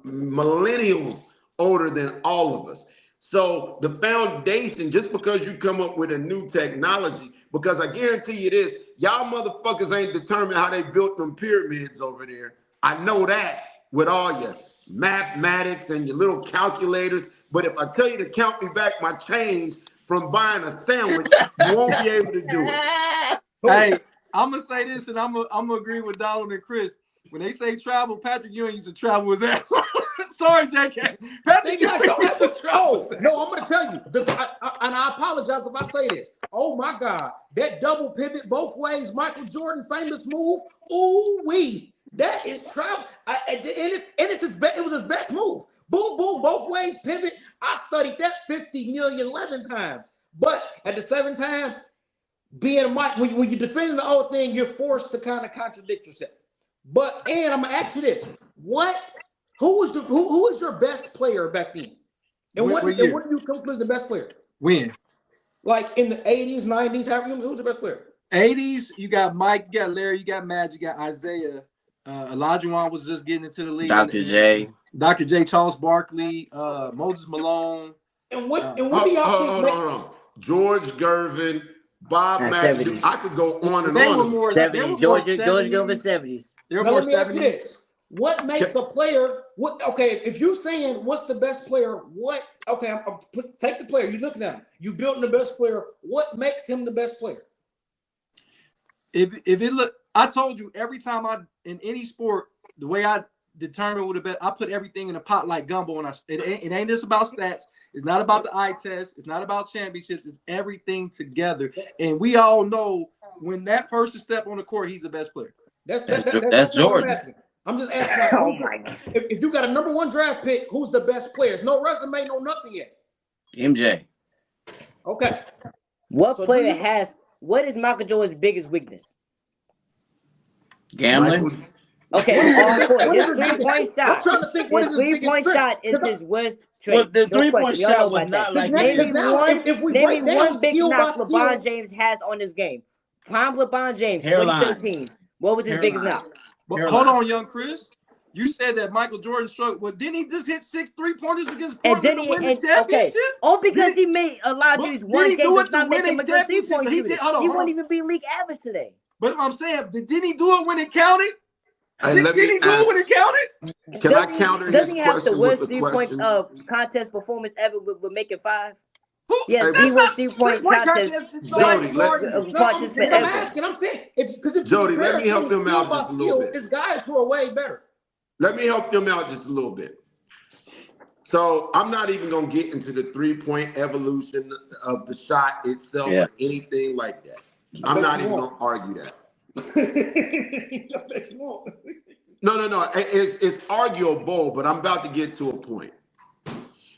millennials, older than all of us. So the foundation, just because you come up with a new technology, because I guarantee you this, y'all motherfuckers ain't determined how they built them pyramids over there. I know that with all your mathematics and your little calculators. But if I tell you to count me back my change from buying a sandwich, you won't be able to do it. Hey, I'm gonna say this, and I'm gonna agree with Donald and Chris. When they say travel, Patrick Ewing used to travel his ass. Sorry, JK. They Patrick guys Ewing don't have used to. to travel Oh his ass. no, I'm gonna tell you. And I apologize if I say this. Oh my God, that double pivot both ways, Michael Jordan famous move. Ooh wee, that is travel. It was his best move. Boom, boom, both ways pivot. I studied that 50 million 11 times. But at the same time, being a Mike, when you're defending the old thing, you're forced to kind of contradict yourself. But and I'm gonna ask you this: who was your best player back then? And What what year? do you conclude the best player? When? Like in the 80s, 90s, who's the best player? 80s, you got Mike, you got Larry, you got Magic, you got Isaiah. Olajuwon was just getting into the league. Dr. J. Dr. J, Charles Barkley, Moses Malone. And what do Hold y'all think? on. George Gervin, Bob That's McAdoo. 70s. I could go on and They on. were more 70s. George Gilbert 70s. They were Now more let me ask you 70s. this: what makes a player? Okay, if you're saying what's the best player, what? Okay, take the player. You're looking at him. You building the best player. What makes him the best player? If it look, I told you every time in any sport, the way I determine what the best, I put everything in a pot like gumbo, and it ain't just about stats. It's not about the eye test. It's not about championships. It's everything together. And we all know when that person step on the court, he's the best player. That's That's not what Jordan. I'm asking. I'm just asking. Like, Oh my God. if you got a number one draft pick, who's the best players? No resume, no nothing yet. MJ. Okay. What So player what is Michael Jordan's biggest weakness? Gambling. Michael, Okay, What court. is His his biggest- 3-point I'm shot. trying to think what His is his biggest 3-point strength. shot is his worst trait. Well, the No 3-point question. Y'all shot know was about not that. like Name Because me now, one. if we Name break me down one big skill by knock skill, LeBron James has on this game. Prime LeBron James, Hairline. 2013. What was his biggest knock? But Hairline. hold on, young Chris. You said that Michael Jordan struggled. Well, didn't he just hit 6 3-pointers against And Portland then to win the championship? all because Did he- he made a lot of But these did one he game do does it to not make win him a a good championship? 3-point He shooter. did- hold on, He hold wouldn't on. even be league average today. But I'm saying, didn't he do it when it counted? hey, Did let he me do it when ask, it counted? can I counter his Doesn't he have the question with worst the 3-point question? contest performance ever with making 5? Who? He has Hey, the That's worst not 3-point 3-point contest contest. It's Jody, Michael Jordan. no, I'm participant ever. asking. I'm saying if you Jody, let compare me help him skill out by just a little skill, bit. it's guys who are way better. Let me help them out just a little bit. So I'm not even going to get into the 3-point evolution of the shot itself Yeah. or anything like that. I I'm bet not you even won't. going to argue that. I bet you won't. No. It's arguable, but I'm about to get to a point.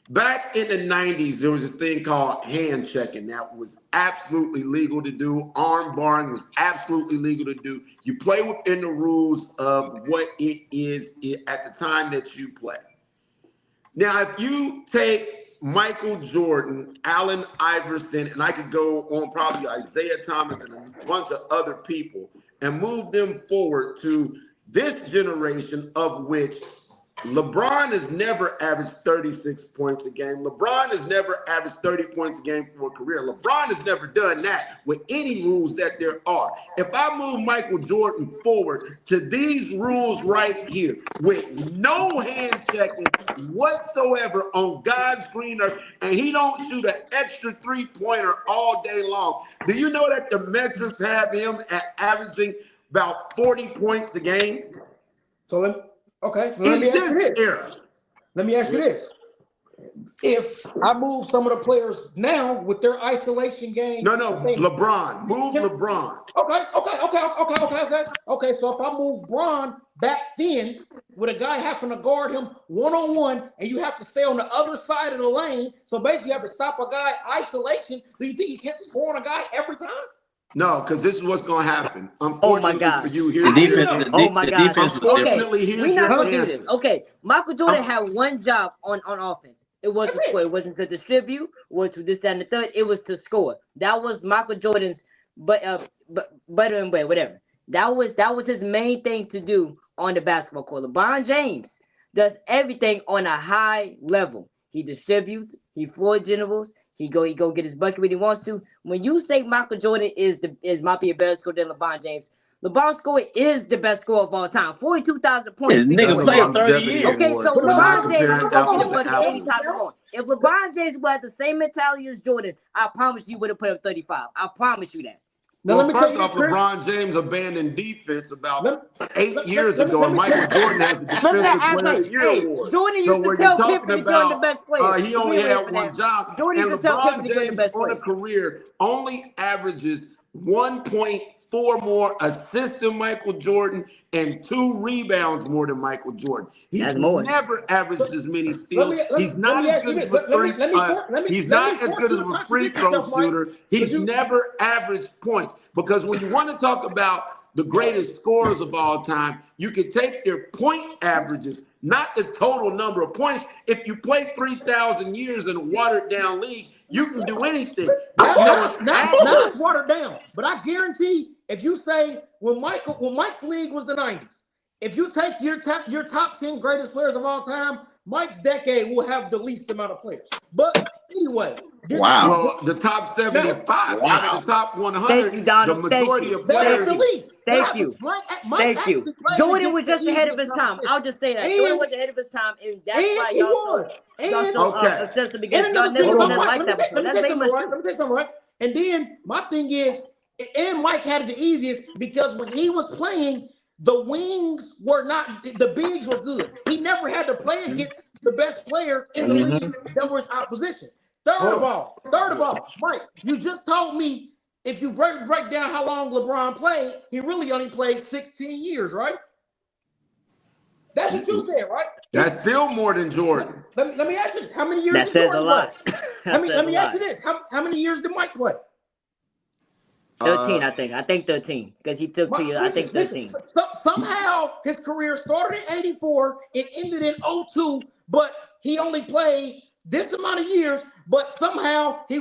Back in the 90s, there was a thing called hand checking that was absolutely legal to do. Arm barring was absolutely legal to do. You play within the rules of what it is at the time that you play. Now, if you take Michael Jordan, Allen Iverson, and I could go on probably Isaiah Thomas and a bunch of other people and move them forward to this generation of which LeBron has never averaged 36 points a game. LeBron has never averaged 30 points a game for a career. LeBron has never done that with any rules that there are. If I move Michael Jordan forward to these rules right here with no hand checking whatsoever on God's green earth, and he don't shoot an extra three-pointer all day long, do you know that the metrics have him at averaging about 40 points a game? So Okay, in let me ask you this this. era. Let me ask you this. If I move some of the players now with their isolation game, No, LeBron. Move Can- LeBron. Okay. So if I move Braun back then with a guy having to guard him one-on-one, and you have to stay on the other side of the lane, so basically you have to stop a guy isolation. Do you think you can't score on a guy every time? No, because this is what's going to happen. Oh my Unfortunately God. for you, The here's defense, Oh my the God. defense was different. Unfortunately, here's We're not your gonna do this. answer. Okay, Michael Jordan Um, had one job on offense. It wasn't That's it. score. It wasn't to distribute. Was to this, that, and the third. It was to score. That was Michael Jordan's, butter and bread, whatever. That was his main thing to do on the basketball court. LeBron James does everything on a high level. He distributes. He floor generals. He go get his bucket when he wants to. When you say Michael Jordan might be a better scorer than LeBron James, LeBron scorer is the best scorer of all time. 42,000 points. Yeah, nigga That's a played 30 longevity years. Okay, award. so We're not LeBron James comparing is gonna apples get a to bucket apples. anytime you want. If LeBron James had the same mentality as Jordan, I promise you would have put up 35. I promise you that. Now Well, let me tell first you off, this, Chris. LeBron James abandoned defense about Let- 8 years let me- ago, let and me- Michael Jordan has the Let's Defensive not act Player of like, the Year hey, award. Jordan So used to when tell you're talking Pippen to join the about best player. he only had one job, Jordan and used to tell Pippen LeBron to join the James best on a player. career only averages 1.4 more assists than Michael Jordan and 2 rebounds more than Michael Jordan. He's That's more. never averaged as many Let steals. me He's let not me as ask you good as this. a free. He's not as good as you to a free contradict throw yourself, Mike, shooter. 'cause He's you- never averaged points, because when you want to talk about the greatest scorers of all time, you can take their point averages, not the total number of points. If you play 3,000 years in a watered down league, you can do anything. But you know what's Now average? it's watered down. But I guarantee, if you say when Mike's league was the 90s, if you take your top 10 greatest players of all time, Mike's decade will have the least amount of players. But anyway, Wow. Well, the top 75 out of the top 100, Thank you, Donald. the Thank majority you. of they have players. the least. Thank you. Mike Thank you. actually played Jordan against was the just ahead of easiest his time. competition. I'll just say that. And- Jordan was ahead of his time, and that's And why he y'all was. so Okay. obsessed And because y'all another never thing did about nothing Mike, like let me that say before. That's something very right. much Let me say something right. And then my thing is, and Mike had it the easiest because when he was playing, the wings were not, the bigs were good. He never had to play against the best players in the league that were his opposition. Third of all, Mike, you just told me if you break down how long LeBron played, he really only played 16 years, right? That's what you said, right? That's still more than Jordan. Let me ask you this: how many years That did says a Jordan lot. play? That says Let me a ask you lot. this: how many years did Mike play? 13, I think. I think 13 because he took 2 years. I think 13. Somehow his career started in '84 and ended in '02, but he only played this amount of years. But somehow he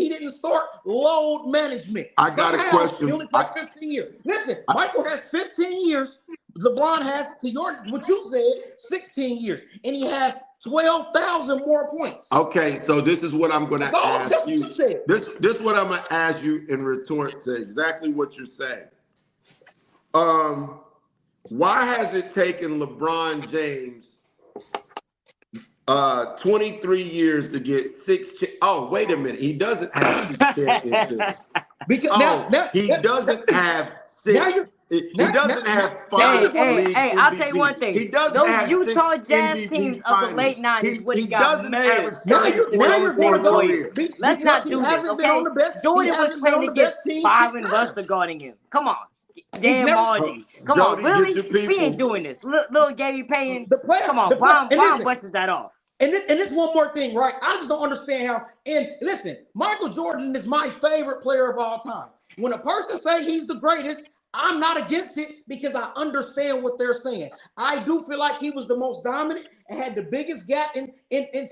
didn't start load management. I got a Somehow question. He only played 15 years. Listen, Michael has 15 years. LeBron has, to what you said, 16 years, and he has 12,000 more points. Okay, so this is what I'm going to ask That's you. what you said. This is what I'm going to ask you in retort to exactly what you're saying. Why has it taken LeBron James 23 years to get 6? Oh, wait a minute. He doesn't have 6 championships. Because He doesn't have 6. He doesn't have 5 league Hey, I'll tell you MVPs. one thing. He doesn't Those have Utah 6 Jazz MVP teams of the finals. late 90s would He have got doesn't murdered. average Now 30 you're points going to in go. career. Let's Because not he do this, hasn't been okay? on the best. Jordan he was hasn't been playing on the against best team. Byron 6 Buster times. guarding him. Come on. Dan never- Margie. Come Jody, on, really? get your people. We ain't doing this. Little Gary Payne. The player, Come on, the player, Brown listen, brushes that off. And this one more thing, right? I just don't understand how. And listen, Michael Jordan is my favorite player of all time. When a person say he's the greatest, I'm not against it because I understand what they're saying. I do feel like he was the most dominant and had the biggest gap in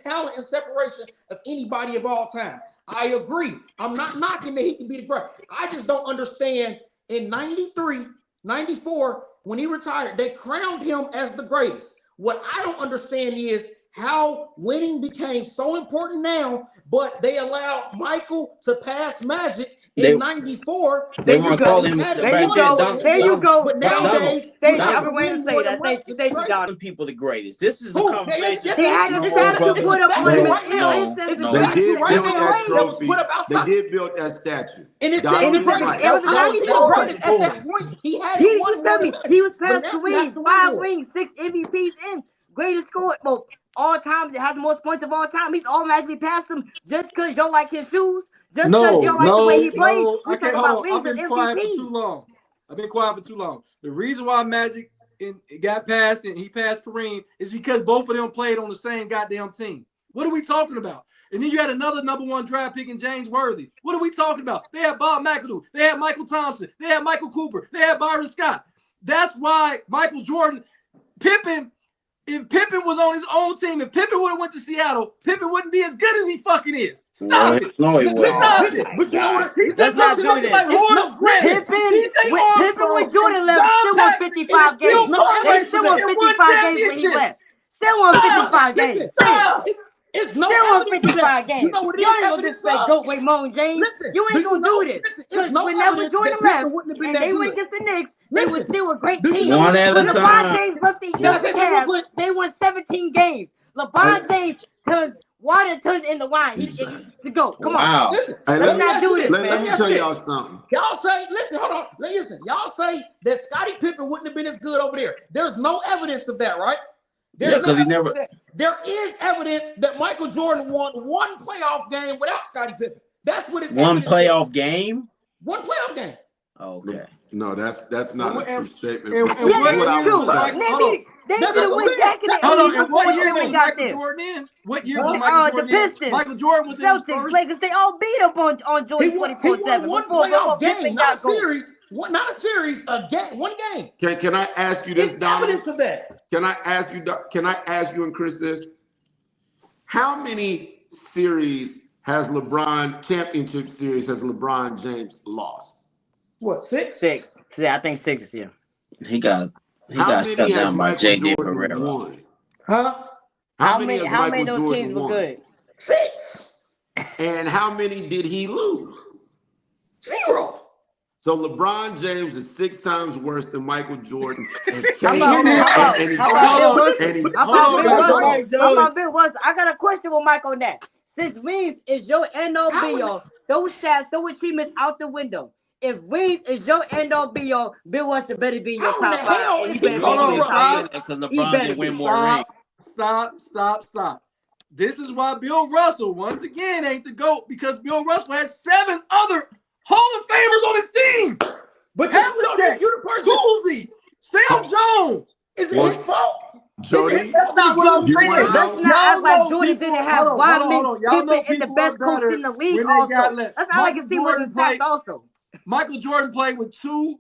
talent and separation of anybody of all time. I agree. I'm not knocking that he can be the great. I just don't understand in 93, 94, when he retired, they crowned him as the greatest. What I don't understand is how winning became so important now, but they allowed Michael to pass Magic in 94. They want to call him There you go. But There you go. nowadays, Thank you you. have I've to been waiting win to say more that. than Thank you, Western, Don. Some people the greatest. This is the Who? conversation. Yes, He had to put up They- on right now. No, It's no. a They statue did right build now that that was trophy. put up They outside. did build that statue. And it's Donald the is greatest. right. It was a That was 94. the greatest. At that point, he had He, it you tell me, he was past Kareem, 5 rings, 6 MVPs, and greatest score, well, all time, that has the most points of all time. He's automatically past him just because you don't like his shoes, just because you don't like the way he plays. We I talk can't. about Hold on. rings I've been and quiet for MVP. too long. I've been quiet for too long. The reason why Magic got past and he passed Kareem is because both of them played on the same goddamn team. What are we talking about? And then you had another #1 draft pick in James Worthy. What are we talking about? They had Bob McAdoo. They had Michael Thompson. They had Michael Cooper. They had Byron Scott. That's why Michael Jordan, Pippen, if Pippen was on his own team, if Pippen would have went to Seattle, Pippen wouldn't be as good as he fucking is. Stop it. No, he wasn't. Stop it. But you know what? He's Let's just not looking do like this. Horace Grant, Pippen DJ with Jordan left, John still won Paxson, 55 games. Bill Connolly, They still won and 55 games when he championships. left. Still won 55 games. Listen, Stop. it's no Still won evidence of 55 that. games. You know what it You is ain't gonna evidence disrespect of? Goat Raymond James. Listen, You ain't gonna do this. Listen, Because it's no whenever evidence Jordan that left Pippen wouldn't have been and that they good. went against the Knicks, they was Listen, still a great do you team. know One at a When LeBron time. James left the Can I say something real Cavs, quick? they won 17 games. LeBron James turns water turns into wine. He's the GOAT. Come on. Wow. Listen, Hey, Let's let me not do this, let man. me tell y'all something. Y'all say, listen, hold on. Listen, y'all say that Scottie Pippen wouldn't have been as good over there. There's no evidence of that, right? There's Yeah, because he evidence never. of that. There is evidence that Michael Jordan won one playoff game without Scottie Pippen. That's what it's One evidence playoff is. game? One playoff game. Okay. No, that's not a true statement. and But what this Yeah, is what I it's true. would say. They That's should have what went I'm back in the saying. Hold on, 80s and before what year Jordan was got Michael there. Jordan in? What year Huh? was Michael The Jordan in? Pistons, Michael Jordan was in his Celtics, first. Lakers, they all beat up on He Jordan won 24/7 one before playoff Pippen game, got not a gold. series. Not a series, a game, one game. Can I ask you this, It's Donald? evidence of that. Can I ask you and Chris this? How many championship series has LeBron James lost? What, 6? 6. Yeah, I think 6 this year. He got How shut many has down by Michael J.D. Jordan Ferrera. won? Huh? How many has How many Michael of those Jordan teams were won? good? 6. And how many did he lose? 0. So LeBron James is 6 times worse than Michael Jordan. And How Bill Russell? I got a question with Mike on that. Since rings is your end all be all, those stats, those achievements out the window. If rings is your end all be all, Bill Russell better be in your How in the top hell 5. And is he he better be Hold in on, your top 10. Because He LeBron better didn't win be. more rings. Stop. This is why Bill Russell, once again, ain't the GOAT, because Bill Russell has 7 other Hall of Famers on his team. But Havlicek, you the person. Coolsey, Sam Jones. Is it his fault? Jody, That's not what I'm you saying. wanna Let's know? not act like Y'all know Jordan people- didn't have hold on. Rodman, Y'all know Pippen, and the people best are coach better in the league when they also. got left. Let's not like his Michael team wasn't Jordan stacked also. Michael Jordan played with 2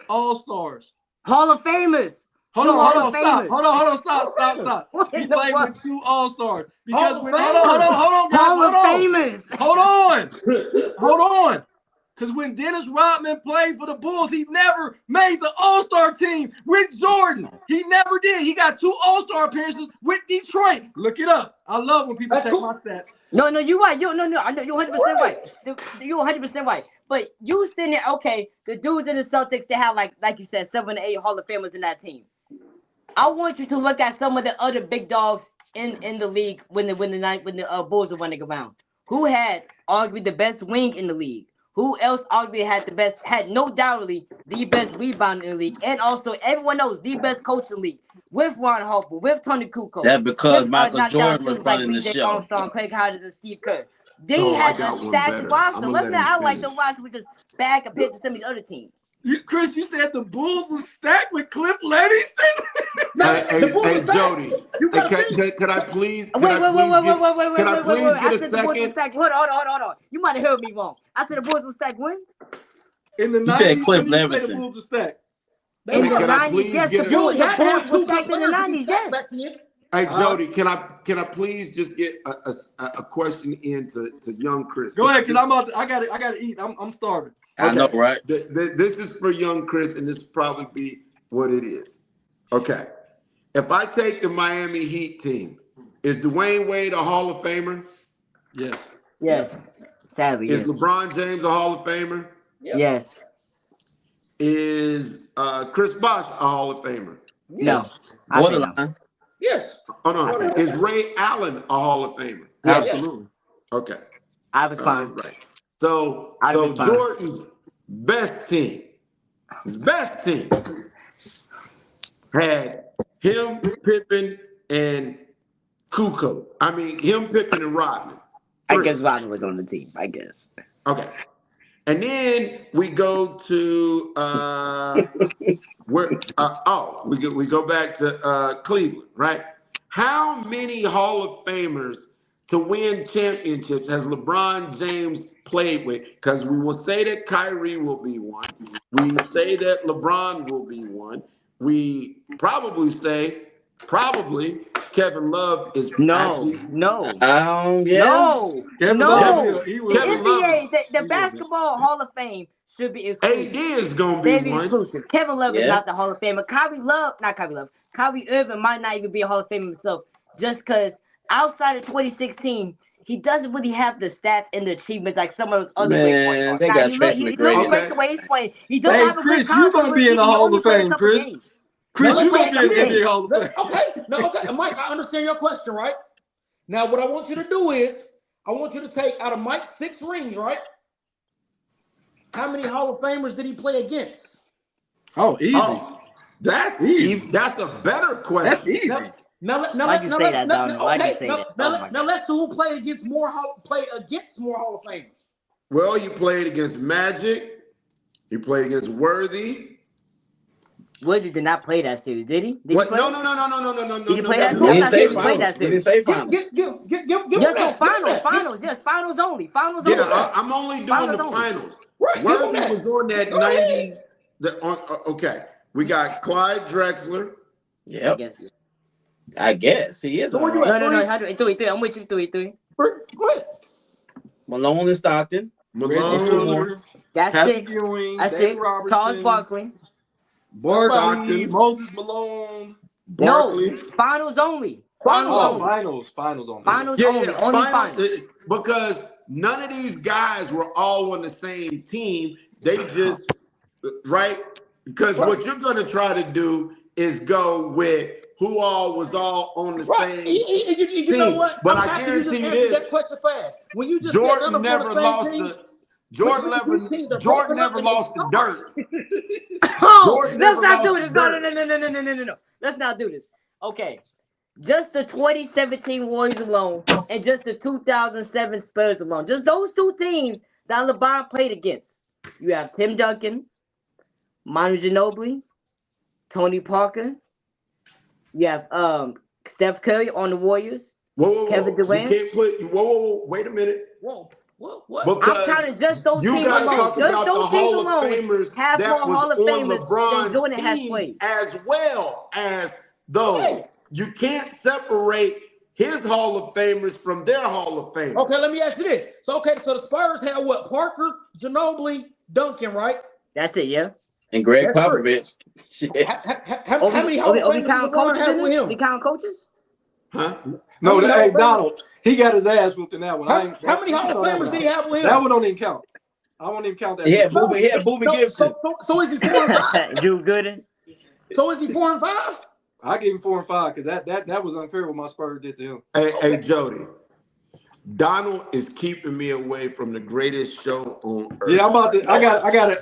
All-Stars. Hall of Famers. Hold Two on, Hall of stop. Famers. Hold on, stop. What He in the played world? with 2 All-Stars. Because Hall of when, Famers. hold on, guys, Hall of Famers. Hold on. Because when Dennis Rodman played for the Bulls, he never made the All-Star team with Jordan. He never did. He got 2 All-Star appearances with Detroit. Look it up. I love when people check my stats. No, you're right. No, I know you're 100% right. You're 100% right. But you sitting there, okay, the dudes in the Celtics, they have like you said, 7 to 8 Hall of Famers in that team. I want you to look at some of the other big dogs in the league when the Bulls were running around. Who had arguably the best wing in the league? Who else arguably had no doubtly the best rebound in the league, and also everyone knows the best coach in the league with Ron Harper, with Tony Kukoc. That's because with, Michael Jordan was shooters like running the BJ show. Armstrong, Craig Hodges, and Steve Kerr. They So I had got a one stacked better. roster. I'ma Let's let not him act like the finish. roster was just bad compared to some of these other teams. Chris, you said the Bulls was stacked with Cliff Livingston? Hey, Jody, could I please Wait. get I a said the Bulls were second? stacked. Hold on. You might have heard me wrong. I said the Bulls were stacked when? In the You 90s, said Cliff when did you say the Levingston. Bulls were stacked? In the Can I 90s, please yes. get The a- Bulls were stacked in the 90s, yes. Hey, Jody, can I please just get a question in to young Chris? Go ahead, because I gotta eat. I'm starving. I know, right? This is for young Chris, and this will probably be what it is. Okay. If I take the Miami Heat team, is Dwayne Wade a Hall of Famer? Yes. Sadly, Is yes. LeBron James a Hall of Famer? Yes. Is Chris Bosh a Hall of Famer? No. I say no. Borderline. Yes. Oh, no. Is Ray Allen a Hall of Famer? Yes. Absolutely. Okay. I respond. Right. So I respond. Jordan's best team his best team had him, Pippen, and Kukoc. I mean, him, Pippen, and Rodman. I Three. guess Rodman was on the team. I guess. Okay. And then we go to we go back to Cleveland, right? How many Hall of Famers to win championships has LeBron James played with? Because we will say that Kyrie will be one. We say that LeBron will be one. We probably say Kevin Love is No. Yeah. No. Kevin No. Love, he will. Kevin Love. NBA, the will. Basketball Hall of Fame should be exclusive. AD is gonna be Very one. exclusive. Kevin Love is Yeah. not the Hall of Famer. Kyrie Irving might not even be a Hall of Famer himself, just because outside of 2016, he doesn't really have the stats and the achievements like some of those other great point guards. They Now, got he Tracy looks McGrady. great the way he's playing. He doesn't Hey, have a Chris, good you college gonna be in the career. He Hall only of played a Fame, couple Chris. games. Chris, Let you me gonna be in the finish. NBA Hall of Fame. Okay, Mike, I understand your question, right? Now, what I want you to do is, I want you to take out of Mike's 6 rings, right? How many Hall of Famers did he play against? Oh, easy. Oh, that's Easy. that's a better question. That's easy. Why'd you say that, Donald? Why'd you say that? Oh my Now let's see who played against more Hall of Famers. Well, you played against Magic. You played against Worthy. Woody did not play that series, did he? Did he What? play? No. Did he play that We series? didn't I say think he played that finals. We series. didn't say finals. Give Yes, him no, that. finals. Yes, finals only. Finals Yeah, only. I'm only doing Finals the only. finals. Right, Worthy give him was on that Go 90. Okay, we got Clyde Drexler. Yep. I I guess he is. So where all you right. at? No. How do 3? I'm with you. 3. Go ahead. Malone and Stockton. Reggie Malone, Miller, That's Patrick 6. Ewing, That's Dave 6. Robertson, Charles Barkley. Barkley, Stockton. Moses Malone. Barkley. No, finals only. Finals Oh, only. finals only. Finals Yeah, only. Only finals. finals. Because none of these guys were all on the same team. They just right. Because what you're going to try to do is go with who all was all on the Right. same You know team. what? But I'm I happy you just guarantee you answered this: that question fast. When you just said none Jordan of them never on the lost same team, the Jordan which never these teams are Jordan broken up never and they lost the suck. dirt. Oh, Jordan let's never not do lost this. the No. dirt. Let's not do this. Okay. Just the 2017 Warriors alone and just the 2007 Spurs alone. Just those 2 teams that LeBron played against. You have Tim Duncan, Manu Ginobili, Tony Parker. You have Steph Curry on the Warriors. Whoa. Kevin Durant. You can't put whoa. Wait a minute. Whoa. What? Because I'm counting just those you teams got to alone. talk Just about the those teams Hall of alone Famers have that more was Hall of on Famers than LeBron's Jordan has team played. as well as those. Okay. You can't separate his Hall of Famers from their Hall of Famers. Okay, let me ask you this. So the Spurs had what? Parker, Ginobili, Duncan, right? That's it, yeah. And Greg That's Popovich. How many Hall of Famers did count LeBron coaches have in with this? him? We count coaches? Huh? No, many Hall hey of Famers? Donald, he got his ass whooped in that one. How many Hall of Famers did he have with him? That one don't even count. I won't even count that. Yeah, Boobie Gibson. So is he 4 and 5? Drew Gooden. So is he 4 and 5? I gave him 4 and 5 because that was unfair what my Spurs did to him. Hey, Jody. Donald is keeping me away from the greatest show on earth. Yeah,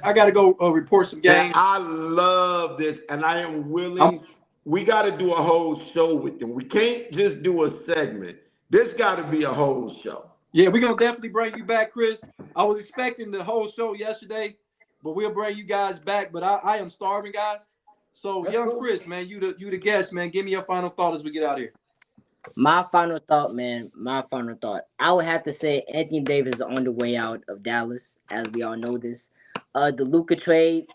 I got to go report some games. And I love this, and I am willing. We got to do a whole show with them. We can't just do a segment. This got to be a whole show. Yeah, we're gonna definitely bring you back, Chris. I was expecting the whole show yesterday, but we'll bring you guys back. But I am starving, guys. So That's young cool. Chris, man, you the guest, man. Give me your final thought as we get out of here. My final thought, man. I would have to say Anthony Davis is on the way out of Dallas, as we all know this. The Luka trade,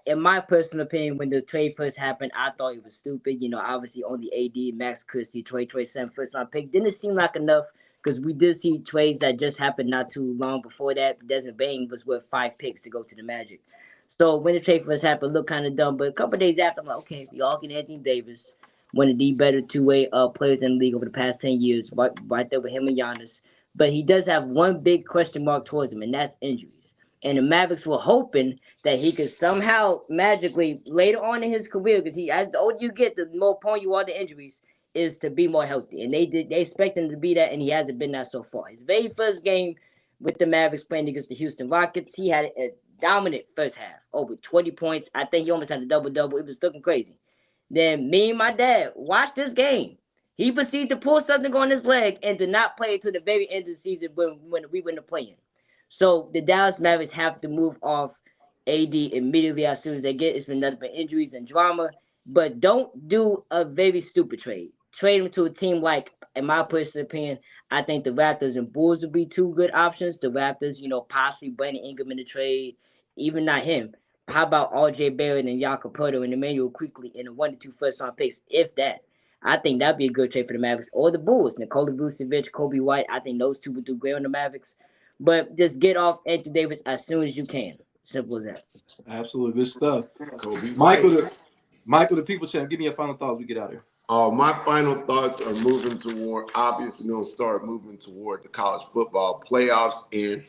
in my personal opinion, when the trade first happened, I thought it was stupid. You know, obviously only AD, Max Christie, Trey sent first round pick. Didn't seem like enough because we did see trades that just happened not too long before that. Desmond Bain was worth 5 picks to go to the Magic. So when the trade first happened, it looked kind of dumb. But a couple of days after, I'm like, okay, we all get Anthony Davis, one of the better two-way players in the league over the past 10 years, right there with him and Giannis. But he does have one big question mark towards him, and that's injuries. And the Mavericks were hoping that he could somehow magically later on in his career, because as the older you get, the more prone you are to injuries, is to be more healthy. And they expect him to be that, and he hasn't been that so far. His very first game with the Mavericks playing against the Houston Rockets, he had dominant first half, over 20 points. I think he almost had a double-double. It was looking crazy. Then me and my dad watched this game. He proceeded to pull something on his leg and did not play to the very end of the season when we went to playing. So the Dallas Mavericks have to move off AD immediately as soon as they get. It's been nothing but injuries and drama. But don't do a very stupid trade. Trade him to a team like, in my personal opinion, I think the Raptors and Bulls would be two good options. The Raptors, possibly Brandon Ingram in the trade, even not him. How about R.J. Barrett and Jakob Poeltl and Emmanuel quickly in a 1 to 2 first-round picks, if that? I think that'd be a good trade for the Mavericks or the Bulls. Nikola Vucevic, Kobe White. I think those two would do great on the Mavericks. But just get off Anthony Davis as soon as you can. Simple as that. Absolutely good stuff. Kobe Michael, White. the people champ. Give me your final thoughts as we get out of here. My final thoughts are moving toward, obviously, going to start moving toward the college football playoffs. And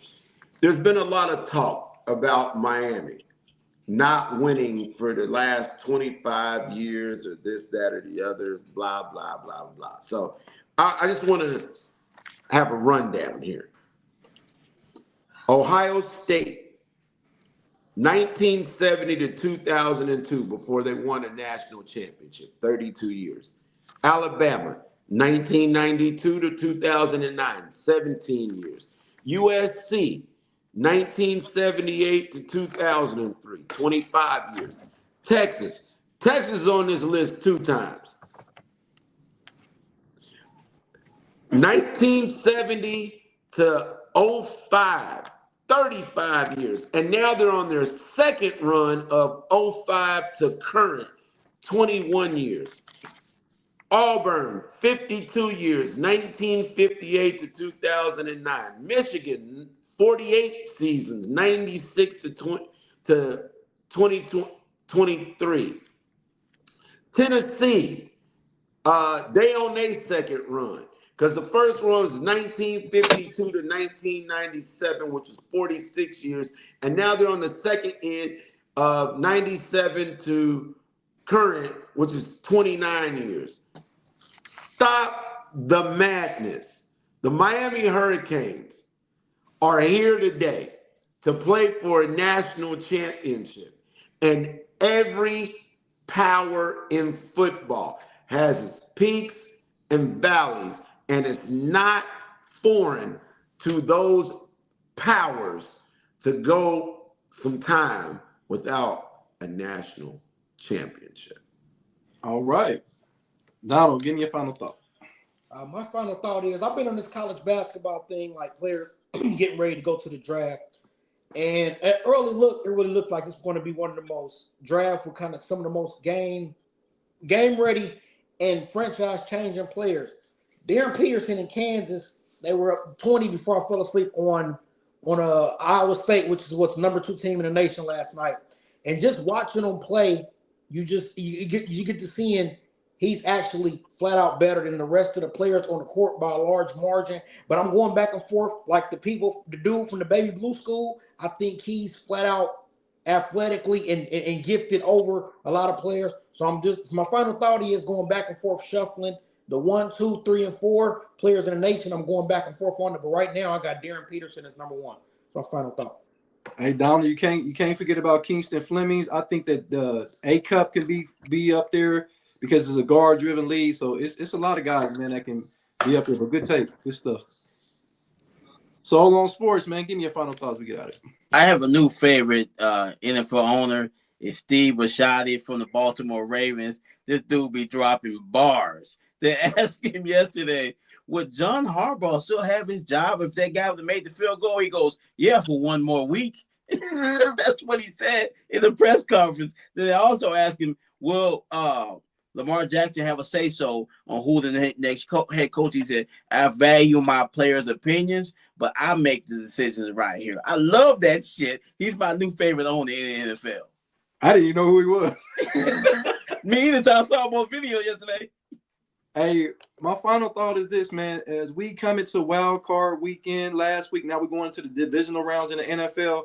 there's been a lot of talk about Miami not winning for the last 25 years or this, that, or the other, blah, blah, blah, blah. So I just want to have a rundown here. Ohio State, 1970 to 2002, before they won a national championship, 32 years. Alabama, 1992 to 2009, 17 years. USC, 1978 to 2003, 25 years. Texas is on this list 2 times. 1970 to 05, 35 years. And now they're on their second run of 05 to current, 21 years. Auburn, 52 years, 1958 to 2009. Michigan, 48 seasons, 96 to 2023. Tennessee, they on their second run. Because the first one was 1952 to 1997, which was 46 years. And now they're on the second end of 97 to current, which is 29 years. Stop the madness. The Miami Hurricanes are here today to play for a national championship. And every power in football has its peaks and valleys. And it's not foreign to those powers to go some time without a national championship. All right. Donald, give me your final thought. My final thought is I've been on this college basketball thing, like players getting ready to go to the draft. And at early look, it really looks like it's going to be one of the most draft with kind of some of the most game ready and franchise changing players. Darren Peterson in Kansas, they were up 20 before I fell asleep on Iowa State, which is what's number 2 team in the nation last night. And just watching them play, you get to seeing he's actually flat out better than the rest of the players on the court by a large margin. But I'm going back and forth like the dude from the Baby Blue School. I think he's flat out athletically and gifted over a lot of players. So my final thought is going back and forth shuffling. The 1, 2, 3, and 4 players in the nation, I'm going back and forth on it. But right now, I got Darren Peterson as number 1. That's my final thought. Hey, Donald, you can't forget about Kingston Flemings. I think that the A Cup can be up there because it's a guard-driven league. So it's a lot of guys, man, that can be up there. But good tape, good stuff. So on sports, man, give me your final thoughts. We get out of it. I have a new favorite NFL owner. It's Steve Bisciotti from the Baltimore Ravens. This dude be dropping bars. They asked him yesterday, would John Harbaugh still have his job if that guy would have made the field goal? He goes, yeah, for 1 more week. That's what he said in the press conference. Then they also asked him, will Lamar Jackson have a say-so on who the next head coach? He said, I value my players' opinions, but I make the decisions right here. I love that shit. He's my new favorite owner in the NFL. I didn't even know who he was. Me either, until I saw him on video yesterday. Hey, my final thought is this, man. As we come into wild card weekend last week, now we're going into the divisional rounds in the NFL.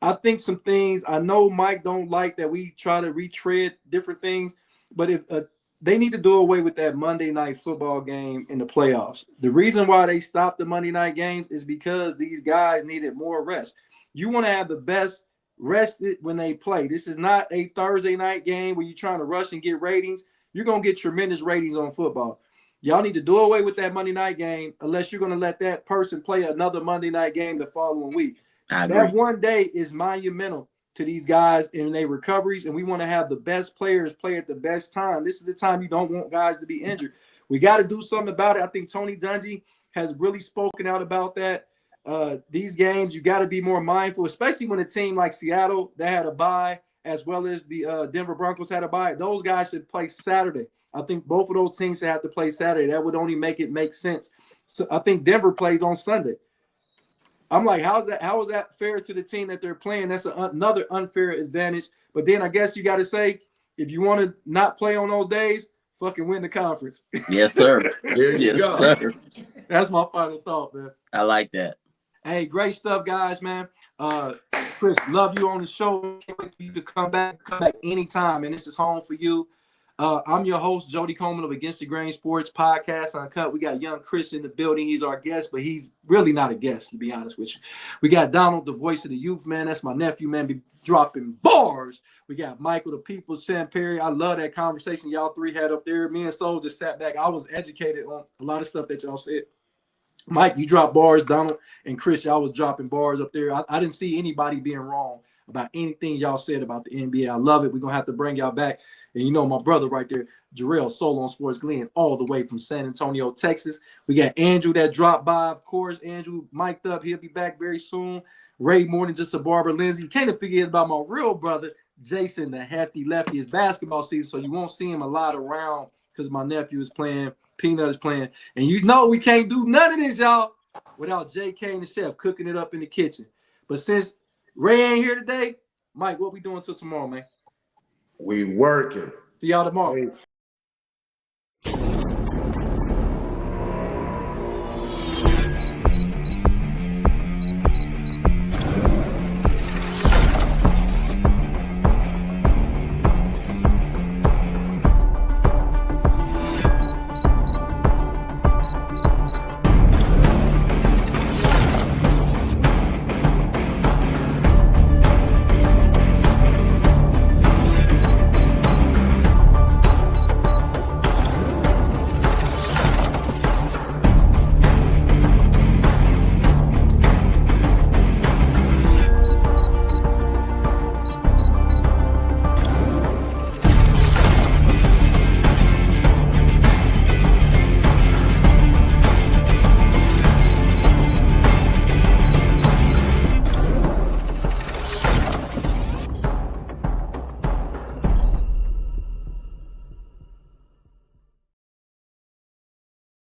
I think some things, I know Mike don't like that we try to retread different things, but if they need to do away with that Monday night football game in the playoffs. The reason why they stopped the Monday night games is because these guys needed more rest. You want to have the best rested when they play. This is not a Thursday night game where you're trying to rush and get ratings. You're going to get tremendous ratings on football. Y'all need to do away with that Monday night game unless you're going to let that person play another Monday night game the following week. I agree. That one day is monumental to these guys in their recoveries, and we want to have the best players play at the best time. This is the time you don't want guys to be injured. We got to do something about it. I think Tony Dungy has really spoken out about that. These games, you got to be more mindful, especially when a team like Seattle that had a bye, as well as the Denver Broncos had a bye. Those guys should play Saturday. I think both of those teams should have to play Saturday. That would only make it make sense. So I think Denver plays on Sunday. I'm like, how is that fair to the team that they're playing? That's another unfair advantage. But then I guess you got to say, if you want to not play on those days, fucking win the conference. Yes, sir. There you Yes, go. sir. That's my final thought, man. I like that. Hey, great stuff, guys, man. Chris, love you on the show. Can't wait for you to come back anytime, and this is home for you. I'm your host, Jody Coleman of Against the Grain Sports Podcast Uncut. We got young Chris in the building. He's our guest, but he's really not a guest, to be honest with you. We got Donald, the voice of the youth, man. That's my nephew, man. Be dropping bars. We got Michael, the people's Sam Perry. I love that conversation y'all three had up there. Me and Soul just sat back. I was educated on a lot of stuff that y'all said. Mike, you dropped bars. Donald and Chris, y'all was dropping bars up there. I didn't see anybody being wrong about anything y'all said about the NBA. I love it. We're going to have to bring y'all back. And you know my brother right there, Jarrell, Solo on Sports Glenn, all the way from San Antonio, Texas. We got Andrew that dropped by, of course. Andrew mic'd up. He'll be back very soon. Ray more than just a barber. Lindsay. Can't forget about my real brother, Jason, the hefty lefty. It's basketball season, so you won't see him a lot around because my nephew is playing. Peanut is playing. And you know we can't do none of this, y'all, without JK and the chef cooking it up in the kitchen. But since Ray ain't here today, Mike, what we doing till tomorrow, man? We working. See y'all tomorrow. Hey.